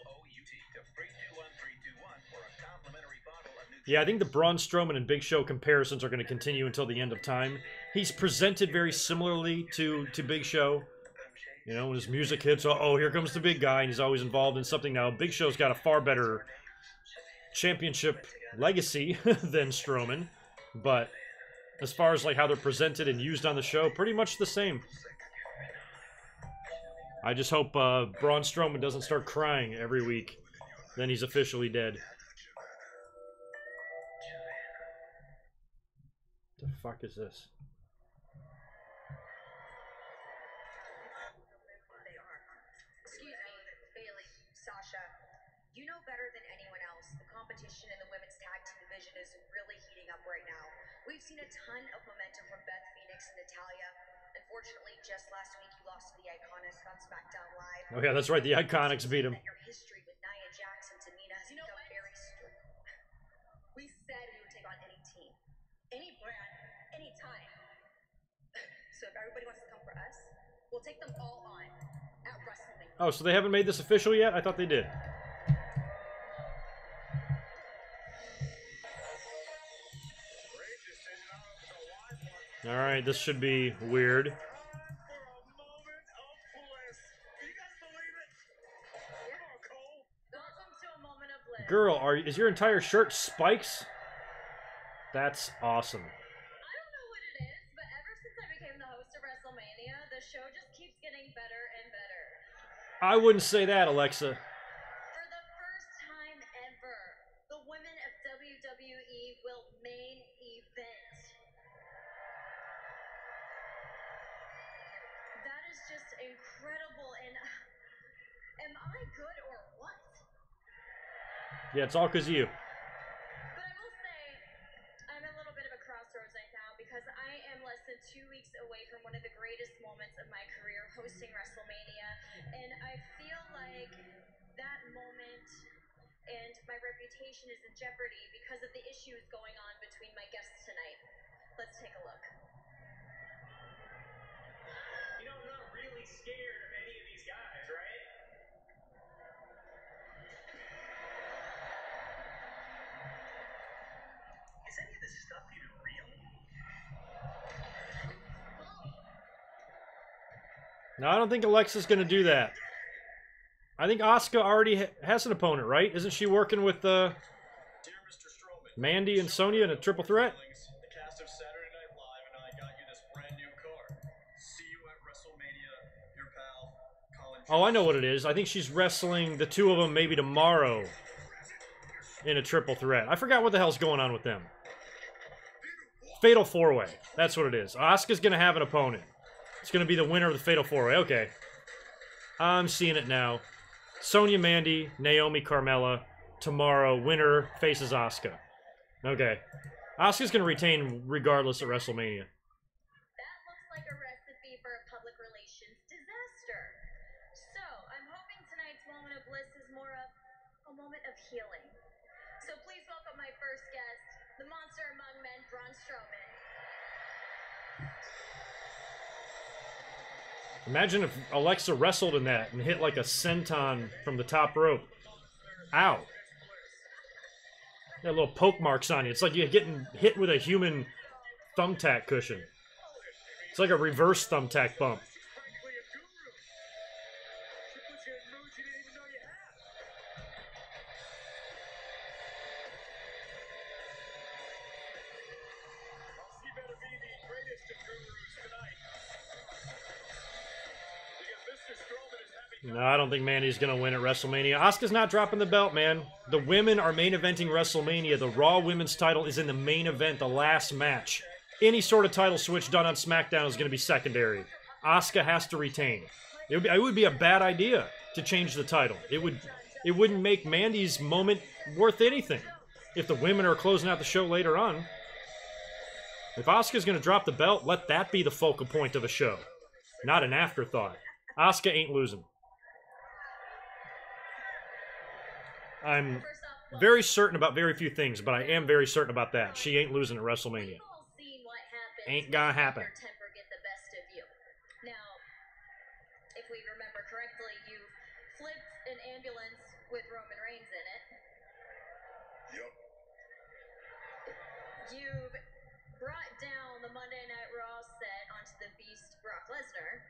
[SPEAKER 4] to 321321 for a complimentary bottle of Nugenics.
[SPEAKER 1] Yeah, I think the Braun Strowman and Big Show comparisons are going to continue until the end of time. He's presented very similarly to Big Show. You know, when his music hits, oh, here comes the big guy, and he's always involved in something now. Big Show's got a far better championship legacy than Strowman, but as far as like how they're presented and used on the show, pretty much the same. I just hope Braun Strowman doesn't start crying every week. Then he's officially dead. The fuck is this?
[SPEAKER 5] Excuse me, Bailey, Sasha. You know better than anyone else, the competition in the women's tag team division is really heating up right now. We've seen a ton of momentum from Beth Phoenix and Natalya. Unfortunately, just last week you lost to the Iconics on SmackDown Live.
[SPEAKER 1] Oh yeah, that's right. The Iconics beat him.
[SPEAKER 5] Your history with Nia Jax and Tamina has become very We said we would take on any team, any brand, any time. So if everybody wants to come for us, we'll take them all on at WrestleMania.
[SPEAKER 1] Oh, so they haven't made this official yet? I thought they did. All right, this should be weird. Girl, is your entire shirt spikes? That's awesome.
[SPEAKER 8] I don't know what it is, but ever since I became the host of WrestleMania, the show just keeps getting better and better.
[SPEAKER 1] I wouldn't say that, Alexa.
[SPEAKER 8] For the first time ever, the women of WWE will main event. That is just incredible, and am I good or what?
[SPEAKER 1] Yeah, it's all because of you.
[SPEAKER 8] But I will say, I'm a little bit of a crossroads right now because I am less than 2 weeks away from one of the greatest moments of my career, hosting WrestleMania, and I feel like that moment and my reputation is in jeopardy because of the issues going on between my guests tonight. Let's take a look.
[SPEAKER 6] You know, I'm not really scared of any of these guys, right?
[SPEAKER 4] Is any of this stuff even real?
[SPEAKER 1] No, I don't think Alexa's going to do that. I think Asuka already has an opponent, right? Isn't she working with
[SPEAKER 3] Dear Mr. Strowman,
[SPEAKER 1] Mandy and Sonya in a triple threat?
[SPEAKER 3] the cast of Saturday Night Live and I got you this brand new car. See you at WrestleMania, your pal, Colin.
[SPEAKER 1] Oh, I know what it is. I think she's wrestling the two of them maybe tomorrow in a triple threat. I forgot what the hell's going on with them. Fatal 4-Way. That's what it is. Asuka's going to have an opponent. It's going to be the winner of the Fatal 4-Way. Okay. I'm seeing it now. Sonya, Mandy, Naomi, Carmella. Tomorrow, winner faces Asuka. Okay. Asuka's going to retain regardless at WrestleMania.
[SPEAKER 8] That looks like a recipe for a public relations disaster. So, I'm hoping tonight's moment of bliss is more of a moment of healing. So please welcome my first guest, the monster among men, Braun Strowman.
[SPEAKER 1] Imagine if Alexa wrestled in that and hit like a senton from the top rope. Ow. Got little poke marks on you. It's like you're getting hit with a human thumbtack cushion. It's like a reverse thumbtack bump. No, I don't think Mandy's going to win at WrestleMania. Asuka's not dropping the belt, man. The women are main eventing WrestleMania. The Raw Women's title is in the main event, the last match. Any sort of title switch done on SmackDown is going to be secondary. Asuka has to retain. It would be a bad idea to change the title. It wouldn't make Mandy's moment worth anything if the women are closing out the show later on. If Asuka's going to drop the belt, let that be the focal point of a show, not an afterthought. Asuka ain't losing. I'm very certain about very few things, but I am very certain about that. She ain't losing at WrestleMania. Ain't gonna happen.
[SPEAKER 8] Temper get the best of you. Now, if we remember correctly, you flipped an ambulance with Roman Reigns in it.
[SPEAKER 3] Yup.
[SPEAKER 8] You've brought down the Monday Night Raw set onto the Beast Brock Lesnar.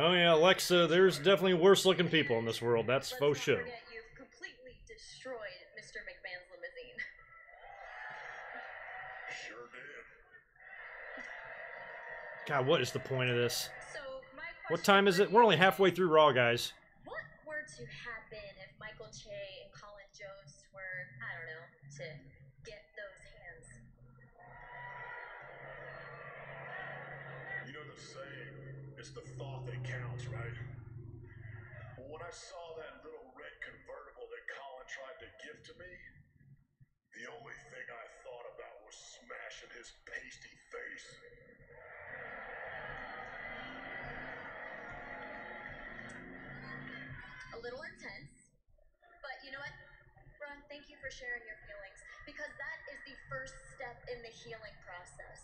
[SPEAKER 1] Oh yeah, Alexa, there's definitely worse looking people in this world. That's
[SPEAKER 8] Let's
[SPEAKER 1] faux
[SPEAKER 8] not
[SPEAKER 1] show.
[SPEAKER 8] forget you've completely destroyed Mr. McMahon's limousine.
[SPEAKER 3] Sure did.
[SPEAKER 1] God, what is the point of this?
[SPEAKER 8] So, my
[SPEAKER 1] What
[SPEAKER 8] question
[SPEAKER 1] time is
[SPEAKER 8] for
[SPEAKER 1] it? We're only
[SPEAKER 8] you
[SPEAKER 1] halfway
[SPEAKER 8] is,
[SPEAKER 1] through Raw, guys.
[SPEAKER 8] what were to happen if Michael Che and Colin Jost were, I don't know, to get those hands?
[SPEAKER 3] You know the saying, it's the thought that counts, right? Well, when I saw that little red convertible that Colin tried to give to me, the only thing I thought about was smashing his pasty face.
[SPEAKER 8] A little intense, but you know what, Ron, thank you for sharing your feelings, because that is the first step in the healing process.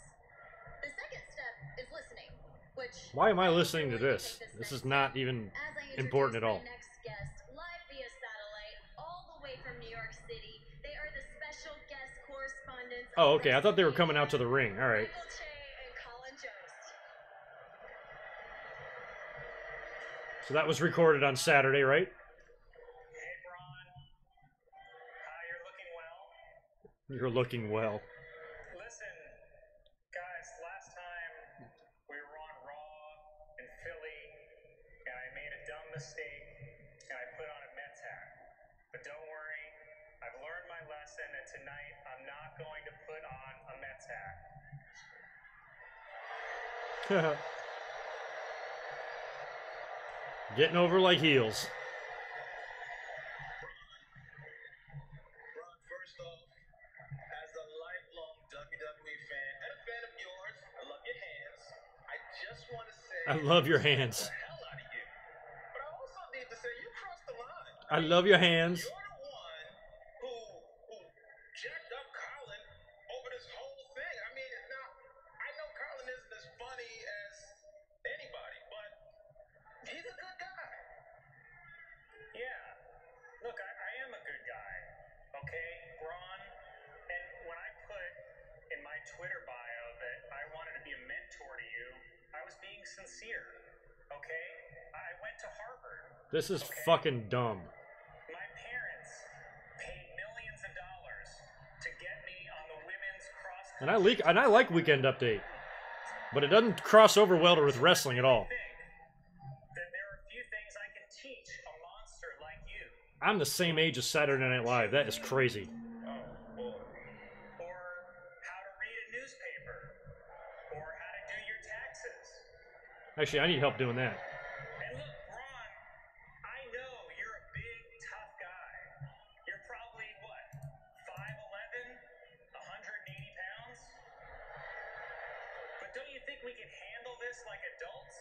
[SPEAKER 8] The second step is listening, which...
[SPEAKER 1] Why am I listening to this? This is not even
[SPEAKER 8] As I
[SPEAKER 1] important at all.
[SPEAKER 8] introduce my next guest, live via satellite, all the way from New York City, they are the special guest correspondents.
[SPEAKER 1] Oh, okay. I thought they were coming out to the ring. All right.
[SPEAKER 8] Michael Che and Colin Jost.
[SPEAKER 1] So that was recorded on Saturday, right?
[SPEAKER 6] Hey, Braun. You're looking well.
[SPEAKER 1] You're looking well.
[SPEAKER 6] Listen, guys, last time we were on Raw in Philly, and I made a dumb mistake, and I put on a Mets hat. But don't worry, I've learned my lesson, and tonight I'm not going to put on a Mets hat.
[SPEAKER 1] Getting over like heels.
[SPEAKER 4] Braun, first off, as a lifelong WWE fan and a fan of yours, I love your hands. I just want to say
[SPEAKER 1] I love your hands.
[SPEAKER 4] the hell out of you. But I also need to say you crossed the line.
[SPEAKER 1] I love your hands.
[SPEAKER 4] You're the one who jacked up Colin over this whole thing. I mean, now I know Colin isn't as funny as anybody, but he's a good guy.
[SPEAKER 6] Yeah. Look, I am a good guy. Okay, Braun? And when I put in my Twitter bio that I wanted to be a mentor to you, I was being sincere. Okay? I went to Harvard.
[SPEAKER 1] This is fucking dumb.
[SPEAKER 6] My parents paid millions of dollars to get me on the women's cross
[SPEAKER 1] And I like Weekend Update, but it doesn't cross over well with wrestling at all.
[SPEAKER 6] that there are few things I can teach a monster like you.
[SPEAKER 1] I'm the same age as Saturday Night Live. That is crazy.
[SPEAKER 6] Or how to read a newspaper. Or how to do your taxes.
[SPEAKER 1] Actually, I need help doing that.
[SPEAKER 6] And look, Braun, I know you're a big, tough guy. You're probably, what, 5'11", 180 pounds? But don't you think we can handle this like adults?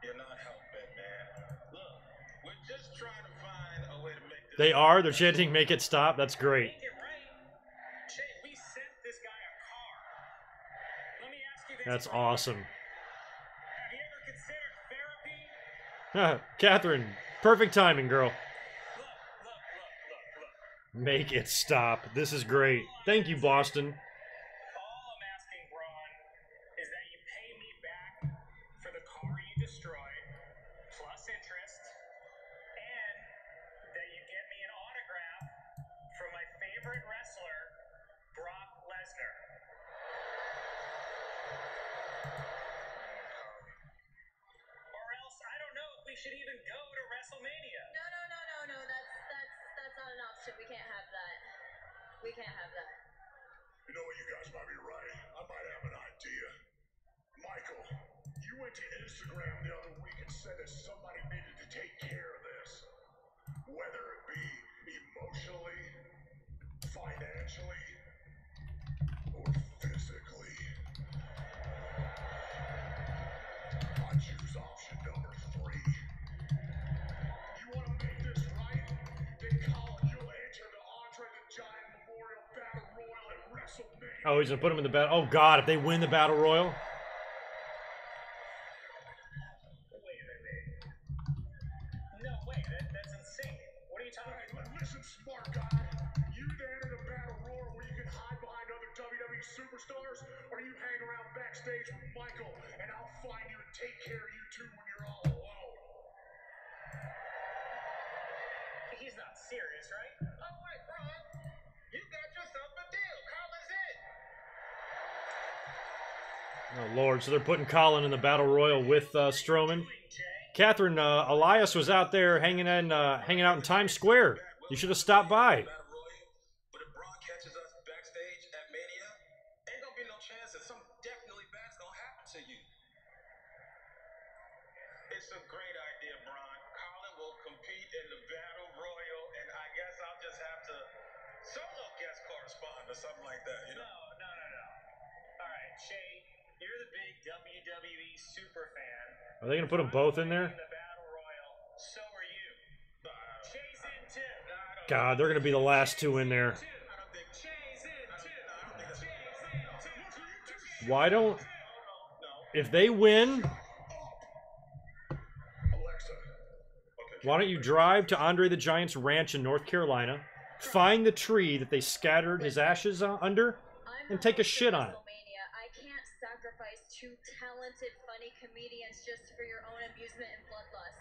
[SPEAKER 4] You're not helping, man. Look, we're just trying to find a way to make this.
[SPEAKER 1] They are. They're chanting "Make it stop." That's great.
[SPEAKER 6] Make it right. Che, we sent this guy a car. Let me ask you this.
[SPEAKER 1] That's
[SPEAKER 6] Braun.
[SPEAKER 1] awesome.
[SPEAKER 6] Have you ever considered therapy?
[SPEAKER 1] Catherine, perfect timing, girl.
[SPEAKER 6] Look.
[SPEAKER 1] Make it stop. This is great. Thank you, Boston.
[SPEAKER 6] All I'm asking, Braun, is that you pay me back for the car you destroyed, plus interest, and that you get me an autograph from my favorite wrestler, Brock Lesnar. Or else, I don't know,
[SPEAKER 8] We can't have that.
[SPEAKER 3] You know what, you guys might be right. I might have an idea. Michael, you went to Instagram the other week and said that somebody needed to take care of this. Whether it be emotionally, financially, or physically. I choose option number 3. You want to make this right? Then Colin, you'll enter the Andre the Giant Memorial Battle Royal at WrestleMania.
[SPEAKER 1] Oh, he's gonna put him in the battle. Oh God, if they win the battle royal.
[SPEAKER 6] Wait a minute. No way, that's insane. What are you talking
[SPEAKER 3] Hey,
[SPEAKER 6] about?
[SPEAKER 3] listen, smart guy. You either enter the battle royal where you can hide behind other WWE superstars, or you hang around backstage with Michael, and I'll find you and take care of you two when you're all alone.
[SPEAKER 6] He's not serious, right?
[SPEAKER 3] Oh, wait, Brian. You got yourself a deal. Colin's in.
[SPEAKER 1] Oh Lord, so they're putting Colin in the battle royal with Strowman. Catherine, Elias was out there hanging out in Times Square. You should have stopped by.
[SPEAKER 4] But if Braun catches us backstage at Mania, ain't gonna be no chance that something definitely bad's gonna happen to you. It's a great idea, Braun. Colin will compete in the Battle Royal, and I guess I'll just have to solo guest correspond or something like that, you know?
[SPEAKER 6] No. All right, Shay, you're the big WWE super fan.
[SPEAKER 1] Are they gonna put them both in there?
[SPEAKER 6] In the Battle Royal, so are you. Shay's in too.
[SPEAKER 1] God, they're gonna be the last 2 in there.
[SPEAKER 6] Shay's in too. Shay's in too.
[SPEAKER 1] Why don't... If they win, why don't you drive to Andre the Giant's ranch in North Carolina, find the tree that they scattered his ashes under, and take a shit on it.
[SPEAKER 8] I can't sacrifice 2 talented, funny comedians just for your own amusement and bloodlust.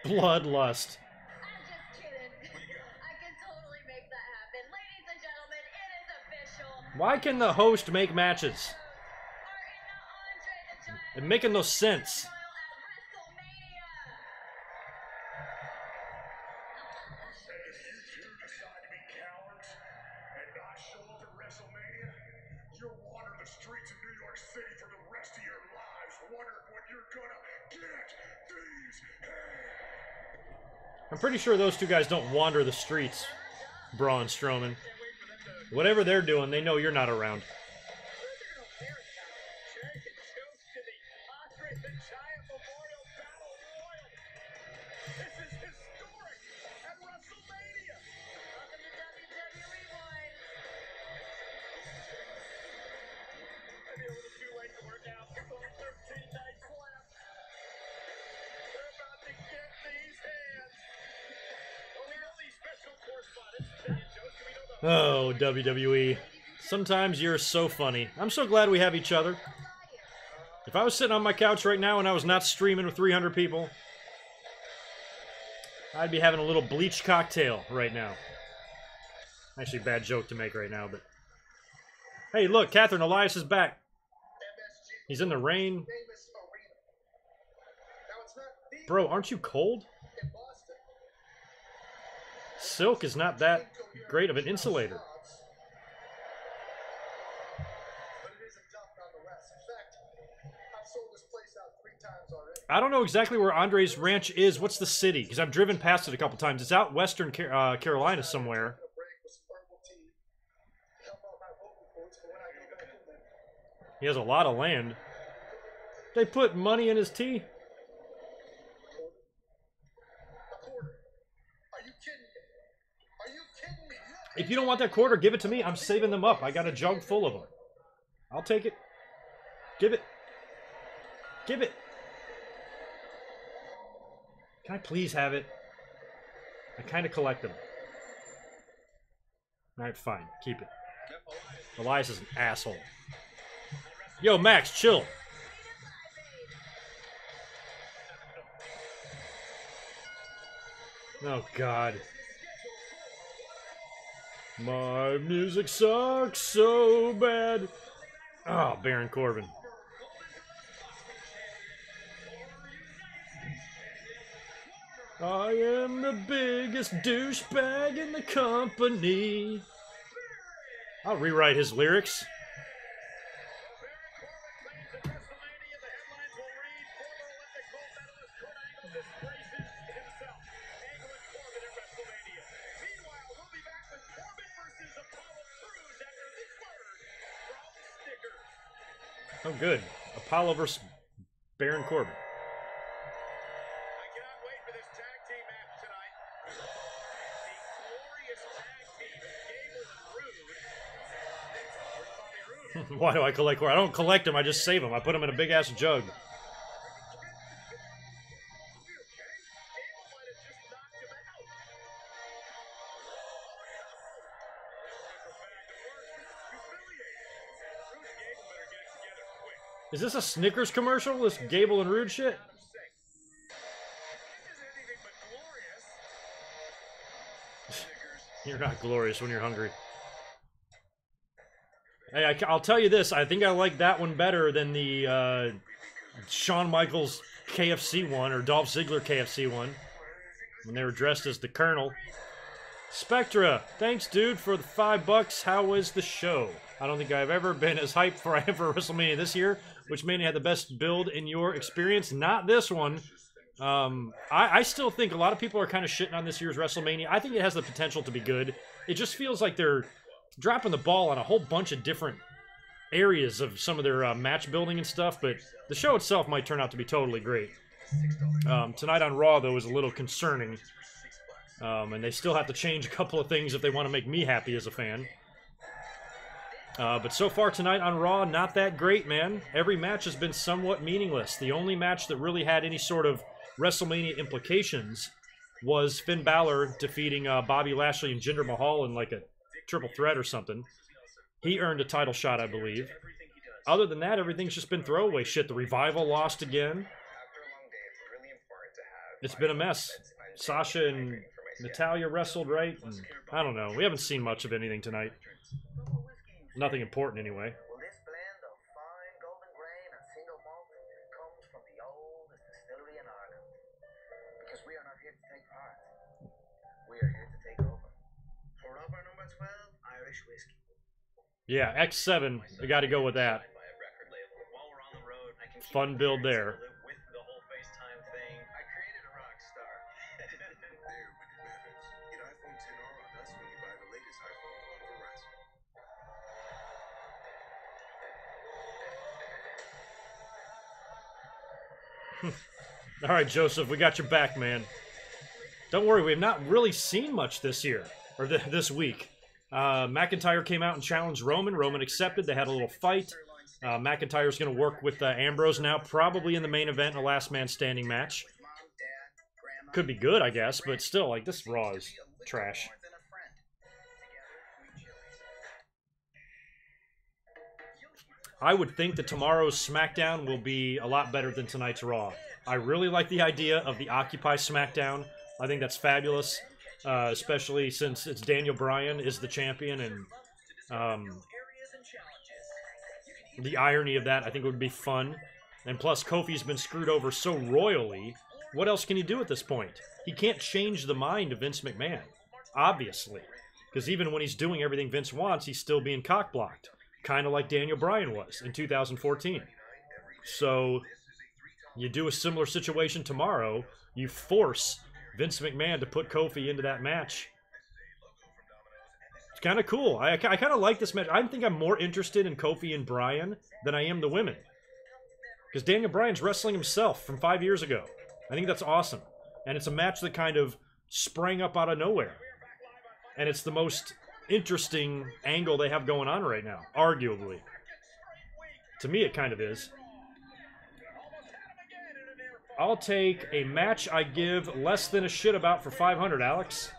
[SPEAKER 1] Bloodlust.
[SPEAKER 8] I'm just kidding. I can totally make that happen. Ladies and gentlemen, it is official.
[SPEAKER 1] Why can the host make matches?
[SPEAKER 8] Are in the Andre the Giant
[SPEAKER 1] It's making no sense.
[SPEAKER 8] Royal at WrestleMania.
[SPEAKER 3] And if you two decide to be cowards and not show up at WrestleMania, you'll wander the streets of New York City for the rest of your lives, wondering when you're gonna get these hands.
[SPEAKER 1] I'm pretty sure those 2 guys don't wander the streets, Braun Strowman. Whatever they're doing, they know you're not around. Oh, WWE. Sometimes you're so funny. I'm so glad we have each other. If I was sitting on my couch right now and I was not streaming with 300 people, I'd be having a little bleach cocktail right now. Actually, bad joke to make right now, but... Hey, look, Catherine, Elias is back. He's in the rain. Bro, aren't you cold? Silk is not that great of an insulator. I don't know exactly where Andre's ranch is. What's the city? Because I've driven past it a couple times. It's out western Carolina somewhere. He has a lot of land. They put money in his tea. If you don't want that quarter, give it to me. I'm saving them up. I got a jug full of them. I'll take it. Give it. Give it. Can I please have it? I kind of collect them. Alright, fine. Keep it. Elias is an asshole. Yo, Max, chill. Oh, God. My music sucks so bad. Oh, Baron Corbin. I am the biggest douchebag in the company. I'll rewrite his lyrics. Oh, good. Apollo versus Baron Corbin.
[SPEAKER 3] I cannot wait for this tag team match tonight. The glorious tag team, Gable and Rude.
[SPEAKER 1] Why do I collect? I don't collect them. I just save them. I put them in a big ass jug. Is this a Snickers commercial? This Gable and Rude shit? You're not glorious when you're hungry. Hey, I'll tell you this. I think I like that one better than the Shawn Michaels KFC one or Dolph Ziggler KFC one when they were dressed as the Colonel. Spectra, thanks, dude, for the $5. How was the show? I don't think I've ever been as hyped for WrestleMania this year. Which Mania had the best build in your experience? Not this one. I still think a lot of people are kind of shitting on this year's WrestleMania. I think it has the potential to be good. It just feels like they're dropping the ball on a whole bunch of different areas of some of their match building and stuff, but the show itself might turn out to be totally great. Tonight on Raw, though, is a little concerning, and they still have to change a couple of things if they want to make me happy as a fan. But so far tonight on Raw, not that great, man. Every match has been somewhat meaningless. The only match that really had any sort of WrestleMania implications was Finn Balor defeating Bobby Lashley and Jinder Mahal in like a triple threat or something. He earned a title shot, I believe. Other than that, everything's just been throwaway shit. The Revival lost again. It's been a mess. Sasha and Natalya wrestled, right? And I don't know. We haven't seen much of anything tonight. Nothing important, anyway.
[SPEAKER 9] Well, this blend of fine golden grain and single malt comes from the oldest distillery in Ireland. Because we are not here to take part. We are here to take over. For our number 12, Irish whiskey.
[SPEAKER 1] Yeah, X7. We got to go with that. Fun build there.
[SPEAKER 4] With the whole FaceTime thing, I created a rock star.
[SPEAKER 3] There with your methods. Get iPhone 10R on us when you buy the latest iPhone on Verizon.
[SPEAKER 1] All right, Joseph, we got your back, man. Don't worry, we have not really seen much this year, or this week. McIntyre came out and challenged Roman. Roman accepted. They had a little fight. McIntyre's going to work with Ambrose now, probably in the main event, a last man standing match. Could be good, I guess, but still, like, this Raw is trash. I would think that tomorrow's SmackDown will be a lot better than tonight's Raw. I really like the idea of the Occupy SmackDown. I think that's fabulous, especially since it's Daniel Bryan is the champion, and the irony of that I think would be fun. And plus, Kofi's been screwed over so royally. What else can he do at this point? He can't change the mind of Vince McMahon, obviously, because even when he's doing everything Vince wants, he's still being cock-blocked. Kind of like Daniel Bryan was in 2014. So, you do a similar situation tomorrow. You force Vince McMahon to put Kofi into that match. It's kind of cool. I kind of like this match. I think I'm more interested in Kofi and Bryan than I am the women. Because Daniel Bryan's wrestling himself from 5 years ago. I think that's awesome. And it's a match that kind of sprang up out of nowhere. And it's the most interesting angle they have going on right now, arguably. To me, it kind of is. I'll take a match I give less than a shit about for 500, Alex.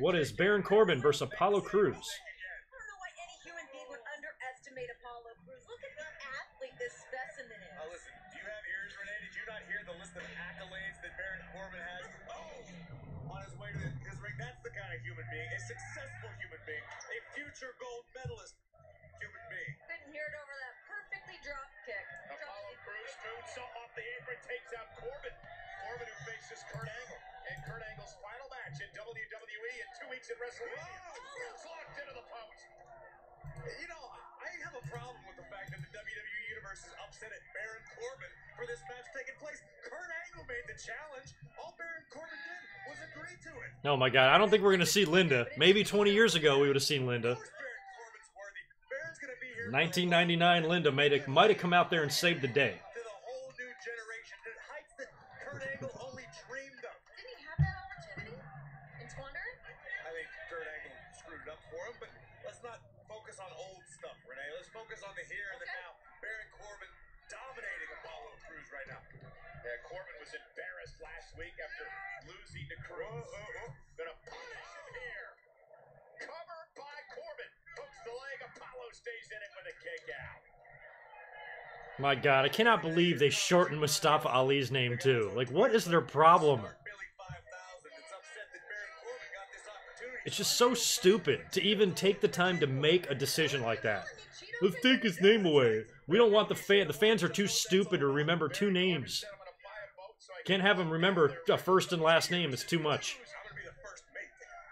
[SPEAKER 1] What is Baron Corbin versus Apollo Crews?
[SPEAKER 2] I don't know why any human being would underestimate Apollo Crews. Look at the athlete this specimen is.
[SPEAKER 3] Listen, do you have ears, Renee? Did you not hear the list of accolades that Baron Corbin has? Oh, on his way to his ring. That's the kind of human being, a successful human being, a future gold medalist human being.
[SPEAKER 2] Couldn't hear it over that perfectly dropped kick.
[SPEAKER 3] Apollo Crews moonsault off the apron, takes out Corbin. Corbin who faces Kurt Angle. And Kurt Angle's final match in WWE in 2 weeks at WrestleMania. Crews locked into the post. You know, I have a problem with the fact that the WWE Universe is upset at Baron Corbin for this match taking place. Kurt Angle made the challenge. All Baron Corbin did was agree to it.
[SPEAKER 1] Oh my god, I don't think we're gonna see Linda. Maybe 20 years ago we would have seen Linda.
[SPEAKER 3] Of course Baron Corbin's worthy. Baron's gonna be here
[SPEAKER 1] 1999 Linda might have come out there and saved the day.
[SPEAKER 3] to the whole new generation at heights that Kurt Angle only dreamed of.
[SPEAKER 8] Didn't he have that opportunity and squander it?
[SPEAKER 3] I think Kurt Angle screwed it up for him, but let's not focus on old stuff, Renee. Let's focus on the here and the now. Baron Corbin dominating Apollo Crews right now.
[SPEAKER 4] Yeah, Corbin was embarrassed last week after losing to Crews. Gonna punish him here. Covered by Corbin. Hooks the leg. Apollo stays in it with a kick out.
[SPEAKER 1] My god, I cannot believe they shortened Mustafa Ali's name too. Like, what is their problem?
[SPEAKER 3] Billy 5000 is upset that Baron Corbin got this opportunity.
[SPEAKER 1] It's just so stupid to even take the time to make a decision like that. Let's take his name away. We don't want the fans are too stupid to remember two names. Can't have them remember a first and last name. It's too much.
[SPEAKER 3] I'm gonna be the first mate.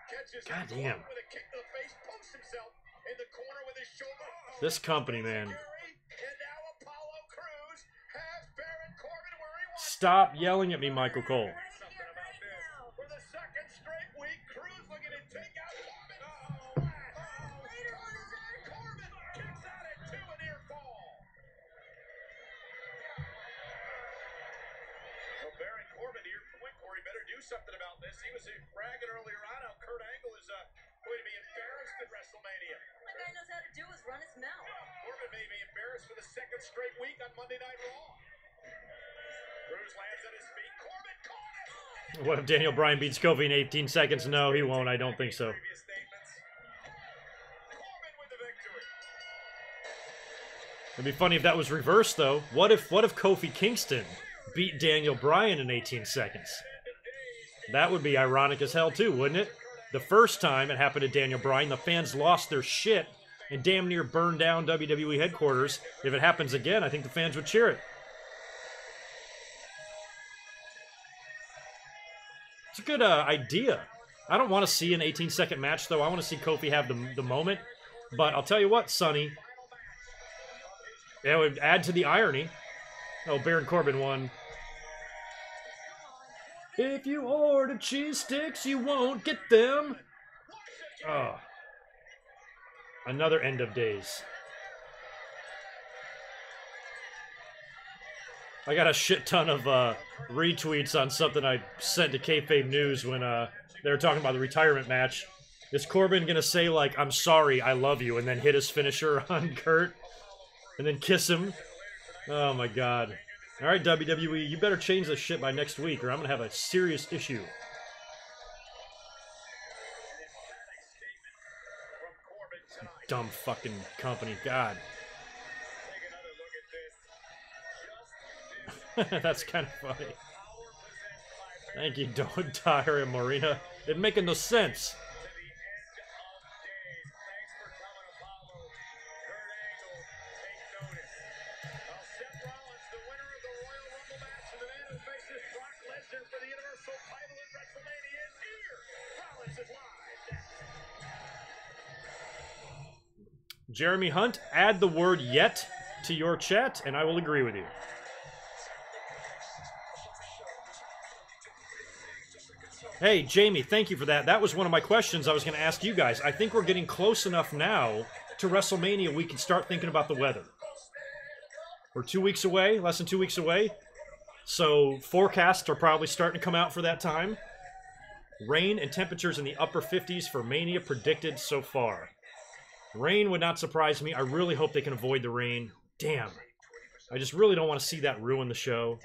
[SPEAKER 3] Catches
[SPEAKER 1] God
[SPEAKER 3] Corbin
[SPEAKER 1] damn.
[SPEAKER 3] with a kick to the face, posts himself in the corner with his shoulder.
[SPEAKER 1] This company, man.
[SPEAKER 3] And now Apollo Crews has Baron Corbin where he wants.
[SPEAKER 1] Stop yelling at me, Michael Cole.
[SPEAKER 3] Something about this. For the second straight week, Crews looking to take out Corbin. Later on his own, Corbin kicks out at 2 a near fall.
[SPEAKER 4] Well, Baron Corbin, to your point, Corey, better do something about this. He was bragging earlier on how Kurt Angle is going to be embarrassed at WrestleMania.
[SPEAKER 8] That guy knows how to do is run his mouth.
[SPEAKER 4] Corbin may be embarrassed for the second straight week on Monday Night Raw. Crews lands on his feet. Corbin caught it.
[SPEAKER 1] What if Daniel Bryan beats Kofi in 18 seconds? No, he won't. I don't think so.
[SPEAKER 3] Previous statements. Corbin with the victory.
[SPEAKER 1] It'd be funny if that was reversed, though. What if Kofi Kingston beat Daniel Bryan in 18 seconds? That would be ironic as hell, too, wouldn't it? The first time it happened to Daniel Bryan, the fans lost their shit and damn near burned down WWE headquarters. If it happens again, I think the fans would cheer it. It's a good idea. I don't want to see an 18-second match, though. I want to see Kofi have the moment. But I'll tell you what, Sonny. It would add to the irony. Oh, Baron Corbin won. If you order cheese sticks, you won't get them. Oh. Another end of days. I got a shit ton of retweets on something I sent to Kayfabe News when they were talking about the retirement match. Is Corbin gonna say, like, I'm sorry, I love you, and then hit his finisher on Kurt? And then kiss him? Oh my god. Alright, WWE, you better change this shit by next week, or I'm gonna have a serious issue. Dumb fucking company, god. That's kind of funny. Thank you, Don't Tire and Marina. It's making no sense. Jeremy Hunt, add the word yet to your chat, and I will agree with you. Hey, Jamie, thank you for that. That was one of my questions I was going to ask you guys. I think we're getting close enough now to WrestleMania we can start thinking about the weather. We're 2 weeks away, less than 2 weeks away. So forecasts are probably starting to come out for that time. Rain and temperatures in the upper 50s for Mania predicted so far. Rain would not surprise me. I really hope they can avoid the rain. Damn. I just really don't want to see that ruin the show.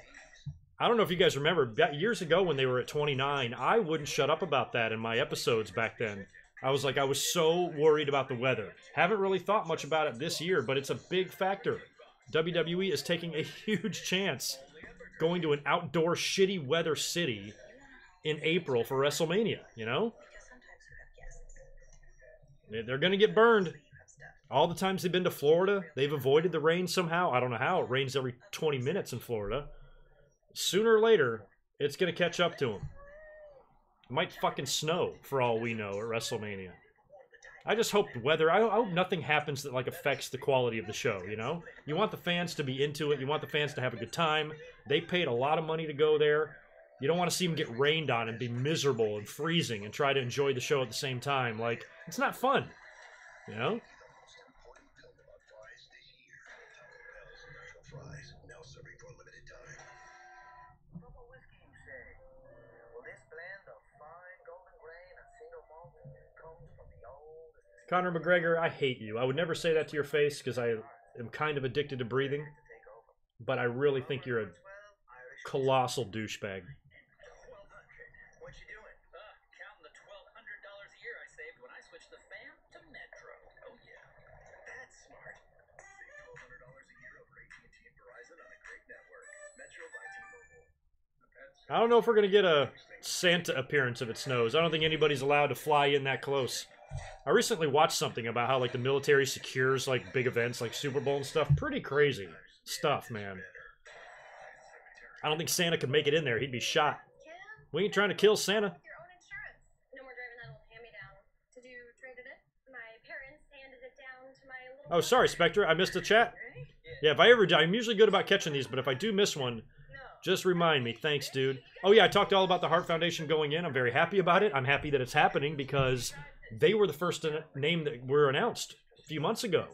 [SPEAKER 1] I don't know if you guys remember, years ago when they were at 29, I wouldn't shut up about that in my episodes back then. I was so worried about the weather. Haven't really thought much about it this year, but it's a big factor. WWE is taking a huge chance going to an outdoor shitty weather city in April for WrestleMania, you know? They're going to get burned. All the times they've been to Florida, they've avoided the rain somehow. I don't know how. It rains every 20 minutes in Florida. Sooner or later, it's going to catch up to them. It might fucking snow, for all we know, at WrestleMania. I just hope weather. I hope nothing happens that like affects the quality of the show. You know, you want the fans to be into it. You want the fans to have a good time. They paid a lot of money to go there. You don't want to see them get rained on and be miserable and freezing and try to enjoy the show at the same time. Like, it's not fun. You know. Conor McGregor, I hate you. I would never say that to your face because I am kind of addicted to breathing. But I really think you're a colossal douchebag.
[SPEAKER 4] What you doing? Counting the $1,200 a year I saved when I switched the fam to Metro. Oh yeah, that's smart. Save $1,200 a year over AT&T and Verizon on a great network. Metro by T-Mobile.
[SPEAKER 1] I don't know if we're gonna get a Santa appearance if it snows. I don't think anybody's allowed to fly in that close. I recently watched something about how like the military secures like big events like Super Bowl and stuff. Pretty crazy stuff, man. I don't think Santa could make it in there. He'd be shot. We ain't trying to kill Santa.
[SPEAKER 8] Your own insurance. No more driving that old hand-me-down. Did you trade it in? My parents handed it down to my little...
[SPEAKER 1] Oh, sorry, Spectre. I missed a chat. Yeah, if I ever... I'm usually good about catching these, but if I do miss one, just remind me. Thanks, dude. Oh, yeah, I talked all about the Hart Foundation going in. I'm very happy about it. I'm happy that it's happening because they were the first name that were announced a few months ago.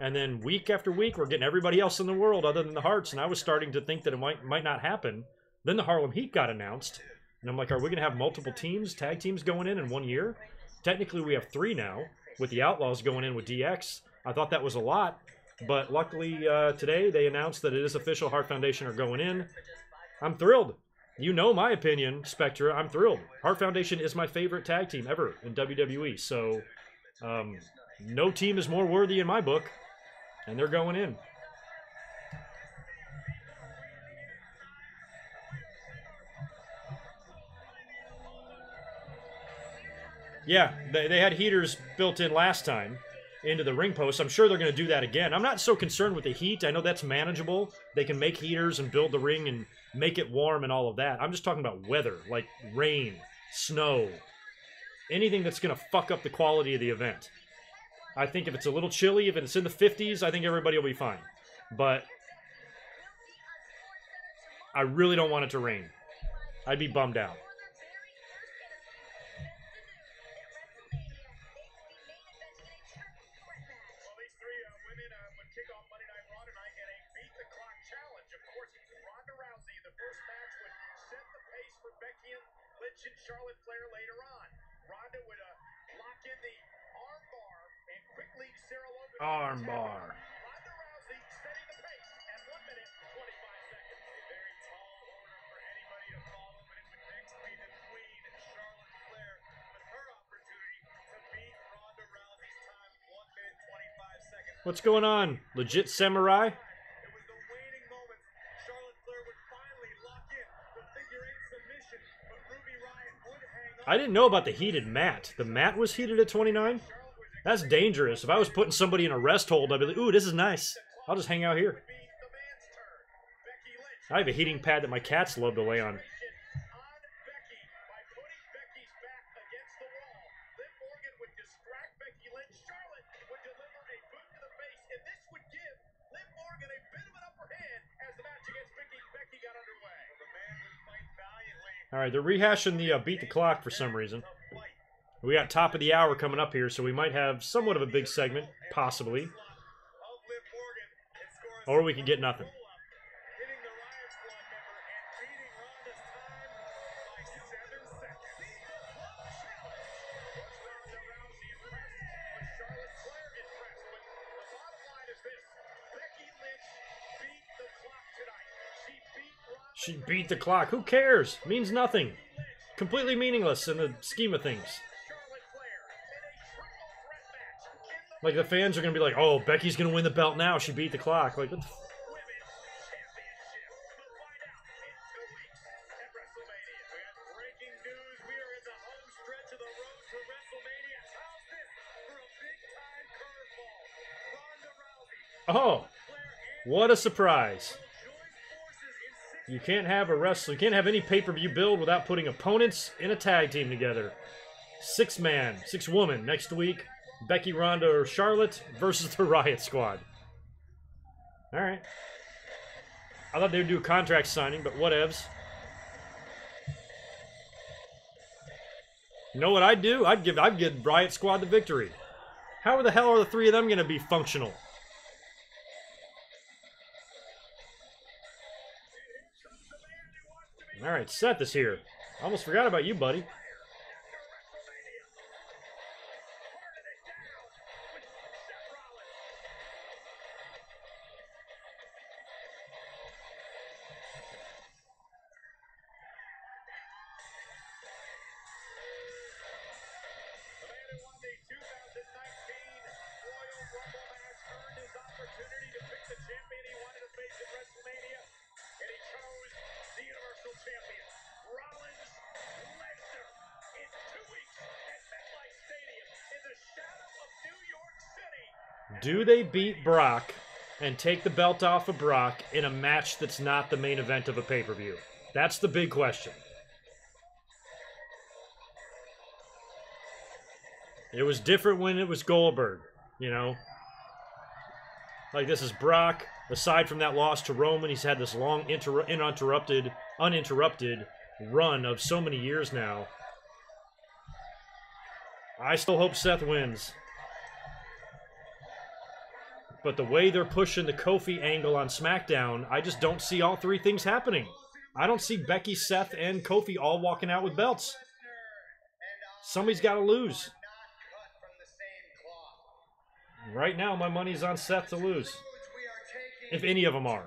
[SPEAKER 1] And then week after week, we're getting everybody else in the world other than the Hearts. And I was starting to think that it might not happen. Then the Harlem Heat got announced. And I'm like, are we going to have multiple teams, tag teams going in 1 year? Technically, we have 3 now, with the Outlaws going in with DX. I thought that was a lot. But luckily, today, they announced that it is official. Hart Foundation are going in. I'm thrilled. You know my opinion, Spectre. I'm thrilled. Hart Foundation is my favorite tag team ever in WWE. So, no team is more worthy in my book. And they're going in. Yeah, they had heaters built in last time into the ring post. I'm sure they're going to do that again. I'm not so concerned with the heat. I know that's manageable. They can make heaters and build the ring and make it warm and all of that. I'm just talking about weather, like rain, snow, anything that's going to fuck up the quality of the event. I think if it's a little chilly, if it's in the 50s, I think everybody will be fine. But I really don't want it to rain. I'd be bummed out.
[SPEAKER 3] Well, these 3 women would kick off Monday Night Raw tonight in a beat-the-clock challenge. Of course, Ronda Rousey, the first match, would set the pace for Becky Lynch and Charlotte Flair later on. Ronda would lock in the armbar and quickly Sarah Logan.
[SPEAKER 1] Armbar.
[SPEAKER 3] Ronda Rousey setting the pace at 1 minute 25 seconds. A very tall order for anybody to follow, but it would next be the Queen, Charlotte Flair, with her opportunity to beat Ronda Rousey's time 1 minute 25 seconds.
[SPEAKER 1] What's going on? Legit Samurai?
[SPEAKER 3] It was the waning moments. Charlotte Flair would finally lock in the figure 8 submission, but Ruby Riott would hang on.
[SPEAKER 1] I didn't know about the heated mat. The mat was heated at 29? That's dangerous. If I was putting somebody in a rest hold, I'd be like, ooh, this is nice. I'll just hang out here. I have a heating pad that my cats love to lay on. All right, they're rehashing the beat the clock for some reason. We got top of the hour coming up here, so we might have somewhat of a big segment, possibly. Or we could get nothing. She beat the clock. Who cares? Means nothing. Completely meaningless in the scheme of things. Like, the fans are going to be like, oh, Becky's going to win the belt now. She beat the clock. Like, what the Oh, what a surprise. You can't have a wrestler, you can't have any pay-per-view build without putting opponents in a tag team together. 6-man, 6-woman next week. Becky, Ronda, or Charlotte versus the Riot Squad. All right. I thought they would do a contract signing, but whatevs. You know what I'd do? I'd give Riot Squad the victory. How the hell are the three of them going to be functional? All right, Seth is here. I almost forgot about you, buddy. Do they beat Brock and take the belt off of Brock in a match that's not the main event of a pay-per-view? That's the big question. It was different when it was Goldberg, you know? Like, this is Brock. Aside from that loss to Roman, he's had this long, uninterrupted run of so many years now. I still hope Seth wins. But the way they're pushing the Kofi angle on SmackDown, I just don't see all three things happening. I don't see Becky, Seth, and Kofi all walking out with belts. Somebody's got to lose. Right now, my money's on Seth to lose. If any of them are.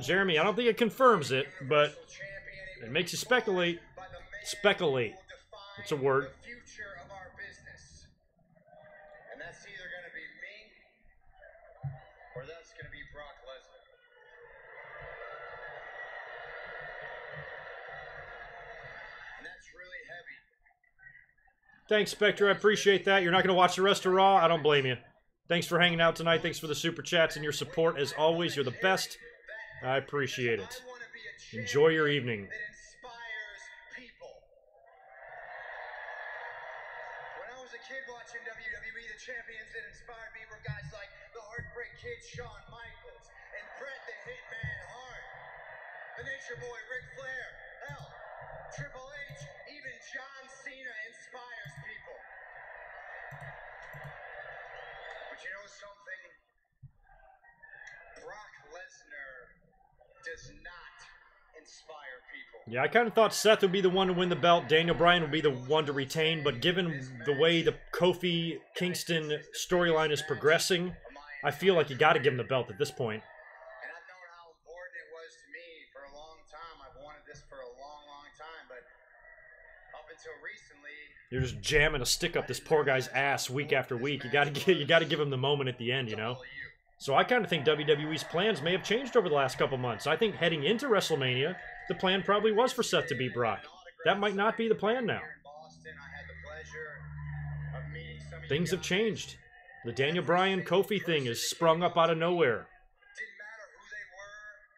[SPEAKER 1] Jeremy, I don't think it confirms it, but it makes you speculate. Speculate. It's a word.
[SPEAKER 3] And that's either going to be me or that's going to be Brock Lesnar. And that's really heavy.
[SPEAKER 1] Thanks, Spectre. I appreciate that. You're not going to watch the rest of Raw? I don't blame you. Thanks for hanging out tonight. Thanks for the super chats and your support. As always, you're the best. I appreciate it. Enjoy your evening.
[SPEAKER 3] When I was a kid watching WWE, the champions that inspired me were guys like the Heartbreak Kid Shawn Michaels and Bret the Hitman Hart, the Nature Boy Ric Flair, hell, Triple H, even John Cena inspires people. But you know something? Brock Lesnar does not inspire people.
[SPEAKER 1] Yeah, I kind of thought Seth would be the one to win the belt. Daniel Bryan would be the one to retain. But given the way the Kofi Kingston storyline is progressing, I feel like you got to give him the belt at this point.
[SPEAKER 3] And I've known how important it was to me for a long time. I've wanted this for a long, long time. But up until recently,
[SPEAKER 1] you're just jamming a stick up this poor guy's ass week after week. You got to give him the moment at the end, you know. So I kind of think WWE's plans may have changed over the last couple months. I think heading into WrestleMania, the plan probably was for Seth to beat Brock. That might not be the plan now. Things have changed. The Daniel Bryan Kofi thing has sprung up out of nowhere.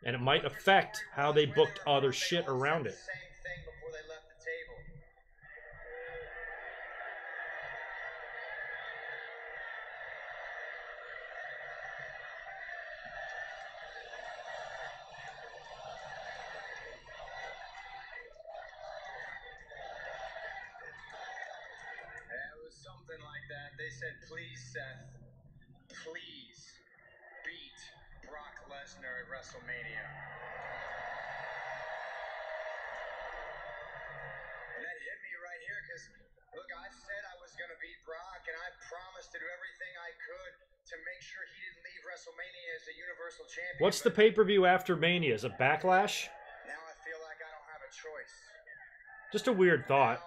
[SPEAKER 1] And it might affect how they booked other shit around it.
[SPEAKER 3] Something like that. They said, please, Seth, please beat Brock Lesnar at WrestleMania. And that hit me right here because, look, I said I was going to beat Brock, and I promised to do everything I could to make sure he didn't leave WrestleMania as a Universal Champion.
[SPEAKER 1] What's the pay-per-view after Mania? Is it Backlash?
[SPEAKER 3] Now I feel like I don't have a choice.
[SPEAKER 1] Just a weird thought.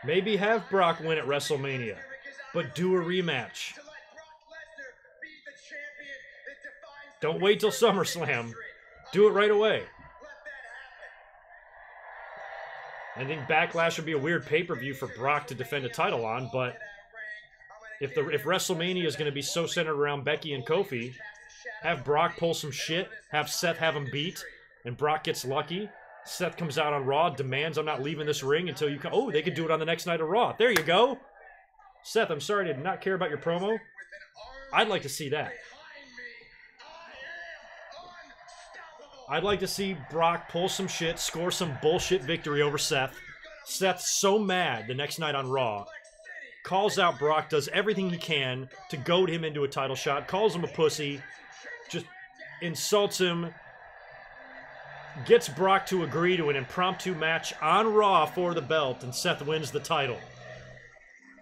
[SPEAKER 1] Maybe have Brock win at WrestleMania, but do a rematch. Don't wait till SummerSlam. Do it right away. I think Backlash would be a weird pay-per-view for Brock to defend a title on, but if WrestleMania is going to be so centered around Becky and Kofi, have Brock pull some shit, have Seth have him beat, and Brock gets lucky. Seth comes out on Raw, demands I'm not leaving this ring until you come. Oh, they could do it on the next night of Raw. There you go. Seth, I'm sorry to not care about your promo. I'd like to see that. I'd like to see Brock pull some shit, score some bullshit victory over Seth. Seth's so mad the next night on Raw. Calls out Brock, does everything he can to goad him into a title shot, calls him a pussy, just insults him, gets Brock to agree to an impromptu match on Raw for the belt, and Seth wins the title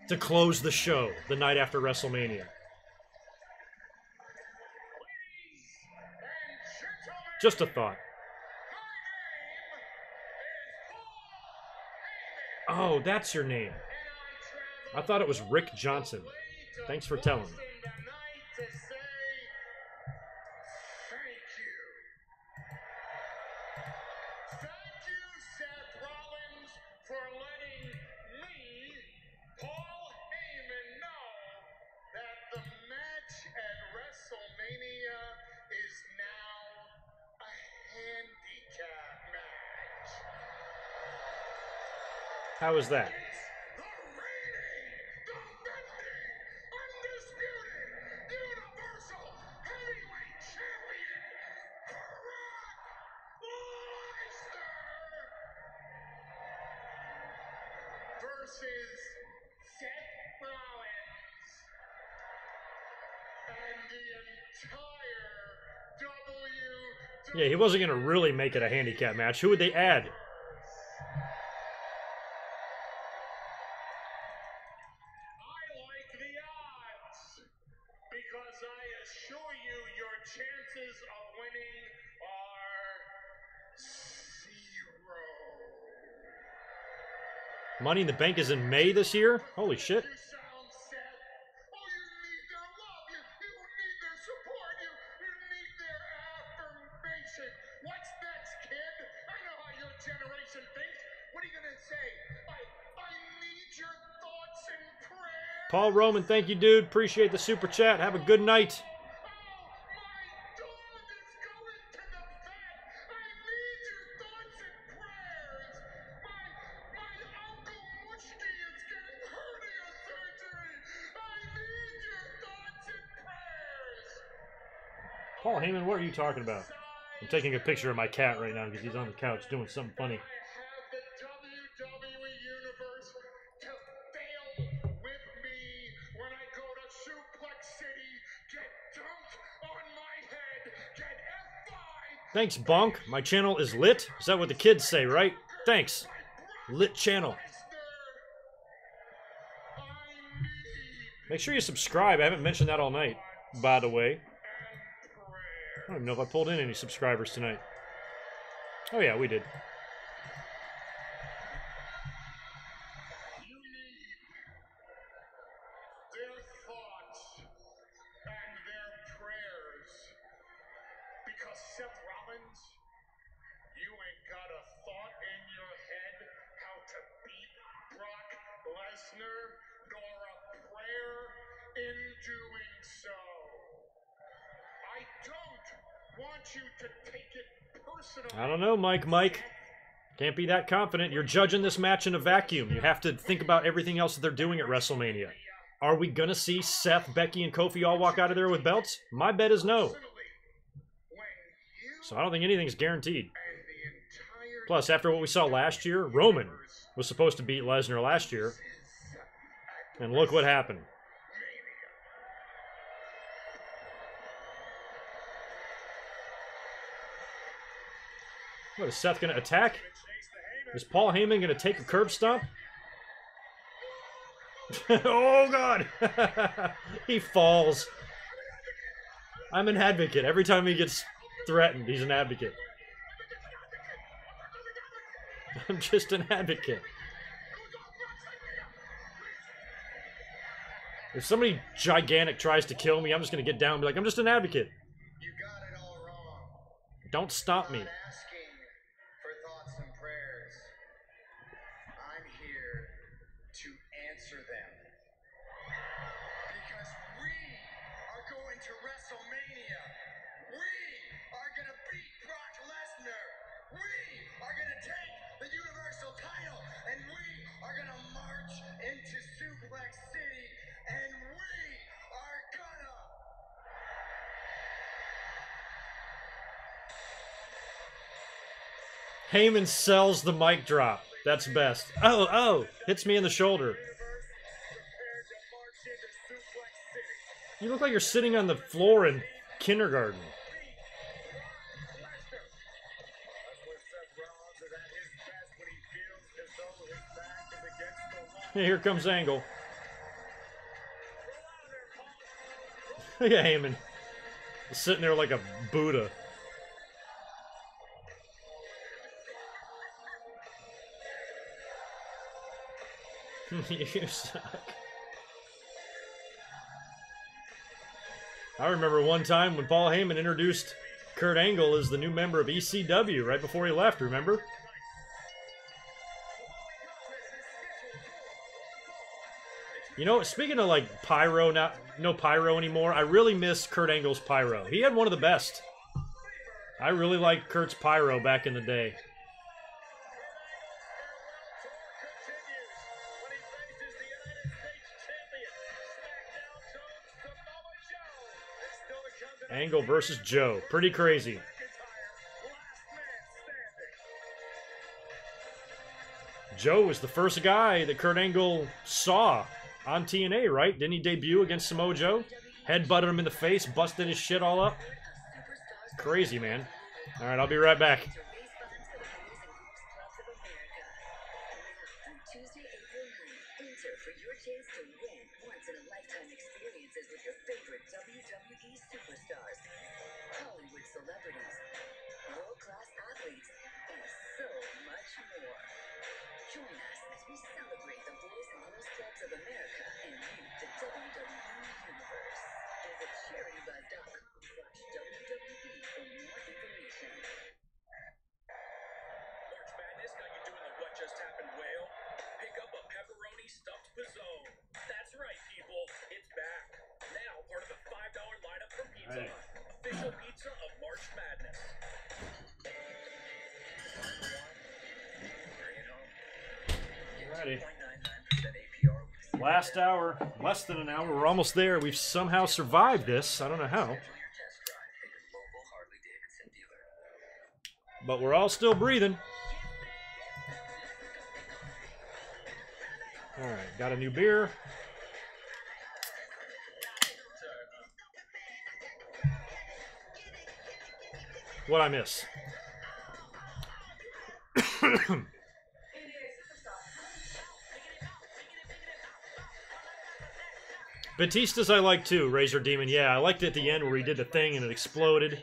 [SPEAKER 1] to close the show the night after WrestleMania. Just a thought. Oh, that's your name. I thought it was Rick Johnson. Thanks for telling me. How is that?
[SPEAKER 3] Versus Seth Rollins and the entire WWE.
[SPEAKER 1] Yeah, he wasn't going to really make it a handicap match. Who would they add?
[SPEAKER 3] Chances of winning are 0.
[SPEAKER 1] Money in the Bank is in May this year? Holy shit.
[SPEAKER 3] You sound sad. Oh, you need their love. You need their support. You need their affirmation. What's next, kid? I know how your generation thinks. What are you going to say? I need your thoughts and prayers.
[SPEAKER 1] Paul Roman, thank you, dude. Appreciate the super chat. Have a good night. Paul Heyman, what are you talking about? I'm taking a picture of my cat right now because he's on the couch doing something funny. Thanks, Bonk. My channel is lit. Is that what the kids say, right? Thanks. Lit channel. Make sure you subscribe. I haven't mentioned that all night, by the way. I don't even know if I pulled in any subscribers tonight. Oh yeah, we did.
[SPEAKER 3] You need their thoughts and their prayers. Because Seth Rollins, you ain't got a thought in your head how to beat Brock Lesnar, nor a prayer in doing so. I don't want you to take it personally.
[SPEAKER 1] I don't know, Mike. Can't be that confident. You're judging this match in a vacuum. You have to think about everything else that they're doing at WrestleMania. Are we going to see Seth, Becky, and Kofi all walk out of there with belts? My bet is no. So I don't think anything's guaranteed. Plus, after what we saw last year, Roman was supposed to beat Lesnar last year. And look what happened. What, is Seth going to attack? Is Paul Heyman going to take a curb stomp? Oh, God! He falls. I'm an advocate. Every time he gets threatened, he's an advocate. I'm just an advocate. If somebody gigantic tries to kill me, I'm just going to get down and be like, I'm just an advocate.
[SPEAKER 3] You got it all wrong.
[SPEAKER 1] Don't stop me.
[SPEAKER 3] I'm asking for thoughts and prayers. I'm here to answer them.
[SPEAKER 1] Heyman sells the mic drop. That's best. Oh, oh, hits me in the shoulder. You look like you're sitting on the floor in kindergarten. Here comes Angle. Look at Heyman. Sitting there like a Buddha. You suck. I remember one time when Paul Heyman introduced Kurt Angle as the new member of ECW right before he left, remember? You know, speaking of like pyro, no pyro anymore, I really miss Kurt Angle's pyro. He had one of the best. I really liked Kurt's pyro back in the day. Angle versus Joe. Pretty crazy. Joe was the first guy that Kurt Angle saw on TNA, right? Didn't he debut against Samoa Joe? Headbutted him in the face, busted his shit all up. Crazy, man. All right, I'll be right back.
[SPEAKER 10] Tuesday, April 9th, enter for your chance to win once-in-a-lifetime experiences with your favorite WWE superstars, Hollywood celebrities, world-class athletes, and so much more. Join us as we celebrate the Boys and Girls Clubs of America and meet the WWE Universe. Visit CharityBuzz.com/WWE for more information.
[SPEAKER 3] March Madness got you doing the what just happened whale? Pick up a pepperoni stuffed pizzone. That's right, people. It's back. Now part of the $5 lineup for Pizza Hut. Official pizza of March Madness.
[SPEAKER 1] Alrighty. Last hour, less than an hour. We're almost there. We've somehow survived this. I don't know how. But we're all still breathing. Alright, got a new beer. What'd I miss? Batista's I like too, Razor Demon. Yeah, I liked it at the end where he did the thing and it exploded.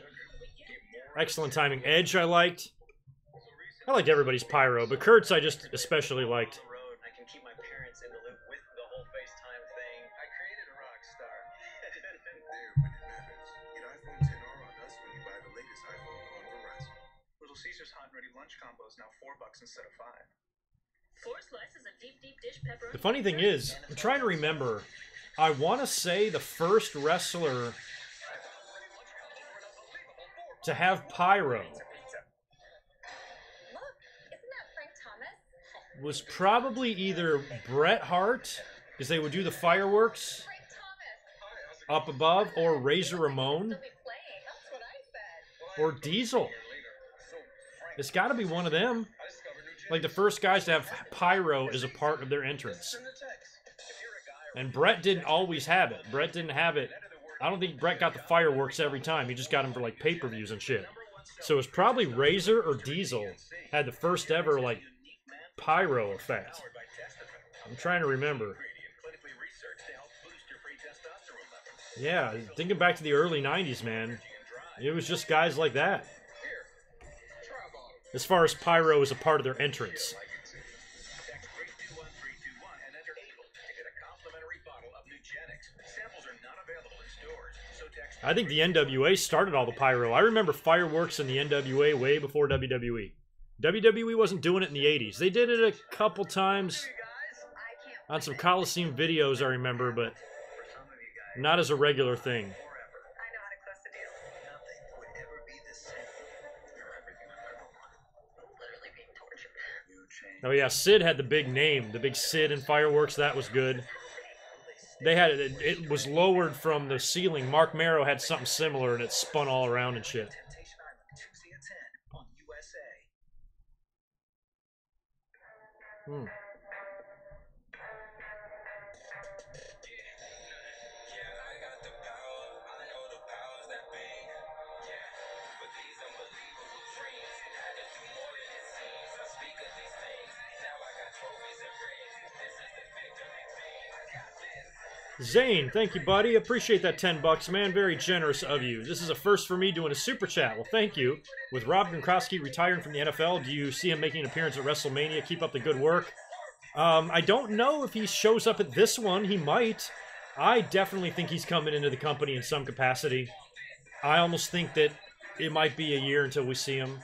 [SPEAKER 1] Excellent timing. Edge I liked. I liked everybody's pyro, but Kurt's I just especially liked.
[SPEAKER 4] I can keep my parents in the loop with the whole FaceTime thing. I created a rock star.
[SPEAKER 11] There when it matters. Get iPhone 10R on us when you buy the latest iPhone on Verizon.
[SPEAKER 6] Little Caesar's hot and ready lunch combo is now $4 instead of $5.
[SPEAKER 8] 4 slices of deep dish pepperoni.
[SPEAKER 1] The funny thing is, I'm trying to remember. I want to say the first wrestler to have pyro
[SPEAKER 8] Look, isn't that Frank Thomas?
[SPEAKER 1] was probably either Bret Hart, because they would do the fireworks
[SPEAKER 8] Frank Thomas.
[SPEAKER 1] up above, or Razor Ramon,
[SPEAKER 8] They'll be playing. That's what I said.
[SPEAKER 1] or Diesel. It's got to be one of them. Like the first guys to have pyro as a part of their entrance. And Bret didn't always have it. Bret didn't have it. I don't think Bret got the fireworks every time. He just got them for like pay-per-views and shit. So it was probably Razor or Diesel had the first ever like pyro effect. I'm trying to remember. Yeah, thinking back to the early 90s, man. It was just guys like that. As far as pyro is a part of their entrance. I think the NWA started all the pyro. I remember fireworks in the NWA way before WWE. WWE wasn't doing it in the 80s. They did it a couple times on some Coliseum videos, I remember, but not as a regular thing.
[SPEAKER 2] I know how to close the deal.
[SPEAKER 4] Nothing would ever be the same. You're everything I've ever wanted.
[SPEAKER 10] Literally being tortured.
[SPEAKER 1] Oh yeah, Sid had the big name, the big Sid in fireworks. That was good. They had it was lowered from the ceiling. Mark Marrow had something similar, and it spun all around and shit.
[SPEAKER 4] Temptation Island, Tuesday at 10 on USA.
[SPEAKER 1] Hmm. Zane, thank you, buddy. Appreciate that 10 bucks, man. Very generous of you. This is a first for me doing a super chat. Well, thank you. With Rob Gronkowski retiring from the NFL, do you see him making an appearance at WrestleMania? Keep up the good work. I don't know if he shows up at this one. He might. I definitely think he's coming into the company in some capacity. I almost think that it might be a year until we see him.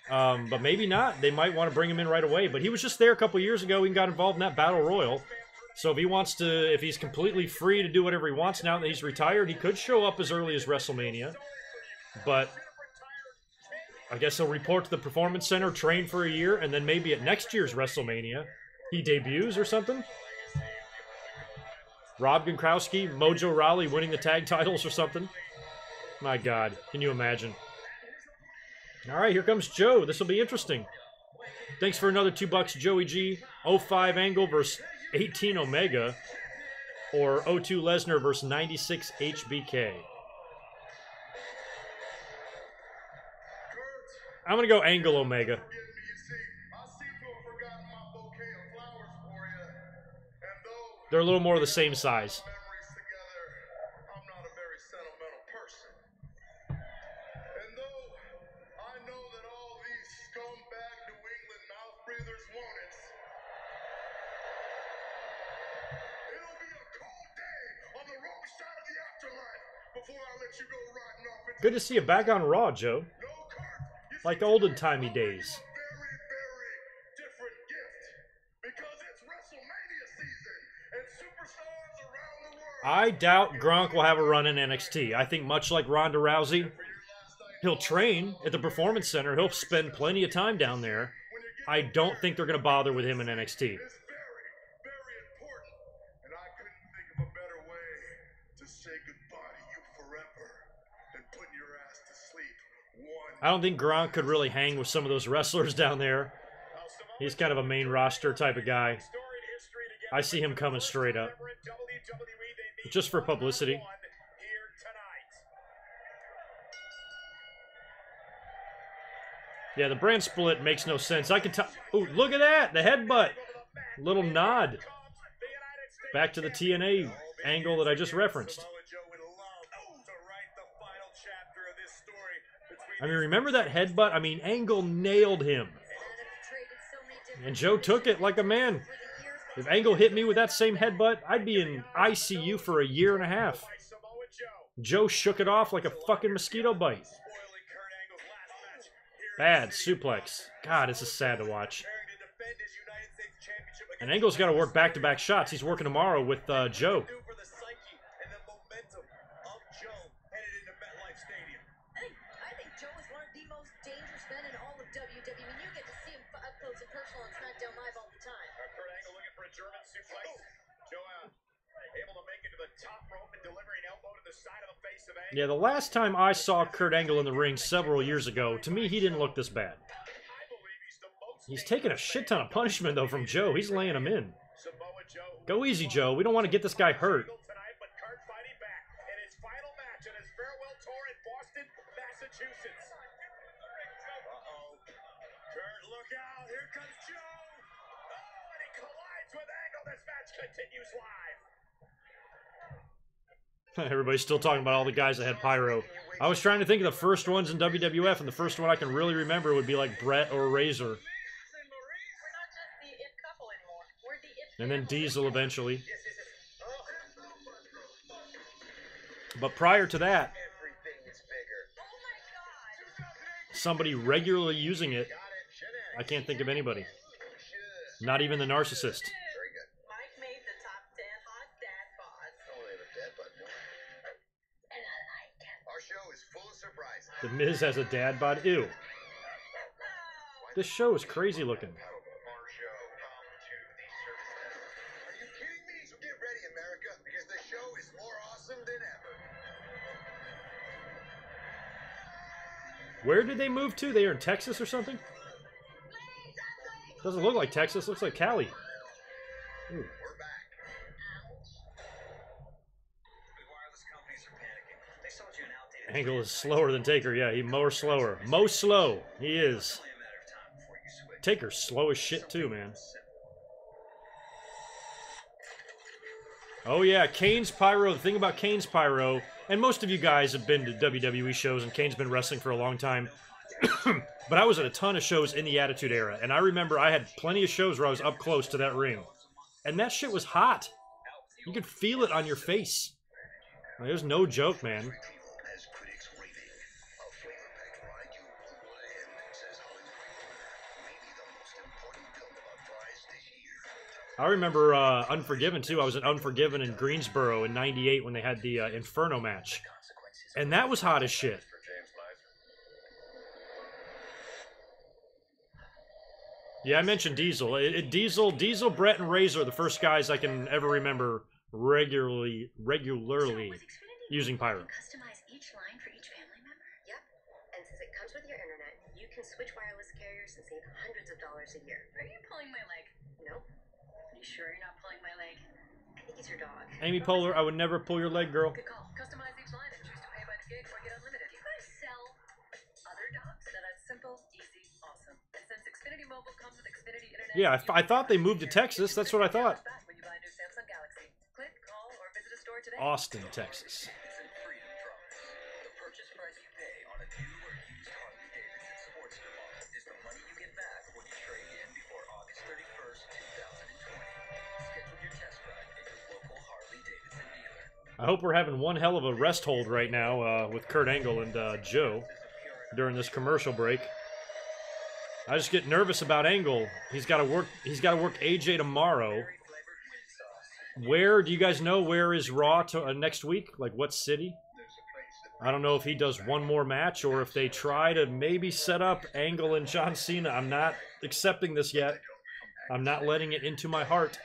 [SPEAKER 1] But maybe not. They might want to bring him in right away. But he was just there a couple years ago. He got involved in that Battle Royal. So if he wants to, if he's completely free to do whatever he wants now that he's retired, he could show up as early as WrestleMania. But I guess he'll report to the Performance Center, train for a year, and then maybe at next year's WrestleMania, he debuts or something. Rob Gronkowski, Mojo Rawley winning the tag titles or something. My God, can you imagine? All right, here comes Joe. This will be interesting. Thanks for another $2, Joey G. 05 Angle versus 18 Omega, or 02 Lesnar versus 96 HBK. I'm gonna go Angle Omega. They're a little more of the same size. Good to see you back on Raw, Joe. Like olden-timey days. I doubt Gronk will have a run in NXT. I think much like Ronda Rousey, he'll train at the Performance Center. He'll spend plenty of time down there. I don't think they're going to bother with him in NXT. I don't think Gronk could really hang with some of those wrestlers down there. He's kind of a main roster type of guy. I see him coming straight up. Just for publicity. Yeah, the brand split makes no sense. I can tell. Ooh, look at that! The headbutt! Little nod. Back to the TNA angle that I just referenced. I mean, remember that headbutt? I mean, Angle nailed him. And Joe took it like a man. If Angle hit me with that same headbutt, I'd be in ICU for a year and a half. Joe shook it off like a fucking mosquito bite. Bad suplex. God, this is sad to watch. And Angle's got to work back-to-back shots. He's working tomorrow with Joe. Yeah, the last time I saw Kurt Angle in the ring several years ago, to me, he didn't look this bad. He's taking a shit ton of punishment, though, from Joe. He's laying him in. Go easy, Joe. We don't want to get this guy hurt. Everybody's still talking about all the guys that had pyro. I was trying to think of the first ones in WWF, and the first one I can really remember would be like Brett or Razor. And then Diesel eventually. But prior to that, somebody regularly using it, I can't think of anybody. Not even the narcissist. The Miz has a dad bod. Ew. This show is crazy looking. Where did they move to? They are in Texas or something? Doesn't look like Texas. Looks like Cali. Ooh. Angle is slower than Taker. Yeah, he more slower. Mo slow. He is. Taker's slow as shit too, man. Oh yeah, Kane's Pyro. The thing about Kane's Pyro, and most of you guys have been to WWE shows, and Kane's been wrestling for a long time. But I was at a ton of shows in the Attitude Era, and I remember I had plenty of shows where I was up close to that ring. And that shit was hot. You could feel it on your face. Like, it was no joke, man. I remember Unforgiven, too. I was at Unforgiven in Greensboro in '98 when they had the Inferno match. And that was hot as shit. Yeah, I mentioned Diesel. Diesel, Brett, and Razor are the first guys I can ever remember regularly using Pyro.
[SPEAKER 5] Customize each line for each family member. Yep. And since it comes with your internet, you can switch wireless carriers and save hundreds of dollars a year. Are you pulling my leg? Nope. Are you sure you're not pulling my leg? I think it's your dog.
[SPEAKER 1] Amy Poehler, I would never pull your leg, girl.
[SPEAKER 5] Good call. Customize each line and choose to pay by the gig or get unlimited. Do you guys sell other dogs? No, that's simple, easy, awesome. And since Xfinity Mobile comes with Xfinity Internet...
[SPEAKER 1] Yeah, I thought they moved to Texas. That's what I thought.
[SPEAKER 5] When you buy a new Samsung Galaxy. Click, call, or visit a store today.
[SPEAKER 1] Austin, Texas.
[SPEAKER 4] The purchase price you pay on a new or used Harley-Davidson Sportster model is the money you get back when you trade in before August 31st, 2020. Schedule your test drive at your local Harley-Davidson dealer.
[SPEAKER 1] I hope we're having one hell of a rest hold right now with Kurt Angle and Joe during this commercial break. I just get nervous about Angle. He's got to work AJ tomorrow. Where do you guys know? Where is Raw next week? Like what city? I don't know if he does one more match or if they try to maybe set up Angle and John Cena. I'm not accepting this yet. I'm not letting it into my heart.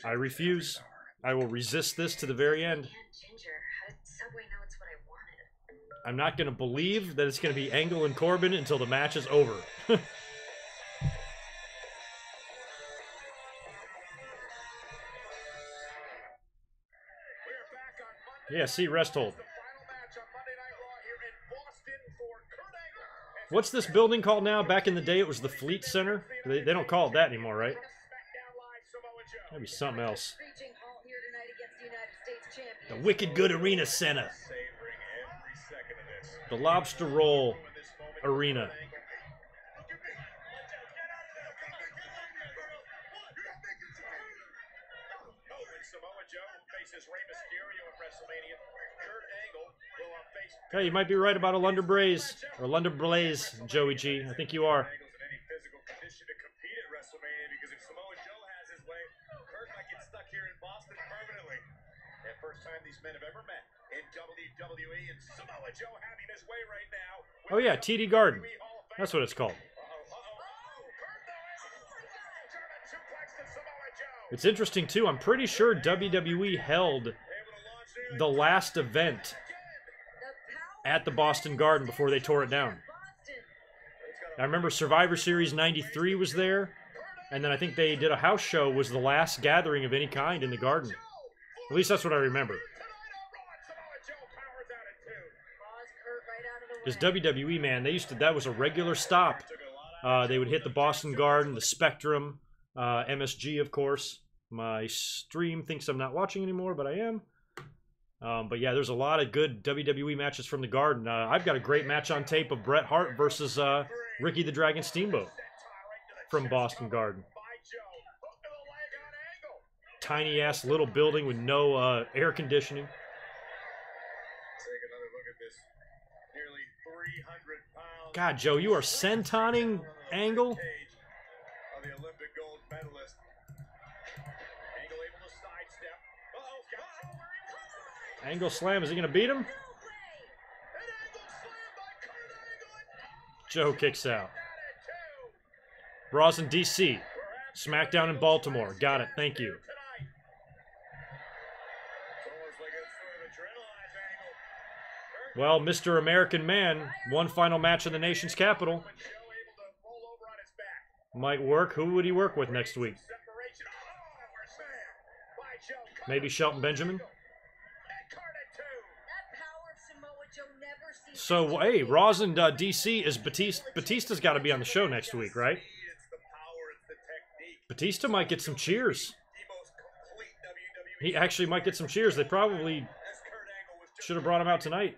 [SPEAKER 1] I refuse. I will resist this to the very end. I'm not going to believe that it's going to be Angle and Corbin until the match is over. Yeah, see, rest hold. What's this building called now? Back in the day, it was the Fleet Center. They don't call it that anymore, right? Maybe something else. The Wicked Good Arena Center. The Lobster Roll Arena. Hey, you might be right about a London Blaze, or London Blaze, Joey G. I think you are.
[SPEAKER 3] First time these men have ever met in WWE, and Samoa Joe having his way right now.
[SPEAKER 1] Oh yeah, TD Garden. That's what it's called. It's interesting too. I'm pretty sure WWE held the last event at the Boston Garden before they tore it down. I remember Survivor Series 93 was there, and then I think they did a house show was the last gathering of any kind in the Garden. At least that's what I remember. Because WWE, man, that was a regular stop. They would hit the Boston Garden, the Spectrum, MSG, of course. My stream thinks I'm not watching anymore, but I am. But yeah, there's a lot of good WWE matches from the Garden. I've got a great match on tape of Bret Hart versus Ricky the Dragon Steamboat from Boston Garden. Tiny ass little building with no air conditioning. God, Joe, you are sentoning Angle. Angle slam. Is he going to beat him? Joe kicks out. Raw's in DC. SmackDown in Baltimore. Got it. Thank you. Well, Mr. American Man, one final match in the nation's capital. Might work. Who would he work with next week? Maybe Shelton Benjamin? So, hey, Raw's in DC. Is Batista's got to be on the show next week, right? Batista might get some cheers. He actually might get some cheers. They probably should have brought him out tonight.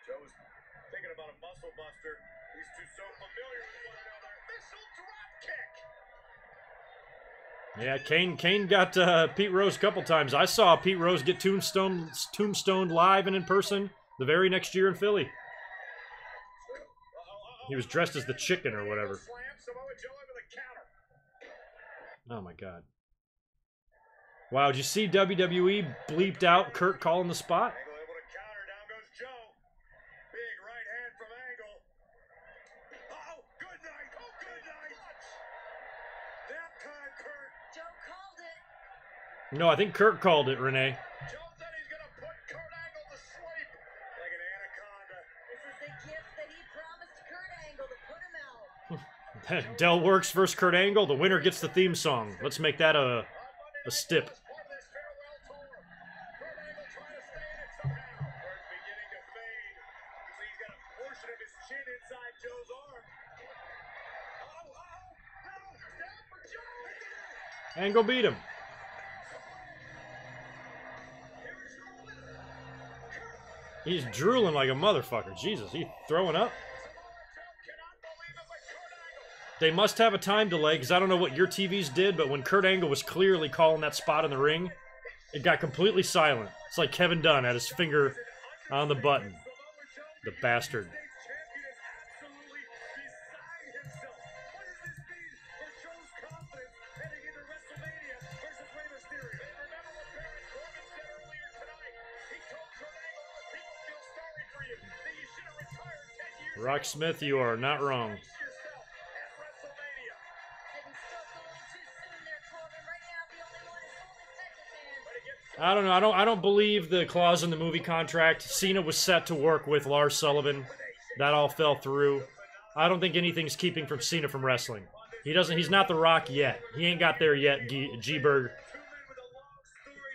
[SPEAKER 3] Joe's thinking about a muscle buster. These two so familiar with one another. Missile drop kick.
[SPEAKER 1] Yeah, Kane got Pete Rose a couple times. I saw Pete Rose get tombstoned live and in person the very next year in Philly. He was dressed as the chicken or whatever. Oh my God. Wow, did you see WWE bleeped out Kurt calling the spot? No, I think Kurt called it, Renee.
[SPEAKER 3] Joe said he's gonna put Kurt Angle to sleep like an anaconda.
[SPEAKER 10] This is the gift that he promised Kurt Angle to put him out.
[SPEAKER 1] Del Works versus Kurt Angle. The winner gets the theme song. Let's make that a stip. Angle beat him. He's drooling like a motherfucker. Jesus, he's throwing up. They must have a time delay, because I don't know what your TVs did, but when Kurt Angle was clearly calling that spot in the ring, it got completely silent. It's like Kevin Dunn had his finger on the button. The bastard. Rock Smith, you are not wrong. I don't know. I don't believe the clause in the movie contract. Cena was set to work with Lars Sullivan. That all fell through. I don't think anything's keeping from Cena from wrestling. He's not The Rock yet. He ain't got there yet, G-Berg.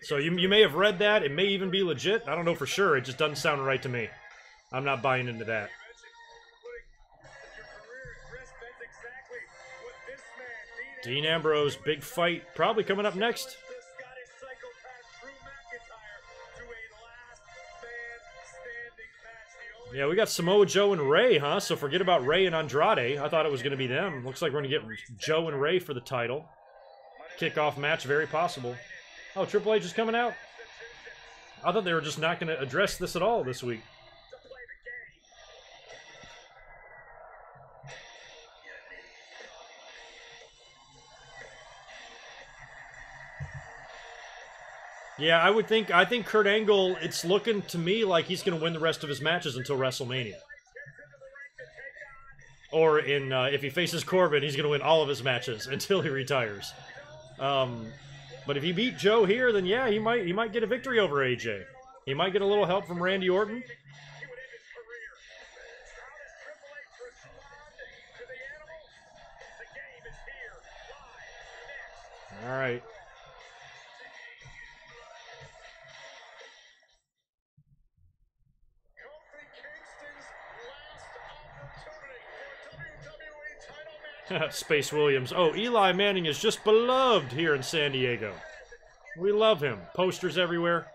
[SPEAKER 1] So you may have read that. It may even be legit. I don't know for sure. It just doesn't sound right to me. I'm not buying into that. Dean Ambrose, big fight, probably coming up next. Yeah, we got Samoa Joe and Ray, huh? So forget about Ray and Andrade. I thought it was going to be them. Looks like we're going to get Joe and Ray for the title. Kickoff match, very possible. Oh, Triple H is coming out? I thought they were just not going to address this at all this week. Yeah, I think Kurt Angle, it's looking to me like he's going to win the rest of his matches until WrestleMania. Or if he faces Corbin, he's going to win all of his matches until he retires. But if he beat Joe here, then yeah, he might get a victory over AJ. He might get a little help from Randy Orton. All right. Space Williams. Oh, Eli Manning is just beloved here in San Diego. We love him. Posters everywhere.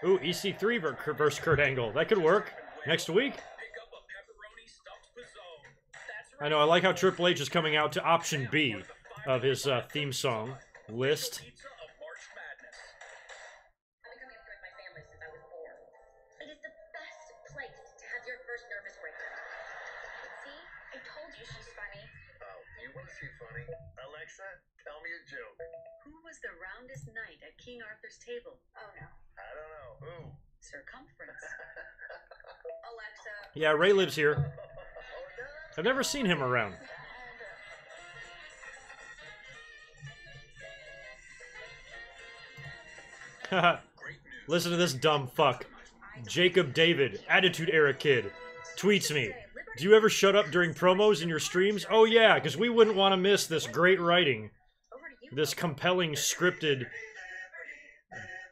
[SPEAKER 1] Ooh, EC3 versus Kurt Angle. That could work. Next week. I know, I like how Triple H is coming out to option B of his theme song list.
[SPEAKER 4] she funny? Alexa, tell me a joke.
[SPEAKER 10] Who was the roundest knight at King Arthur's table? Oh no.
[SPEAKER 4] I don't know. Who?
[SPEAKER 10] Circumference. Alexa.
[SPEAKER 1] Yeah, Ray lives here.
[SPEAKER 4] Oh, no.
[SPEAKER 1] I've never seen him around. Listen to this dumb fuck. Jacob David, Attitude Era Kid, tweets me. Do you ever shut up during promos in your streams? Oh yeah, because we wouldn't want to miss this great writing. This compelling, scripted,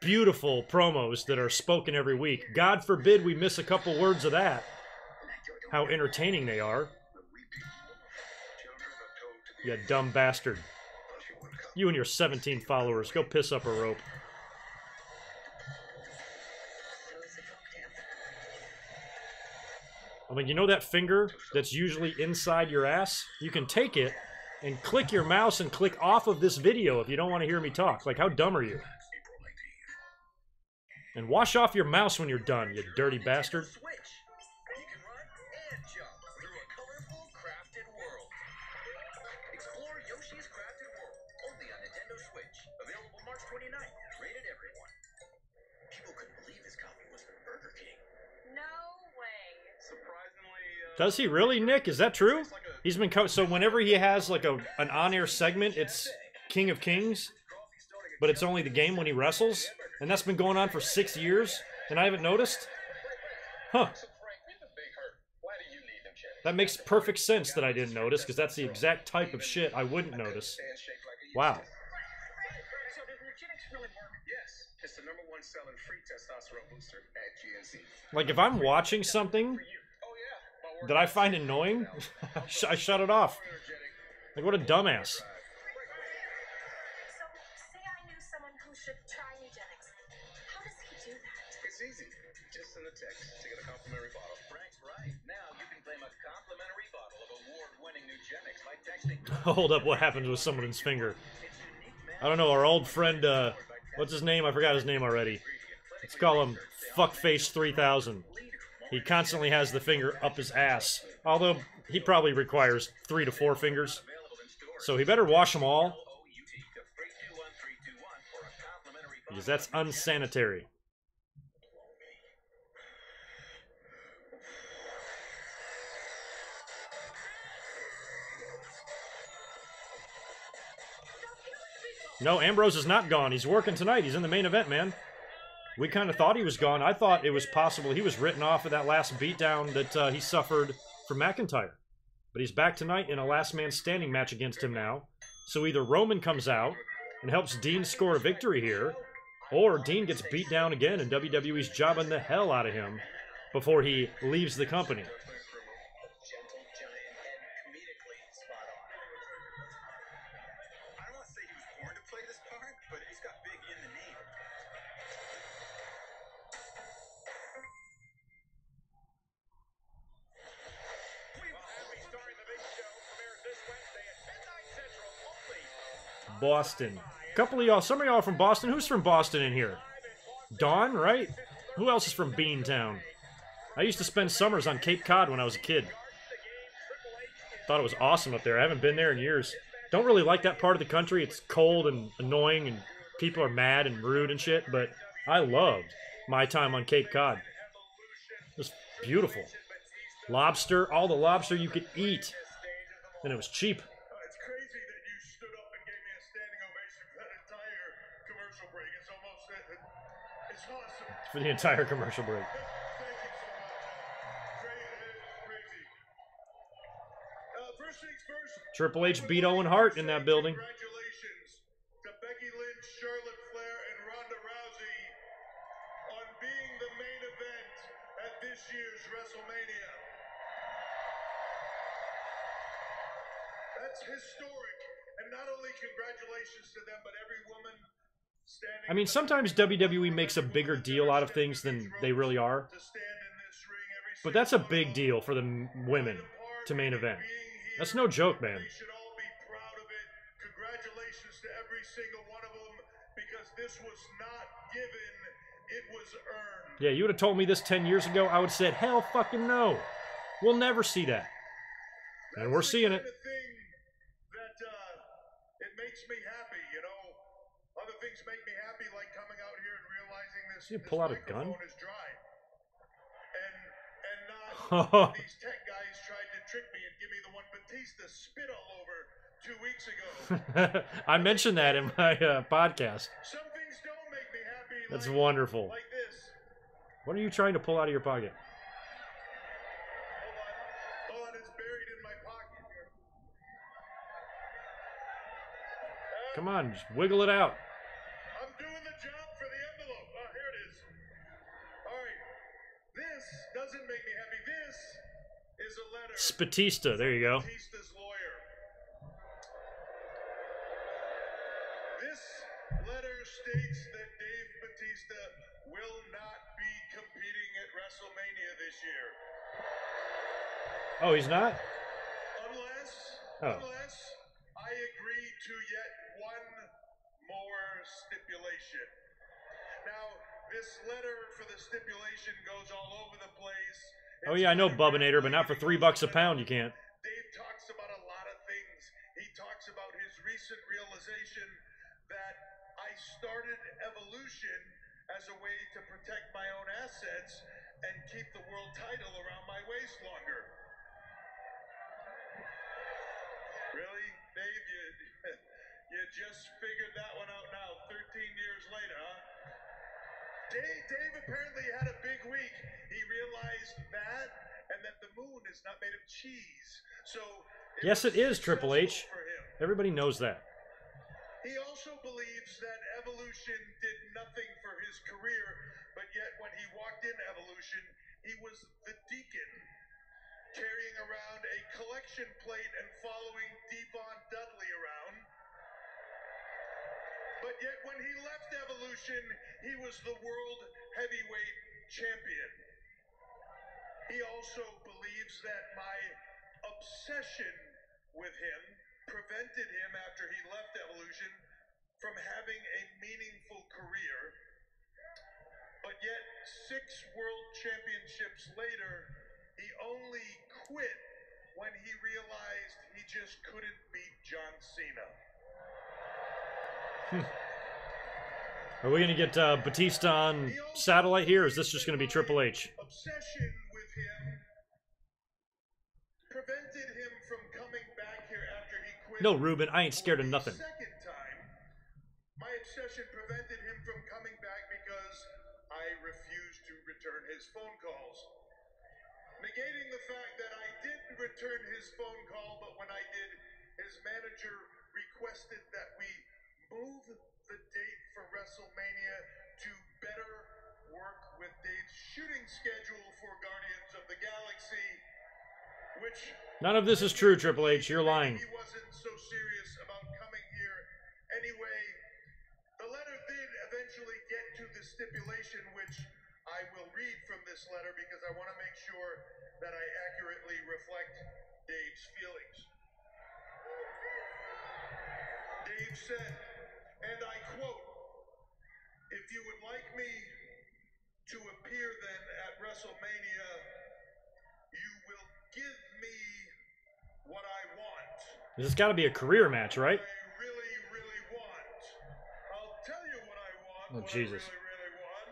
[SPEAKER 1] beautiful promos that are spoken every week. God forbid we miss a couple words of that. How entertaining they are. You dumb bastard. You and your 17 followers, go piss up a rope. I mean, you know that finger that's usually inside your ass? You can take it and click your mouse and click off of this video if you don't want to hear me talk. Like, how dumb are you? And wash off your mouse when you're done, you dirty bastard.
[SPEAKER 3] Switch. You can run and jump through a colorful, crafted world. Explore Yoshi's Crafted World, only on Nintendo Switch. Available March 29th. Rated everyone. People couldn't believe this coffee was from Burger King.
[SPEAKER 8] No way.
[SPEAKER 3] Surprisingly,
[SPEAKER 1] Does he really, Nick? Is that true? He's been so whenever he has like an on-air segment, it's King of Kings, but it's only the game when he wrestles, and that's been going on for 6 years, and I haven't noticed. Huh. That makes perfect sense that I didn't notice, because that's the exact type of shit I wouldn't notice. Wow.
[SPEAKER 3] So did Nugenics really work? Yes. It's the #1 selling free testosterone booster at GNC.
[SPEAKER 1] Like, if I'm watching something that I find annoying, I shut it off. Like, what a dumbass.
[SPEAKER 8] So, say I knew someone who should try Nugenics. How does he do that?
[SPEAKER 4] It's easy. Just send a text to get a complimentary bottle.
[SPEAKER 3] Frank's right. Now you can claim a complimentary bottle of award-winning Nugenics by texting.
[SPEAKER 1] Hold up, what happens with someone's finger? I don't know, our old friend, what's his name? I forgot his name already. Let's call him Fuckface3000. He constantly has the finger up his ass. Although, he probably requires 3 to 4 fingers. So he better wash them all. Because that's unsanitary. No, Ambrose is not gone. He's working tonight. He's in the main event, man. We kind of thought he was gone. I thought it was possible he was written off of that last beatdown that he suffered from McIntyre. But he's back tonight in a last man standing match against him now. So either Roman comes out and helps Dean score a victory here, or Dean gets beat down again and WWE's jobbing the hell out of him before he leaves the company. Boston. A couple of y'all, some of y'all are from Boston. Who's from Boston in here? Dawn, right? Who else is from Beantown? I used to spend summers on Cape Cod when I was a kid. Thought it was awesome up there. I haven't been there in years. Don't really like that part of the country. It's cold and annoying and people are mad and rude and shit, but I loved my time on Cape Cod. It was beautiful. Lobster, all the lobster you could eat. And it was cheap.
[SPEAKER 3] It's crazy that you stood up and gave me a standing ovation for that entire commercial break. It's almost, it's awesome.
[SPEAKER 1] For the entire commercial break.
[SPEAKER 3] Thank you so much. Crazy. First things first.
[SPEAKER 1] Triple H beat Owen Hart in that building.
[SPEAKER 3] Congratulations to Becky Lynch, Charlotte Flair, and Ronda Rousey on being the main event at this year's WrestleMania. That's historic, and not only congratulations to them, but every woman standing.
[SPEAKER 1] I mean, sometimes WWE makes a bigger deal out of things than they really are. But that's a big deal for the women to main event. That's no joke, man.
[SPEAKER 3] We should all be proud of it. Congratulations to every single one of them, because this was not given, it was earned.
[SPEAKER 1] Yeah, you would have told me this 10 years ago, I would have said, hell fucking no. We'll never see that. And we're seeing it.
[SPEAKER 3] That's the kind of thing that makes me happy, you know. Other things make me happy, like coming out here and realizing this,
[SPEAKER 1] You
[SPEAKER 3] this
[SPEAKER 1] pull out a gun?
[SPEAKER 3] microphone is dry. And not these tech guys tried to trick me and give me the one Batista spit all over 2 weeks ago.
[SPEAKER 1] I mentioned that in my podcast.
[SPEAKER 3] Some things don't make me happy.
[SPEAKER 1] That's
[SPEAKER 3] like,
[SPEAKER 1] wonderful.
[SPEAKER 3] Like this.
[SPEAKER 1] What are you trying to pull out of your pocket?
[SPEAKER 3] Hold on, it's buried in my pocket.
[SPEAKER 1] Come on, just wiggle it out.
[SPEAKER 3] I'm doing the job for the envelope. Oh, here it is. All right. This doesn't make me happy. This is a letter.
[SPEAKER 1] Spatista, there you go.
[SPEAKER 3] Batista's lawyer. This letter states that Dave Batista will not be competing at WrestleMania this year.
[SPEAKER 1] Oh, he's not?
[SPEAKER 3] Unless I agree to yet one more stipulation. Now, this letter for the stipulation goes all over the place.
[SPEAKER 1] Oh yeah, I know Bubbinator, but not for $3 a pound, you can't.
[SPEAKER 3] Dave talks about a lot of things. He talks about his recent realization that I started Evolution as a way to protect my own assets and keep the world title around my waist longer. Really, Dave? You just figured that one out now, 13 years later, huh? Dave apparently had a big week. He realized that, and that the moon is not made of cheese. So
[SPEAKER 1] Yes, it is Triple H. Everybody knows that.
[SPEAKER 3] He also believes that Evolution did nothing for his career, but yet when he walked in Evolution, he was the deacon, carrying around a collection plate and following Devon Dudley around. But yet when he left Evolution, he was the world heavyweight champion. He also believes that my obsession with him prevented him, after he left Evolution, from having a meaningful career. But yet 6 world championships later, he only quit when he realized he just couldn't beat John Cena.
[SPEAKER 1] Are we going to get Batista on satellite here, or is this just going to be Triple H?
[SPEAKER 3] Obsession with him prevented him from coming back here after he quit.
[SPEAKER 1] No, Ruben, I ain't scared of nothing.
[SPEAKER 3] Second time, my obsession prevented him from coming back because I refused to return his phone calls. Negating the fact that I didn't return his phone call, but when I did, his manager requested that we move the date for WrestleMania to better work with Dave's shooting schedule for Guardians of the Galaxy, which...
[SPEAKER 1] None of this is true, Triple H. You're lying.
[SPEAKER 3] He wasn't so serious about coming here. Anyway, the letter did eventually get to the stipulation, which I will read from this letter because I want to make sure that I accurately reflect Dave's feelings. Dave said, and I quote, "If you would like me to appear then at WrestleMania, you will give me what I want."
[SPEAKER 1] This has got to be a career match, right?
[SPEAKER 3] I really, really want. I'll tell you what I want.
[SPEAKER 1] Oh,
[SPEAKER 3] what
[SPEAKER 1] Jesus.
[SPEAKER 3] I really, really want.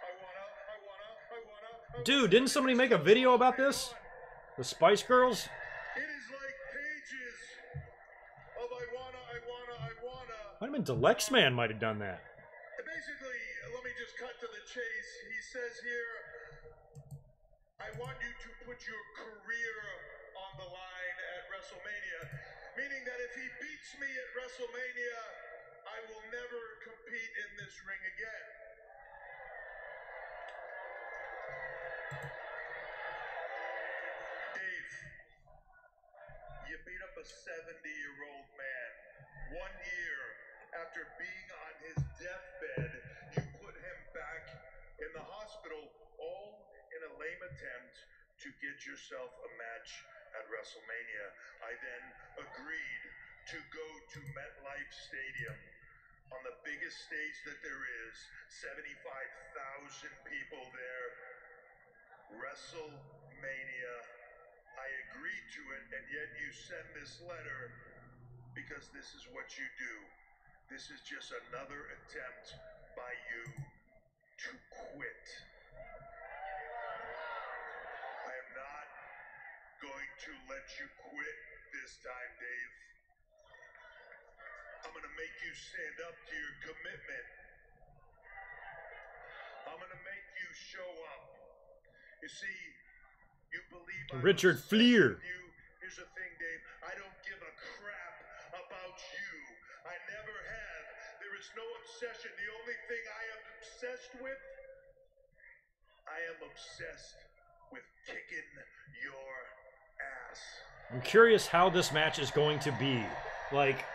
[SPEAKER 3] I wanna.
[SPEAKER 1] Dude, didn't somebody make a video about this? The Spice Girls?
[SPEAKER 3] It is like pages of I wanna.
[SPEAKER 1] Might have been Deluxe Man might have done that.
[SPEAKER 3] Basically, let me just cut to the chase. He says here, I want you to put your career on the line at WrestleMania. Meaning that if he beats me at WrestleMania, I will never compete in this ring again. Dave, you beat up a 70-year-old man 1 year after being on his deathbed. You put him back in the hospital, all in a lame attempt to get yourself a match at WrestleMania. I then agreed to go to MetLife Stadium, on the biggest stage that there is, 75,000 people there. WrestleMania. I agreed to it, and yet you send this letter because this is what you do. This is just another attempt by you to quit. I am not going to let you quit this time, Dave. I'm going to make you stand up to your commitment. I'm going to make you show up. You see, you believe I'm
[SPEAKER 1] Richard
[SPEAKER 3] obsessed
[SPEAKER 1] Fleur.
[SPEAKER 3] with you. Here's the thing, Dave. I don't give a crap about you. I never have. There is no obsession. The only thing I am obsessed with, I am obsessed with kicking your ass.
[SPEAKER 1] I'm curious how this match is going to be. Like,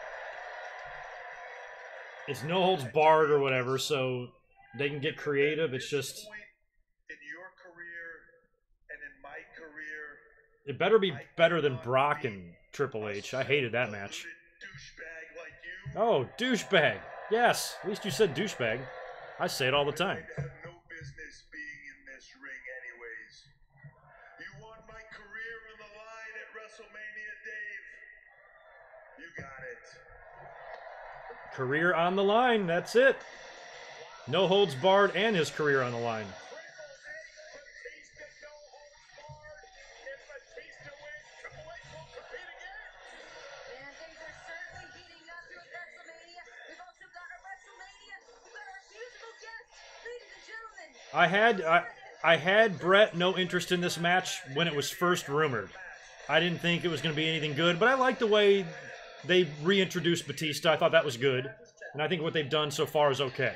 [SPEAKER 1] it's no holds barred or whatever, so they can get creative. It's just,
[SPEAKER 3] In your career and in my career,
[SPEAKER 1] it better be better than Brock and Triple H. I hated that match.
[SPEAKER 3] douchebag like you.
[SPEAKER 1] Oh, douchebag. Yes, at least you said douchebag. I say it all the time.
[SPEAKER 3] I have no business being in this ring anyways. You want my career on the line at WrestleMania, Dave? You got it.
[SPEAKER 1] Career on the line, that's it. No holds barred and his career on the line.
[SPEAKER 3] Batista, no holds barred. If Batista wins, Triple H will compete again.
[SPEAKER 10] And things are certainly heating up here at WrestleMania. We've also got a WrestleMania. We've got our musical guest, ladies and gentlemen.
[SPEAKER 1] I had Brett no interest in this match when it was first rumored. I didn't think it was going to be anything good, but I liked the way they reintroduced Batista. I thought that was good, and I think what they've done so far is okay.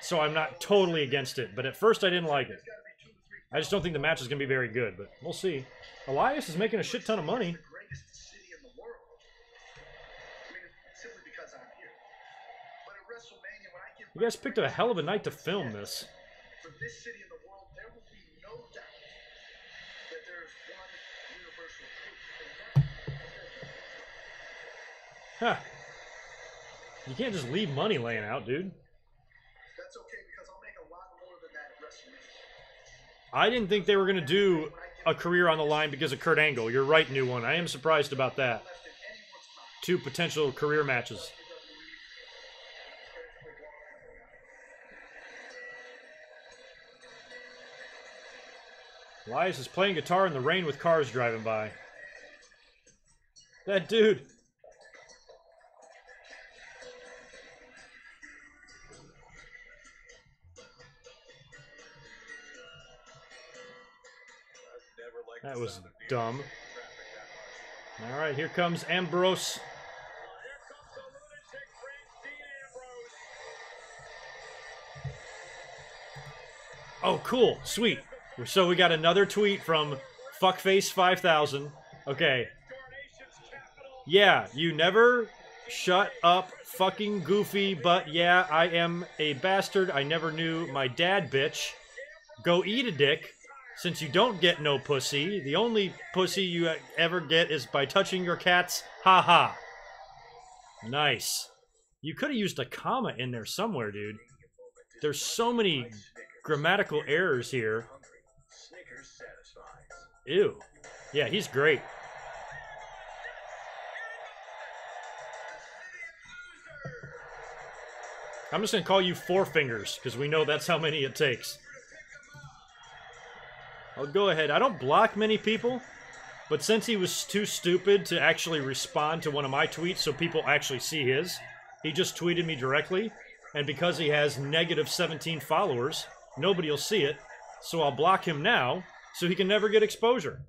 [SPEAKER 1] So I'm not totally against it, but at first I didn't like it. I just don't think the match is going to be very good, but we'll see. Elias is making a shit ton of money.
[SPEAKER 3] Greatest city in the world. I mean, simply because I'm here. But at WrestleMania, when I give
[SPEAKER 1] You guys picked a hell of a night to film this.
[SPEAKER 3] for this city in the world, there will be no doubt that there is one universal truth.
[SPEAKER 1] Huh. You can't just leave money laying out, dude.
[SPEAKER 3] That's okay because I'll make a lot more than that at WrestleMania.
[SPEAKER 1] I didn't think they were going to do a career on the line because of Kurt Angle. You're right, new one. I am surprised about that.
[SPEAKER 3] Left in anyone's mind.
[SPEAKER 1] 2 potential career matches. Elias is playing guitar in the rain with cars driving by. That dude. That was dumb. All right, here comes Ambrose.
[SPEAKER 3] Here comes the lunatic Prince Dean Ambrose.
[SPEAKER 1] Oh, cool. Sweet. So we got another tweet from Fuckface5000. Okay. Yeah, you never shut up, fucking goofy, but yeah, I am a bastard. I never knew my dad, bitch. Go eat a dick. Since you don't get no pussy, the only pussy you ever get is by touching your cats. Ha ha. Nice. You could have used a comma in there somewhere, dude. There's so many grammatical errors here. Ew. Yeah, he's great. I'm just going to call you Four Fingers, because we know that's how many it takes. I'll go ahead. I don't block many people, but since he was too stupid to actually respond to one of my tweets so people actually see his, he just tweeted me directly, and because he has negative 17 followers, nobody will see it, so I'll block him now so he can never get exposure.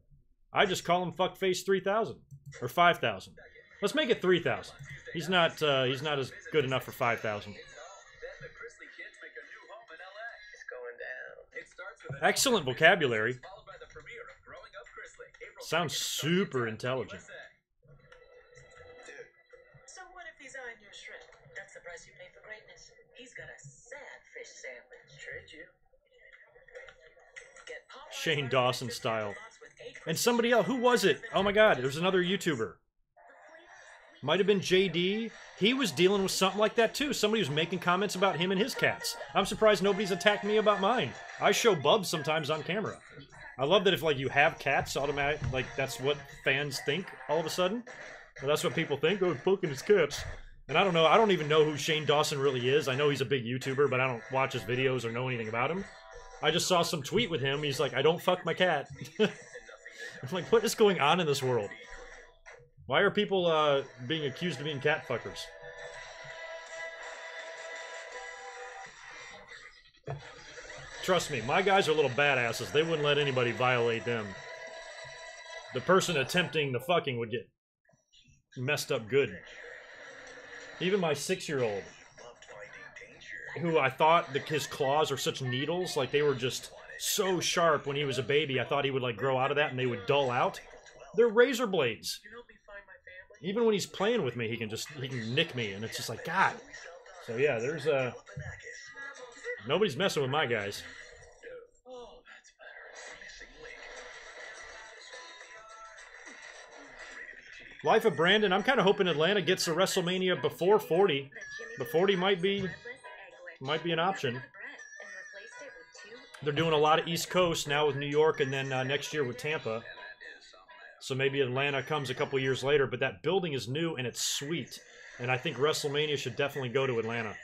[SPEAKER 1] I just call him Fuckface3000 or 5,000. Let's make it 3,000. He's not as good enough for 5,000. Excellent vocabulary. Sounds super intelligent.
[SPEAKER 10] So what if these aren't your shrimp? That's the price you pay for greatness. He's got a sad fish sandwich. Trade you. Get Popeye's
[SPEAKER 1] Shane
[SPEAKER 10] Artificial
[SPEAKER 1] Dawson
[SPEAKER 10] Fish
[SPEAKER 1] style.
[SPEAKER 10] Robots with 8
[SPEAKER 1] And somebody else. Who was it? Oh my god, there's another YouTuber. Might have been JD. He was dealing with something like that too. Somebody was making comments about him and his cats. I'm surprised nobody's attacked me about mine. I show Bubs sometimes on camera. I love that if like you have cats, automatic like that's what fans think all of a sudden. Well, that's what people think. Oh, he's poking his cats. And I don't know. I don't even know who Shane Dawson really is. I know he's a big YouTuber, but I don't watch his videos or know anything about him. I just saw some tweet with him. He's like, I don't fuck my cat. I'm like, what is going on in this world? Why are people being accused of being cat fuckers? Trust me, my guys are little badasses. They wouldn't let anybody violate them. The person attempting the fucking would get messed up good. Even my 6-year-old, who I thought his claws are such needles, like they were just so sharp when he was a baby. I thought he would like grow out of that and they would dull out. They're razor blades. Even when he's playing with me, he can nick me, and it's just like, God. So yeah, there's nobody's messing with my guys. Life of Brandon, I'm kind of hoping Atlanta gets to WrestleMania before 40. But 40 might be an option. They're doing a lot of East Coast now with New York, and then next year with Tampa. So maybe Atlanta comes a couple years later, but that building is new and it's sweet. And I think WrestleMania should definitely go to Atlanta.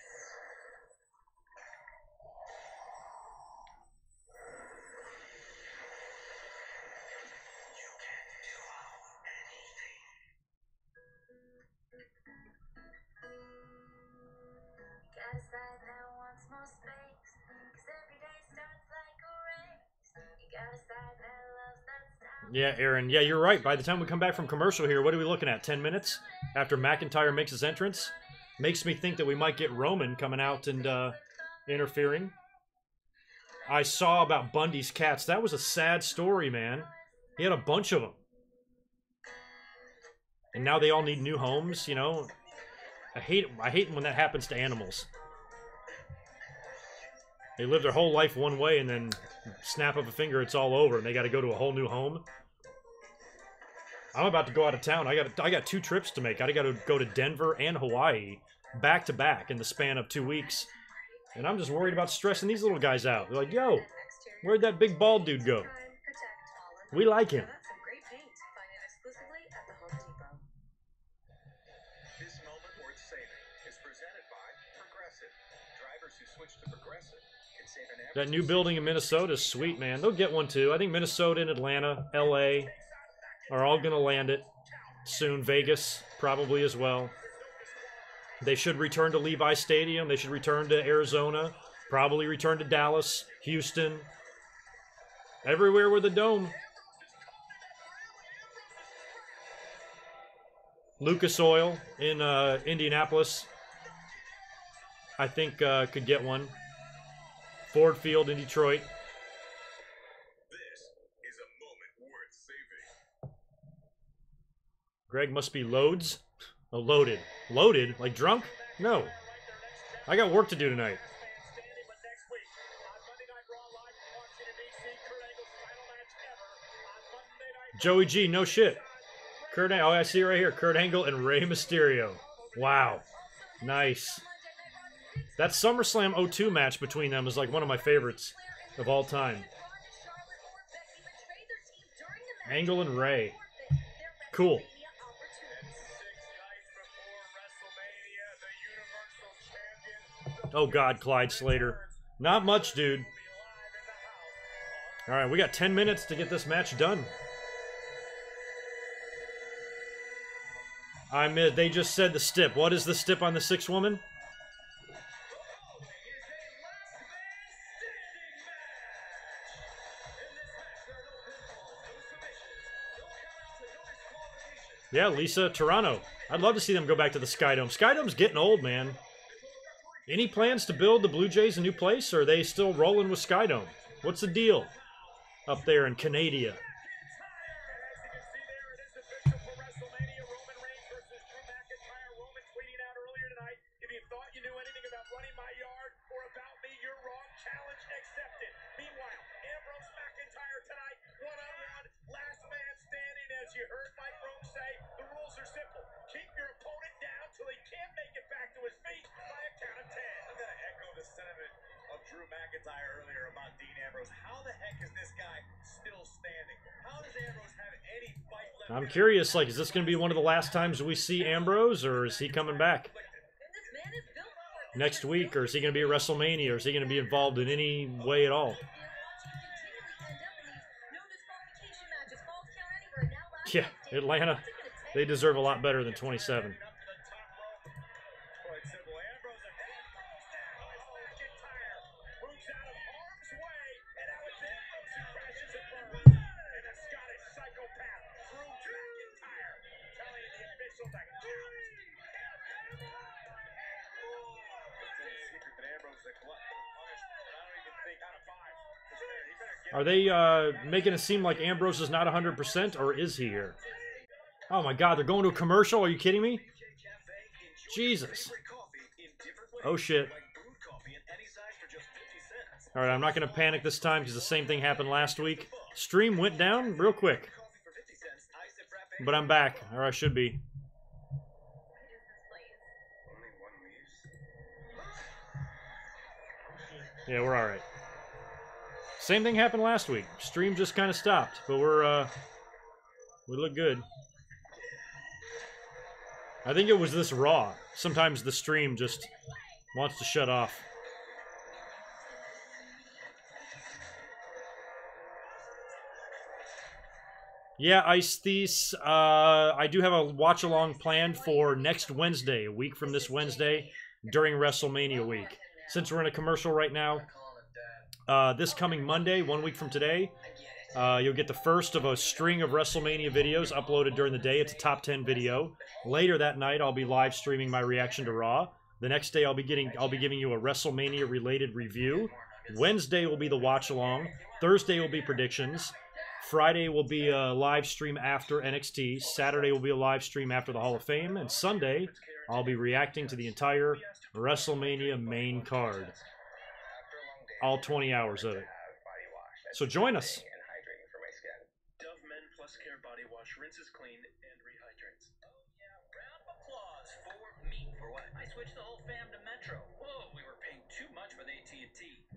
[SPEAKER 1] Yeah, Aaron. Yeah, you're right. By the time we come back from commercial here, what are we looking at? 10 minutes after McIntyre makes his entrance? Makes me think that we might get Roman coming out and interfering. I saw about Bundy's cats. That was a sad story, man. He had a bunch of them. And now they all need new homes, you know? I hate when that happens to animals. They live their whole life one way and then snap of a finger, it's all over, and they got to go to a whole new home. I'm about to go out of town. I got 2 trips to make. I got to go to Denver and Hawaii back to back in the span of 2 weeks. And I'm just worried about stressing these little guys out. They're like, yo, where'd that big bald dude go? We like him.
[SPEAKER 3] This moment worth saving is presented by Progressive. Drivers who switch to Progressive can save an average.
[SPEAKER 1] That new building in Minnesota is sweet, man. They'll get one too. I think Minnesota and Atlanta, LA are all going to land it soon. Vegas probably as well. They should return to Levi Stadium. They should return to Arizona. Probably return to Dallas, Houston. Everywhere with a dome. Lucas Oil in Indianapolis, I think could get one. Ford Field in Detroit.
[SPEAKER 11] This is a moment worth saving.
[SPEAKER 1] Greg must be loads. Oh, loaded. Loaded? Like drunk? No. I got work to do tonight. Joey G, no shit. Oh, I see it right here. Kurt Angle and Rey Mysterio. Wow. Nice. That SummerSlam 02 match between them is like one of my favorites of all time. Angle and Rey. Cool. Oh, God, Clyde Slater. Not much, dude. All right, we got 10 minutes to get this match done. They just said the stip. What is the stip on the 6th woman? Yeah, Lisa Toronto. I'd love to see them go back to the Skydome. Skydome's getting old, man. Any plans to build the Blue Jays a new place, or are they still rolling with Skydome? What's the deal up there in Canada?
[SPEAKER 3] You heard Mike Rome say, the rules are simple. Keep your opponent down till he can't make it back to his feet by a count of 10. I'm going to echo the sentiment of Drew McIntyre earlier about Dean Ambrose. How the heck is this guy still standing?
[SPEAKER 1] I'm curious, like, is this going to be one of the last times we see Ambrose, or is he coming back next week, or is he going to be at WrestleMania, or is he going to be involved in any way at all? Yeah, Atlanta, they deserve a lot better than 27. Are they making it seem like Ambrose is not 100%, or is he here? Oh my God, they're going to a commercial? Are you kidding me? Jesus. Oh shit. Alright, I'm not going to panic this time because the same thing happened last week. Stream went down real quick. But I'm back, or I should be. Yeah, we're alright. Same thing happened last week. Stream just kind of stopped, but we look good. I think it was this Raw. Sometimes the stream just wants to shut off. Yeah, Ice Thies, I do have a watch-along planned for next Wednesday, a week from this Wednesday, during WrestleMania week. Since we're in a commercial right now, this coming Monday, 1 week from today, you'll get the first of a string of WrestleMania videos uploaded during the day. It's a top 10 video. Later that night, I'll be live streaming my reaction to Raw. The next day, I'll be giving you a WrestleMania related review. Wednesday will be the watch along. Thursday will be predictions. Friday will be a live stream after NXT. Saturday will be a live stream after the Hall of Fame. And Sunday, I'll be reacting to the entire WrestleMania main card. All 20 hours of it. So join us.
[SPEAKER 4] Dove Men Plus Care Body Wash rinses clean and rehydrates. Oh yeah, round of applause for me. For what? I switched the whole fam to Metro. Whoa, we were paying too much with AT&T.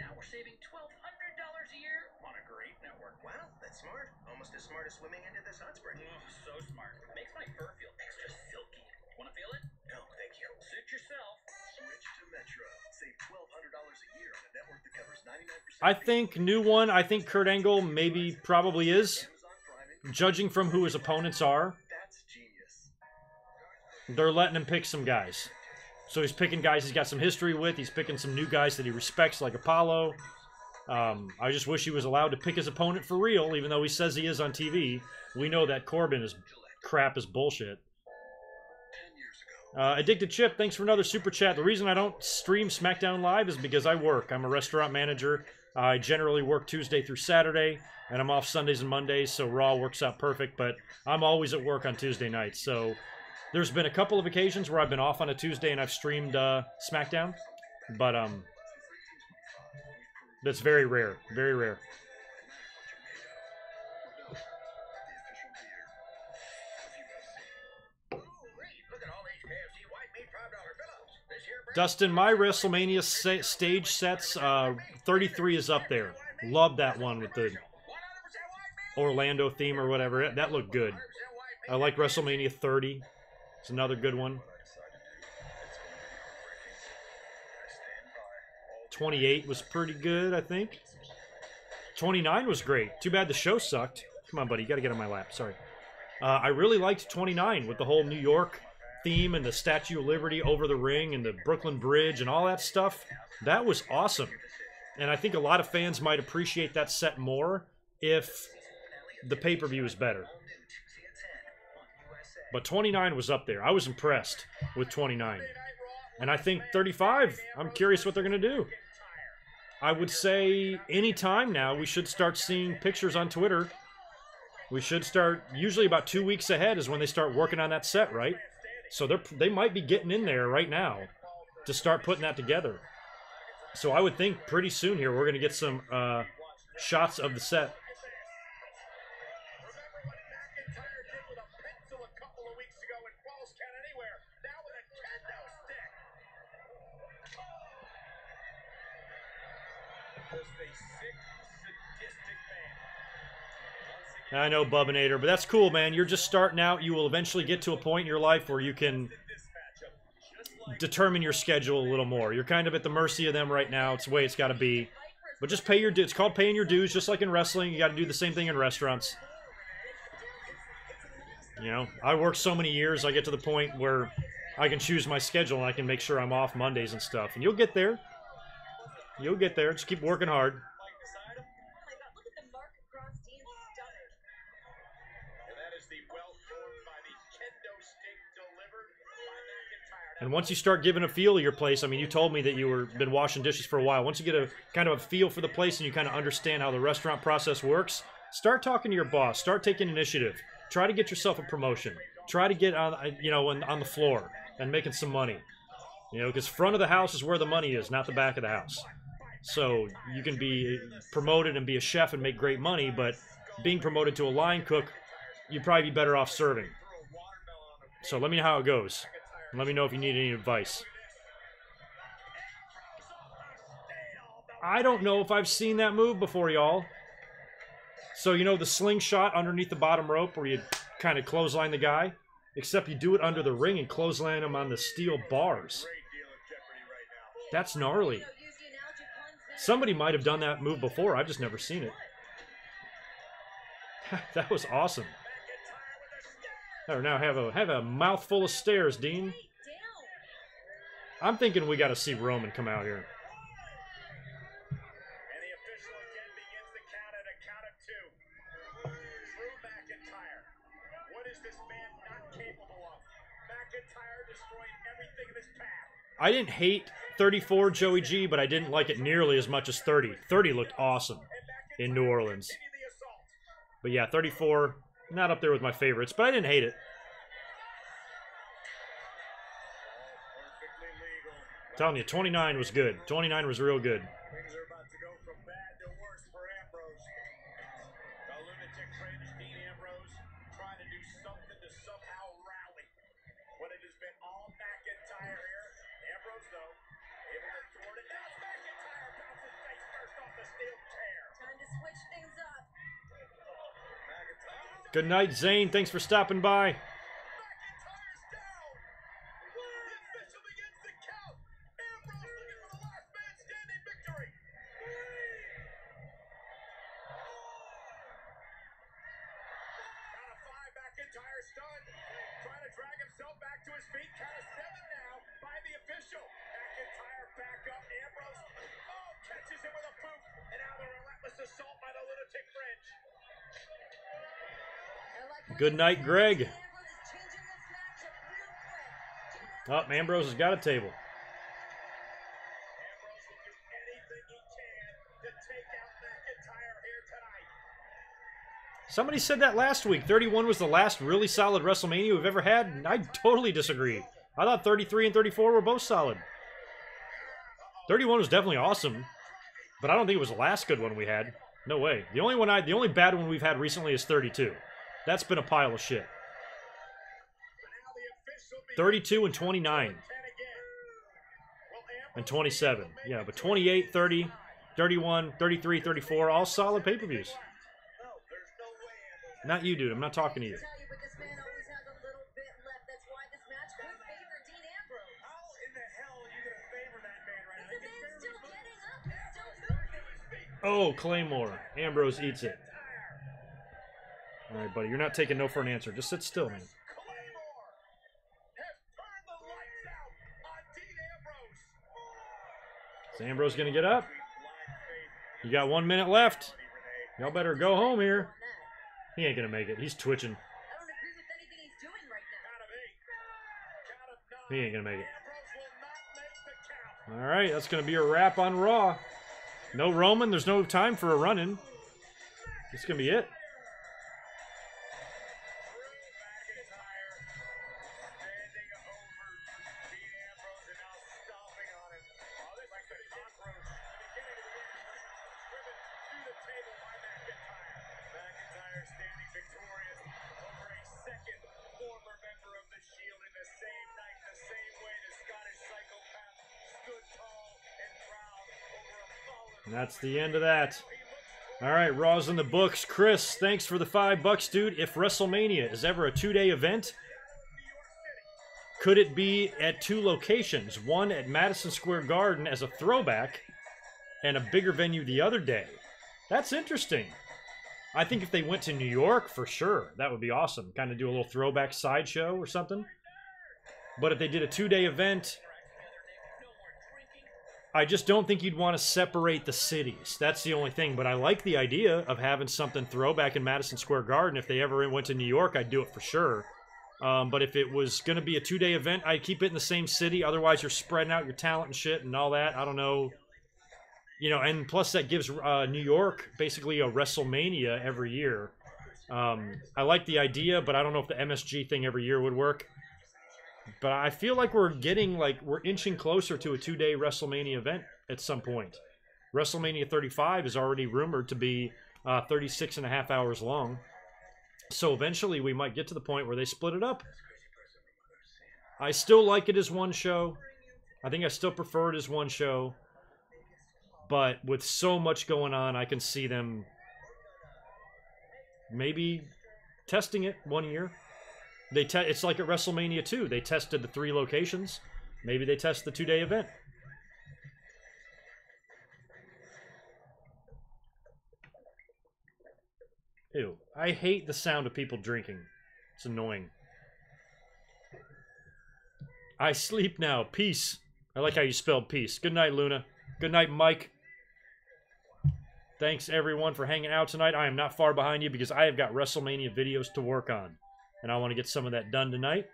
[SPEAKER 4] Now we're saving $1,200 a year on a great network.
[SPEAKER 7] Wow, that's smart. Almost as smart as swimming into this hot spring.
[SPEAKER 4] Oh, so smart. Makes my fur feel extra silky. Wanna feel it?
[SPEAKER 7] No, thank you.
[SPEAKER 4] Suit yourself.
[SPEAKER 11] Switch to Metro. Save $1,200 a year on a network that covers 99%.
[SPEAKER 1] I think new one. I think Kurt Angle maybe probably is. Judging from who his opponents are,
[SPEAKER 11] That's genius.
[SPEAKER 1] they're letting him pick some guys. So he's picking guys he's got some history with. He's picking some new guys that he respects, like Apollo. I just wish he was allowed to pick his opponent for real, even though he says he is on TV. We know that Corbin is crap is bullshit.
[SPEAKER 11] 10 years ago.
[SPEAKER 1] Addicted Chip, thanks for another super chat. The reason I don't stream SmackDown Live is because I work. I'm a restaurant manager. I generally work Tuesday through Saturday, and I'm off Sundays and Mondays, so Raw works out perfect, but I'm always at work on Tuesday nights. So there's been a couple of occasions where I've been off on a Tuesday and I've streamed SmackDown, but that's very rare. Very rare. Dustin, my WrestleMania stage sets, 33 is up there. Love that one with the Orlando theme or whatever. That looked good. I like WrestleMania 30. It's another good one. 28 was pretty good, I think. 29 was great. Too bad the show sucked. Come on, buddy. You got to get on my lap. Sorry. I really liked 29 with the whole New York theme and the Statue of Liberty over the ring and the Brooklyn Bridge and all that stuff. That was awesome. And I think a lot of fans might appreciate that set more if the pay-per-view is better. But 29 was up there. I was impressed with 29. And I think 35, I'm curious what they're going to do. I would say anytime now we should start seeing pictures on Twitter. We should start, usually about 2 weeks ahead is when they start working on that set, right? So they might be getting in there right now to start putting that together. So I would think pretty soon here we're going to get some shots of the set.
[SPEAKER 3] Just a sick, sadistic man. Once
[SPEAKER 1] I know, Bubbinator, but that's cool, man. You're just starting out. You will eventually get to a point in your life where you can determine your schedule a little more. You're kind of at the mercy of them right now. It's the way it's got to be. But just pay your dues. It's called paying your dues, just like in wrestling. You got to do the same thing in restaurants. You know, I worked so many years, I get to the point where I can choose my schedule and I can make sure I'm off Mondays and stuff. And you'll get there. You'll get there. Just keep working hard. And once you start giving a feel of your place, I mean, you told me that you were been washing dishes for a while. Once you get a kind of a feel for the place and you kind of understand how the restaurant process works, start talking to your boss. Start taking initiative. Try to get yourself a promotion. Try to get on, you know, on the floor and making some money. You know, because front of the house is where the money is, not the back of the house. So you can be promoted and be a chef and make great money, but being promoted to a line cook, you'd probably be better off serving. So let me know how it goes. Let me know if you need any advice. I don't know if I've seen that move before, y'all. So, you know the slingshot underneath the bottom rope where you kind of clothesline the guy? Except you do it under the ring and clothesline him on the steel bars. That's gnarly. Somebody might have done that move before. I've just never seen it. That was awesome. Or now have a mouthful of stairs, Dean. I'm thinking we got to see Roman come out here.
[SPEAKER 3] And the official again begins the count at a count of 2. Drew McIntyre. What is this man not capable of? McIntyre destroyed everything in his path.
[SPEAKER 1] I didn't hate 34 Joey G, but I didn't like it nearly as much as 30. 30 looked awesome in New Orleans. But yeah, 34, not up there with my favorites, but I didn't hate it. I'm telling you, 29 was good. 29 was real good.
[SPEAKER 3] Things are about to go from bad to worse for Ambrose. The lunatic fringe, Dean Ambrose, trying to do something to somehow rally. When it has been all McIntyre here. Ambrose, though, able to thwart it. Now it's McIntyre bounces face first off the steel chair.
[SPEAKER 8] Time to switch things up.
[SPEAKER 1] Good night, Zane. Thanks for stopping by.
[SPEAKER 3] McIntyre's down. The official begins the count. Ambrose looking for the last man standing victory. Count of 5, McIntyre stunned. Trying to drag himself back to his feet. Count of 7 now by the official. McIntyre back up. Ambrose, catches him with a boot. And now the relentless assault by the lunatic fringe.
[SPEAKER 1] Good night, Greg. Oh, Ambrose has got a table.
[SPEAKER 3] Ambrose will do anything he can to take out McIntyre here tonight.
[SPEAKER 1] Somebody said that last week. 31 was the last really solid WrestleMania we've ever had, and I totally disagree. I thought 33 and 34 were both solid. 31 was definitely awesome, but I don't think it was the last good one we had. No way. The only bad one we've had recently is 32. That's been a pile of shit. 32 and 29. And 27. Yeah, but 28, 30, 31, 33, 34, all solid pay-per-views. Not you, dude. I'm not talking to you. Oh, Claymore. Ambrose eats it. All right, buddy. You're not taking no for an answer. Just sit still, man. Is Ambrose going to get up? You got 1 minute left. Y'all better go home here. He ain't going to make it. He's twitching. He ain't going to make it. All right, that's going to be a wrap on Raw. No Roman. There's no time for a run-in. It's going to be it. And that's the end of that. All right, Raw's in the books. Chris, thanks for the $5, dude. If WrestleMania is ever a 2-day event, could it be at 2 locations? One at Madison Square Garden as a throwback and a bigger venue the other day. That's interesting. I think if they went to New York, for sure, that would be awesome. Kind of do a little throwback sideshow or something. But if they did a 2-day event, I just don't think you'd want to separate the cities. That's the only thing. But I like the idea of having something throwback in Madison Square Garden. If they ever went to New York, I'd do it for sure. But if it was going to be a 2-day event, I'd keep it in the same city. Otherwise, you're spreading out your talent and shit and all that. I don't know. You know, and plus that gives New York basically a WrestleMania every year. I like the idea, but I don't know if the MSG thing every year would work. But I feel like we're inching closer to a 2-day WrestleMania event at some point. WrestleMania 35 is already rumored to be 36.5 hours long. So eventually we might get to the point where they split it up. I still like it as one show. I think I still prefer it as one show. But with so much going on, I can see them maybe testing it one year. It's like at WrestleMania 2. They tested the 3 locations. Maybe they test the 2-day event. Ew. I hate the sound of people drinking. It's annoying. I sleep now. Peace. I like how you spelled peace. Good night, Luna. Good night, Mike. Thanks, everyone, for hanging out tonight. I am not far behind you because I have got WrestleMania videos to work on. And I want to get some of that done tonight.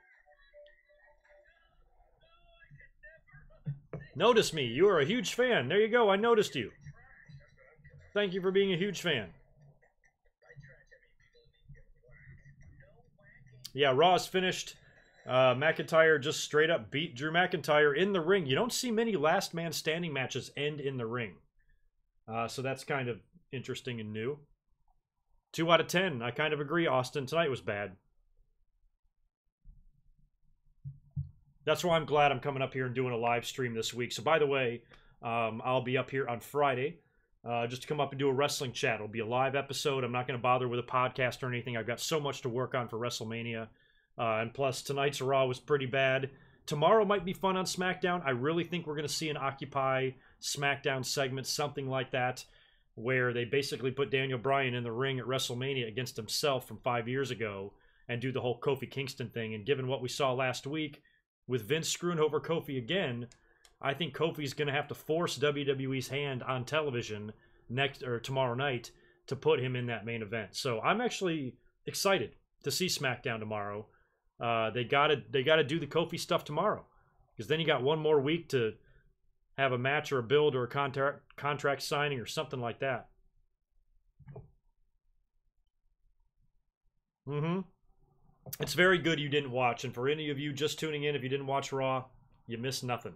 [SPEAKER 1] Notice me. You are a huge fan. There you go. I noticed you. Thank you for being a huge fan. Yeah, Raw's finished. McIntyre just straight up beat Drew McIntyre in the ring. You don't see many last man standing matches end in the ring. So that's kind of interesting and new. 2 out of 10. I kind of agree, Austin. Tonight was bad. That's why I'm glad I'm coming up here and doing a live stream this week. So by the way, I'll be up here on Friday just to come up and do a wrestling chat. It'll be a live episode. I'm not going to bother with a podcast or anything. I've got so much to work on for WrestleMania. And plus, tonight's Raw was pretty bad. Tomorrow might be fun on SmackDown. I really think we're going to see an Occupy SmackDown segment, something like that, where they basically put Daniel Bryan in the ring at WrestleMania against himself from 5 years ago and do the whole Kofi Kingston thing. And given what we saw last week, with Vince screwing over Kofi again, I think Kofi's going to have to force WWE's hand on television tomorrow night to put him in that main event. So I'm actually excited to see SmackDown tomorrow. They gotta do the Kofi stuff tomorrow, because then you got one more week to have a match or a build or a contract signing or something like that. It's very good you didn't watch, and for any of you just tuning in, if you didn't watch Raw, you missed nothing.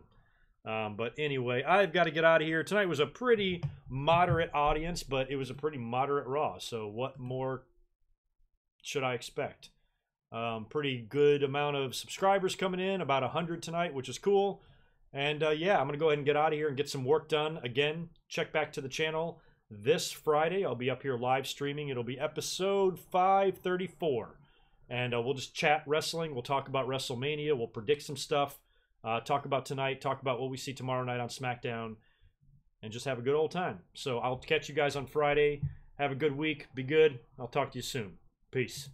[SPEAKER 1] But anyway, I've got to get out of here. Tonight was a pretty moderate audience, but it was a pretty moderate Raw, so what more should I expect? Pretty good amount of subscribers coming in, about 100 tonight, which is cool. And yeah, I'm going to go ahead and get out of here and get some work done. Again, check back to the channel this Friday. I'll be up here live streaming. It'll be episode 534. And we'll just chat wrestling. We'll talk about WrestleMania. We'll predict some stuff. Talk about tonight. Talk about what we see tomorrow night on SmackDown. And just have a good old time. So I'll catch you guys on Friday. Have a good week. Be good. I'll talk to you soon. Peace.